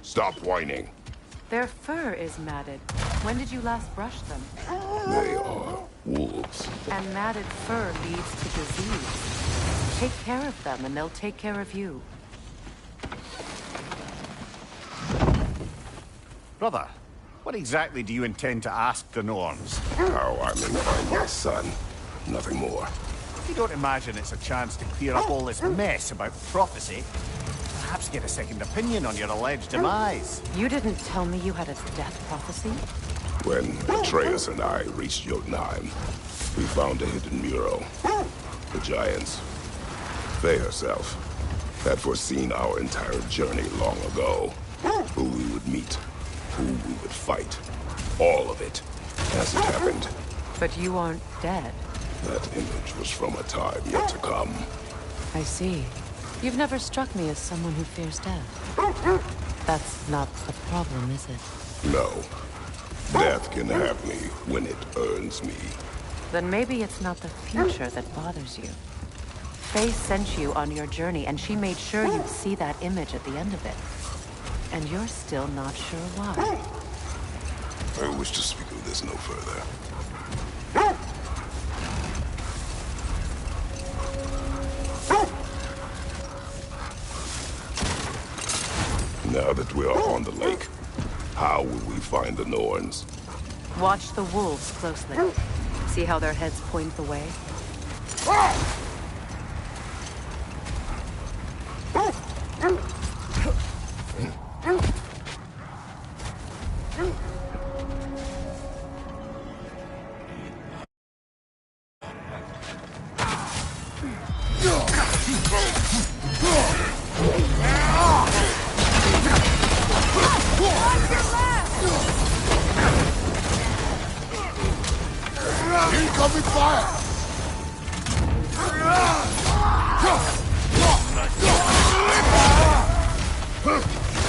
Stop whining. Their fur is matted. When did you last brush them? They are wolves. And matted fur leads to disease. Take care of them, and they'll take care of you. Brother, what exactly do you intend to ask the Norns? How I may find my son. Nothing more. You don't imagine it's a chance to clear up all this mess about prophecy? Perhaps get a second opinion on your alleged demise. You didn't tell me you had a death prophecy? When Atreus and I reached Jotunheim, we found a hidden mural. The Giants, they herself, had foreseen our entire journey long ago. Who we would meet, who we would fight. All of it, as it happened. But you aren't dead. That image was from a time yet to come. I see. You've never struck me as someone who fears death. That's not the problem, is it? No. Death can have me when it earns me. Then maybe it's not the future that bothers you. Faye sent you on your journey, and she made sure you'd see that image at the end of it. And you're still not sure why. I wish to speak of this no further. Now that we are on the lake, how will we find the Norns? Watch the wolves closely. See how their heads point the way? Incoming fire!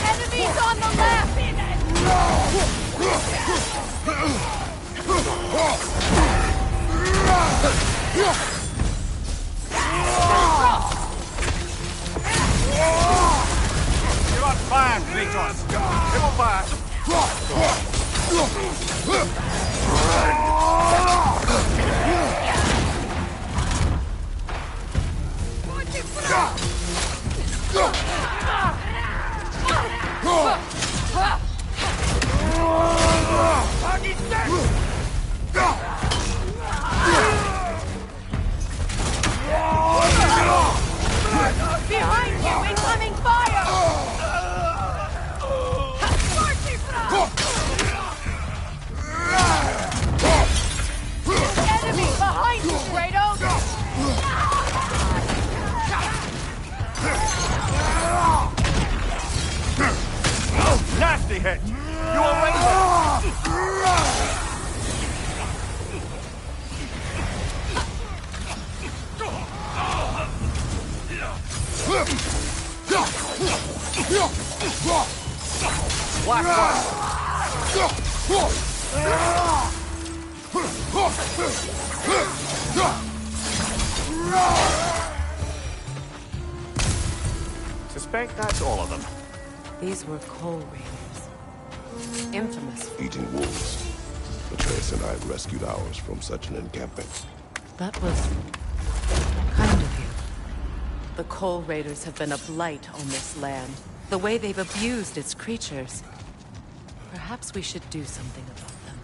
Enemies on the left! You're on fire, Kratos! Come back! Behind you! Incoming fire! Enemy behind you, Kratos! Nasty hit! You alright? Suspect that's all of them. These were coal raiders. Infamous. Eating wolves. Atreus and I rescued ours from such an encampment. That was kind of you. The coal raiders have been a blight on this land. The way they've abused its creatures. Perhaps we should do something about them.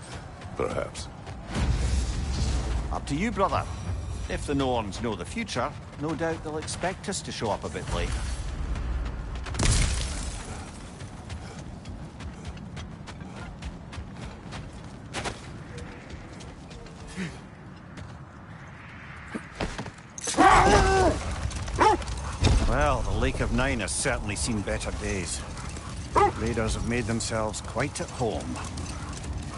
Perhaps. Up to you, brother. If the Norns know the future, no doubt they'll expect us to show up a bit late. Well, the Lake of Nine has certainly seen better days. Raiders have made themselves quite at home.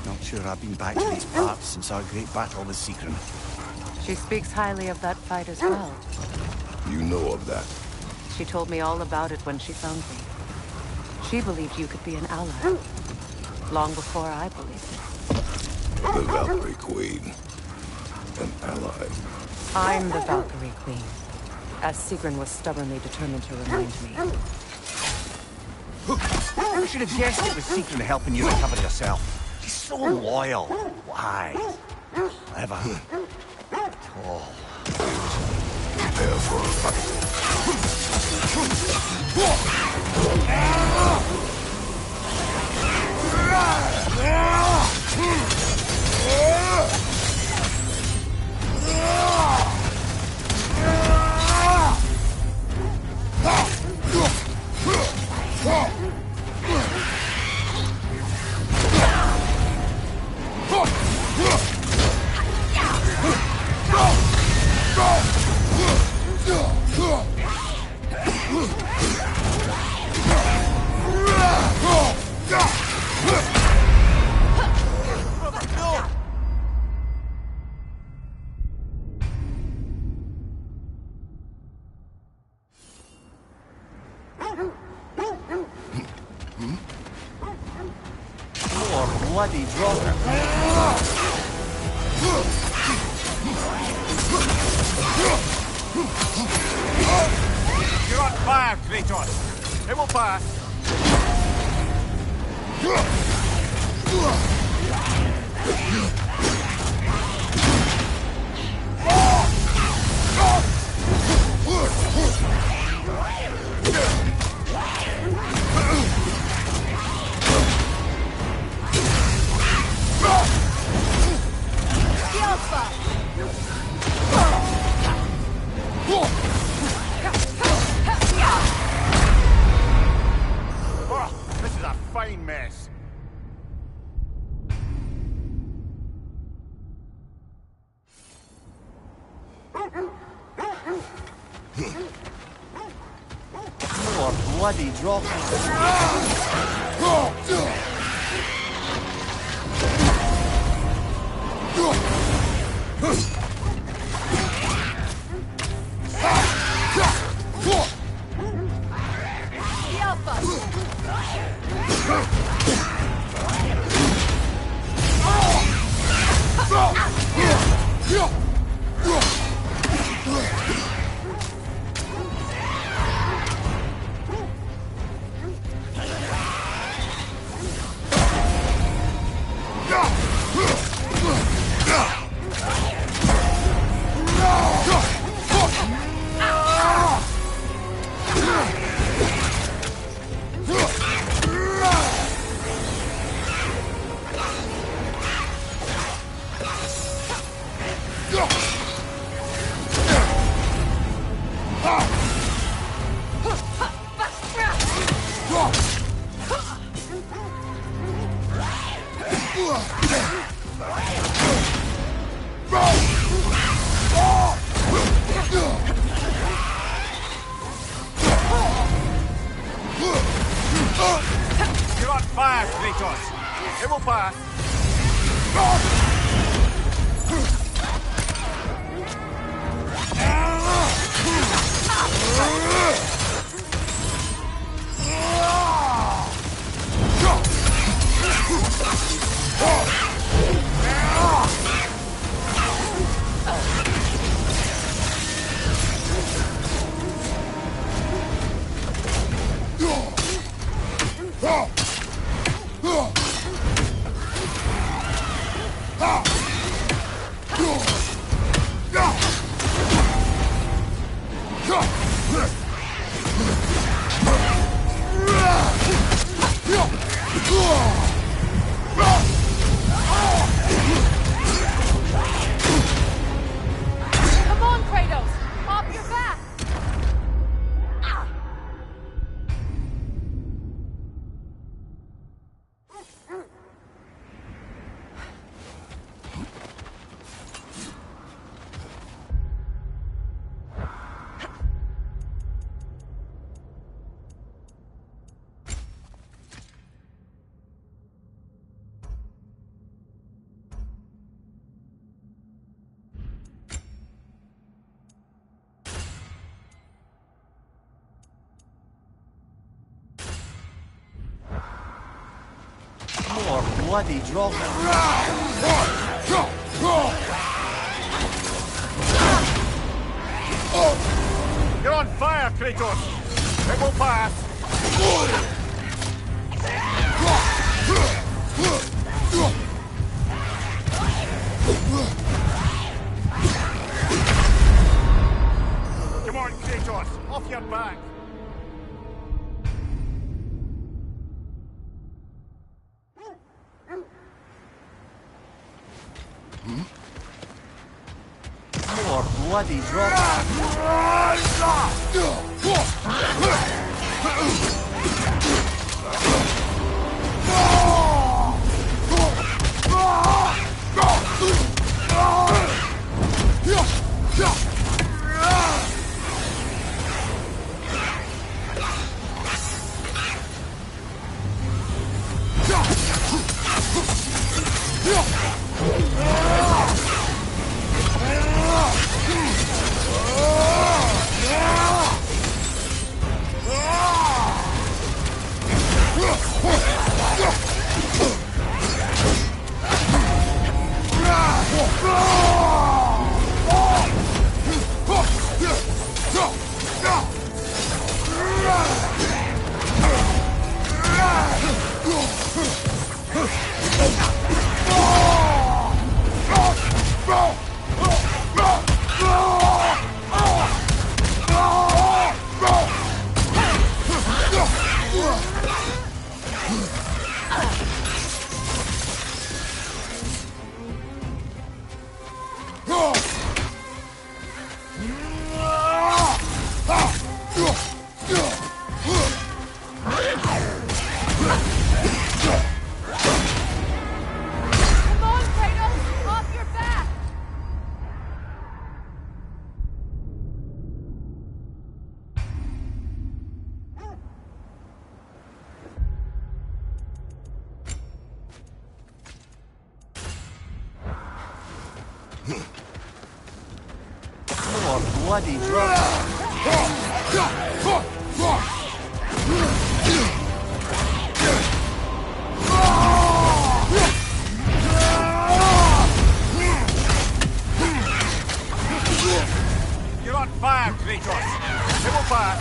Not sure I've been back to these parts since our great battle with Sigrun. She speaks highly of that fight as well. You know of that? She told me all about it when she found me. She believed you could be an ally. Long before I believed it. The Valkyrie Queen. An ally. I'm the Valkyrie Queen. As Sigrun was stubbornly determined to remind me. You should have guessed it was Sigrun helping you recover yourself. She's so loyal, wise, clever, tall. Prepare for a fight. bloody draugr. You're on fire, Kratos. It will pass. Oh, this is a fine mess. More bloody draugr. You're on fire, Kratos. It will pass. Come on, Kratos! Pop your back! More bloody draugr. You're on fire, Kratos. It will pass. Come on, Kratos. Off your back. More bloody draugr. More bloody drugs. You're on fire, Kratos. Civil fire.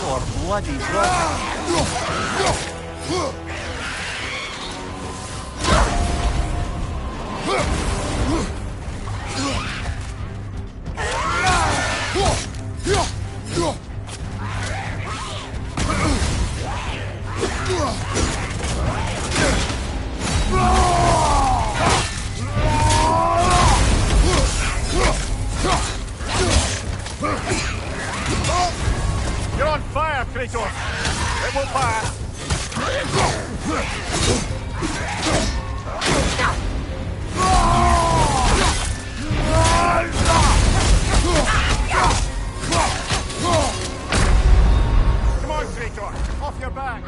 More bloody drugs. You're on fire, Kratos. It will pass. Come on, Kratos. Off your back.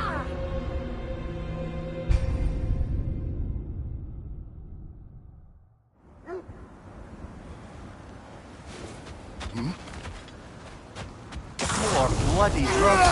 More bloody drugs.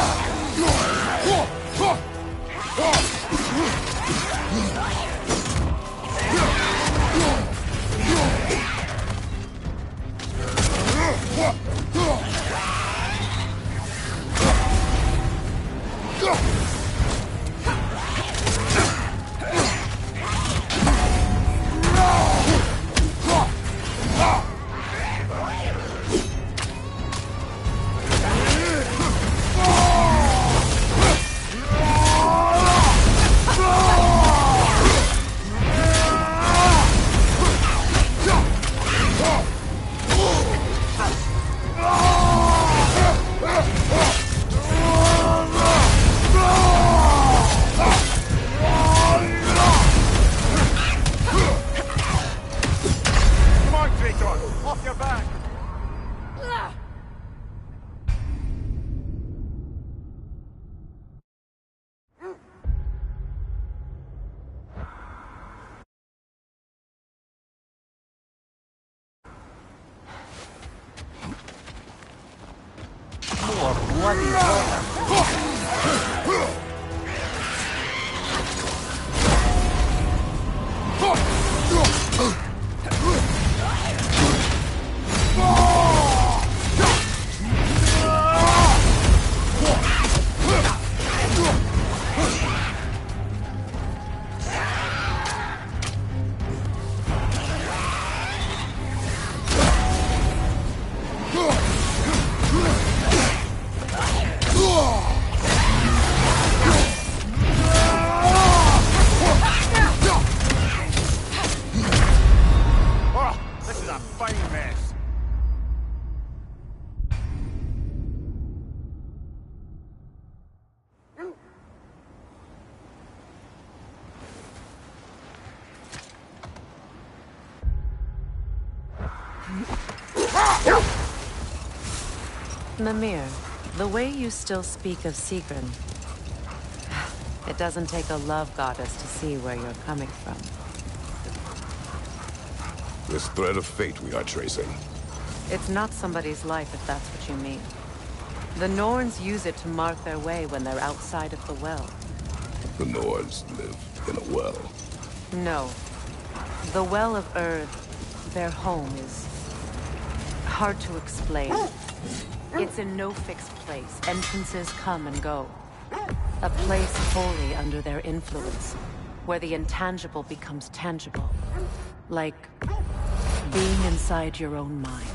Come on, Kratos. Off your back. More bloody drugs. Mimir, the way you still speak of Sigrun, it doesn't take a love goddess to see where you're coming from. This thread of fate we are tracing. It's not somebody's life, if that's what you mean. The Norns use it to mark their way when they're outside of the well. The Nords live in a well. No. The Well of Earth, their home, is hard to explain. It's in no fixed place. Entrances come and go. A place wholly under their influence, where the intangible becomes tangible. Like being inside your own mind.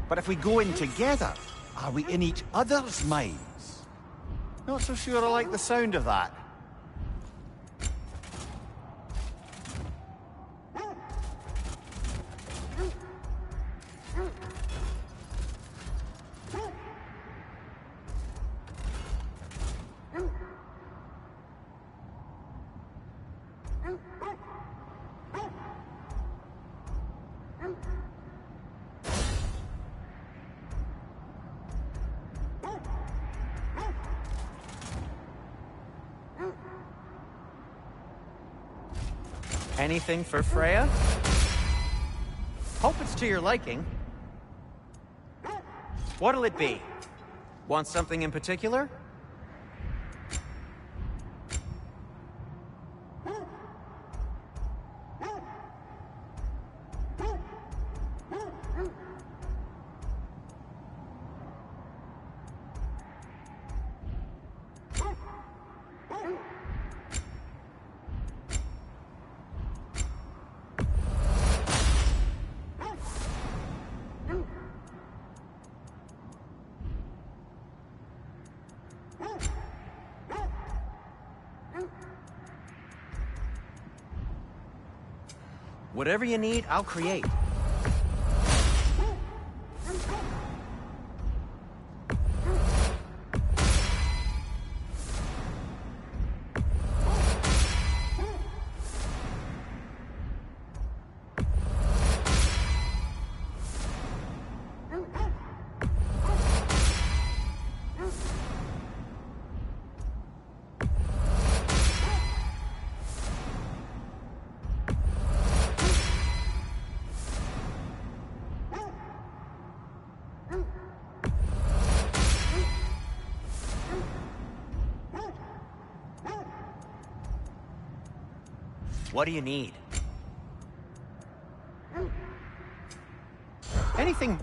But if we go in together, are we in each other's minds? Not so sure I like the sound of that. Anything for Freya? Hope it's to your liking. What'll it be? Want something in particular? Whatever you need, I'll create. What do you need? Anything.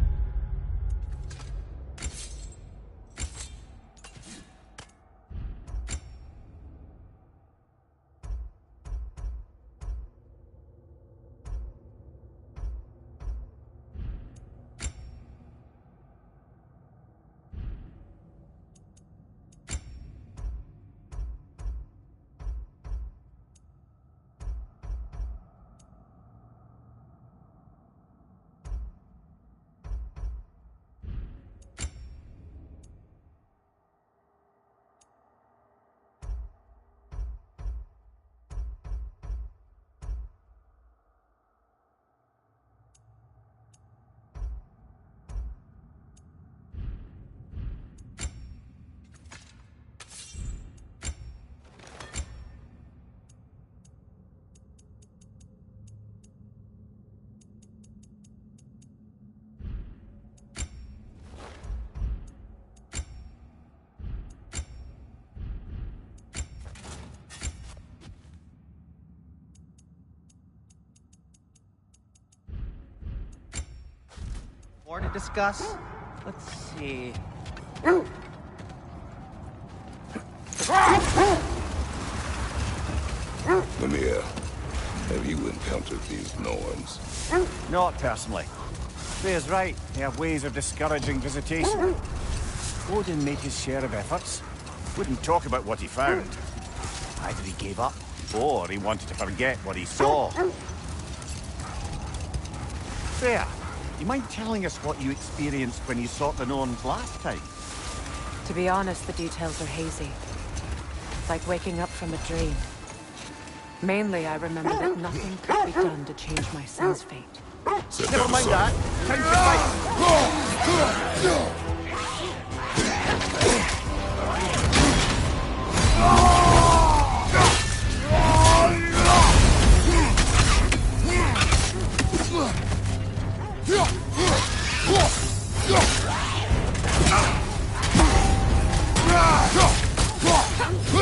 More to discuss? Let's see. Mimir, have you encountered these Norns? Not personally. Freya's right. They have ways of discouraging visitation. Odin made his share of efforts. Wouldn't talk about what he found. Either he gave up, or he wanted to forget what he saw. Freya, you mind telling us what you experienced when you sought the Norns last time? To be honest, the details are hazy. It's like waking up from a dream. Mainly, I remember that nothing could be done to change my son's fate. Never mind that. Time to fight!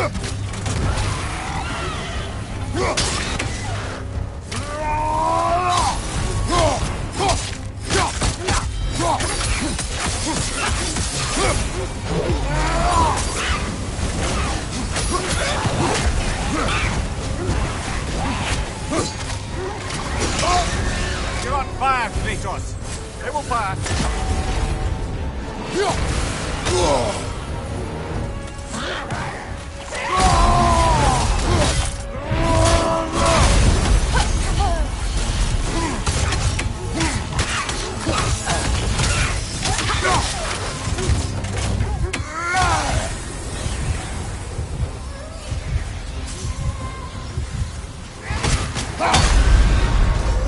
You're on fire, Kratos. It will pass.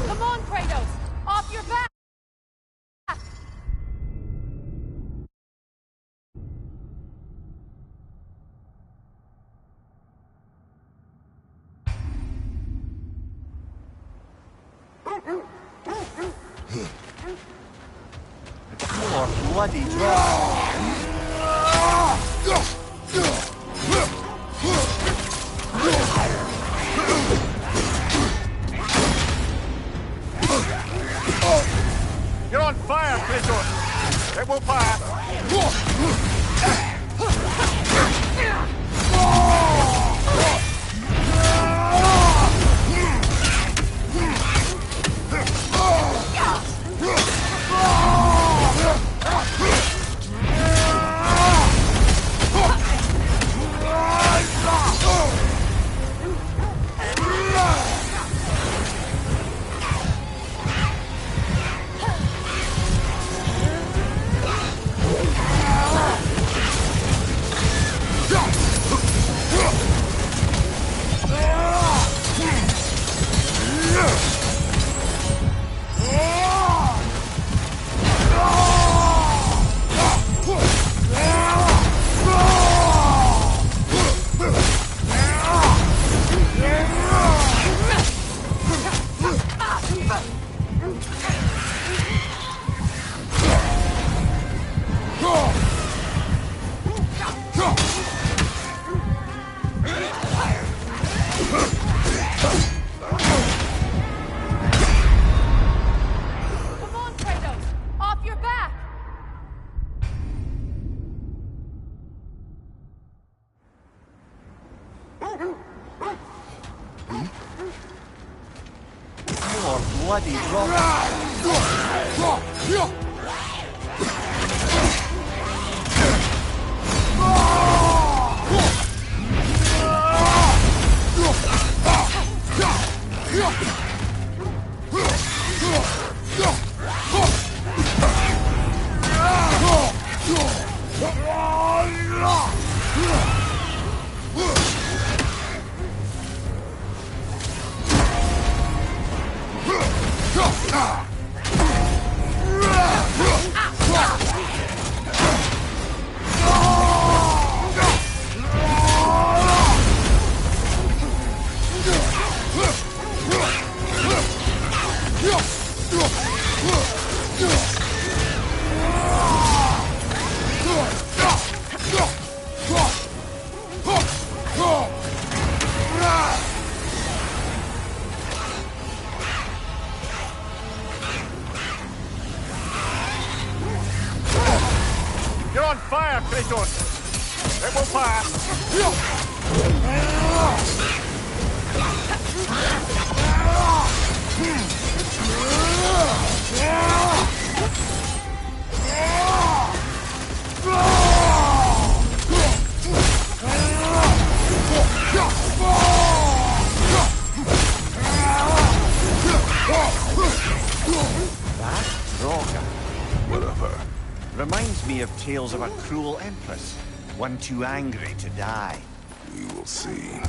Come on, Kratos! Off your back! More bloody draw. You're on fire, Kratos. It will pass. Come on, Kratos! Off your back! More bloody draw. You're on fire, Kratos. It will pass. That Droga Whatever. reminds me of tales of a cruel empress, one too angry to die. We will see.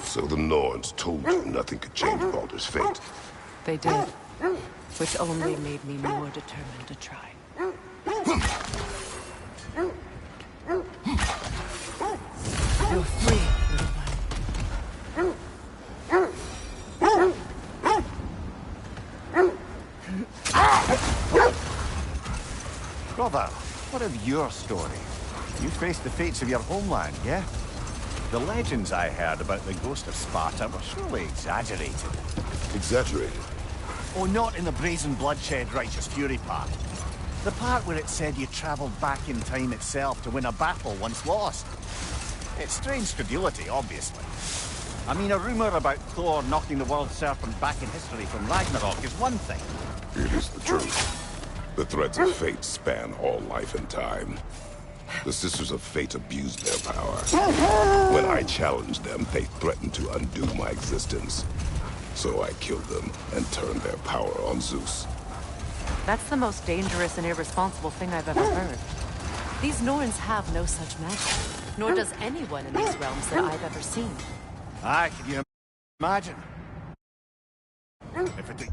So the Norns told you nothing could change Baldur's fate. They did, which only made me more determined to try. Brother, what of your story? You faced the fates of your homeland, yeah? The legends I heard about the ghost of Sparta were surely exaggerated. Exaggerated? Oh, not in the brazen bloodshed righteous fury part. The part where it said you traveled back in time itself to win a battle once lost. It's strange credulity, obviously. I mean, a rumor about Thor knocking the world serpent back in history from Ragnarok is one thing. It is the truth. The threads of fate span all life and time. The Sisters of Fate abused their power. When I challenged them, they threatened to undo my existence. So I killed them and turned their power on Zeus. That's the most dangerous and irresponsible thing I've ever heard. These Norns have no such magic, nor does anyone in these realms that I've ever seen. Aye, can you imagine? If it...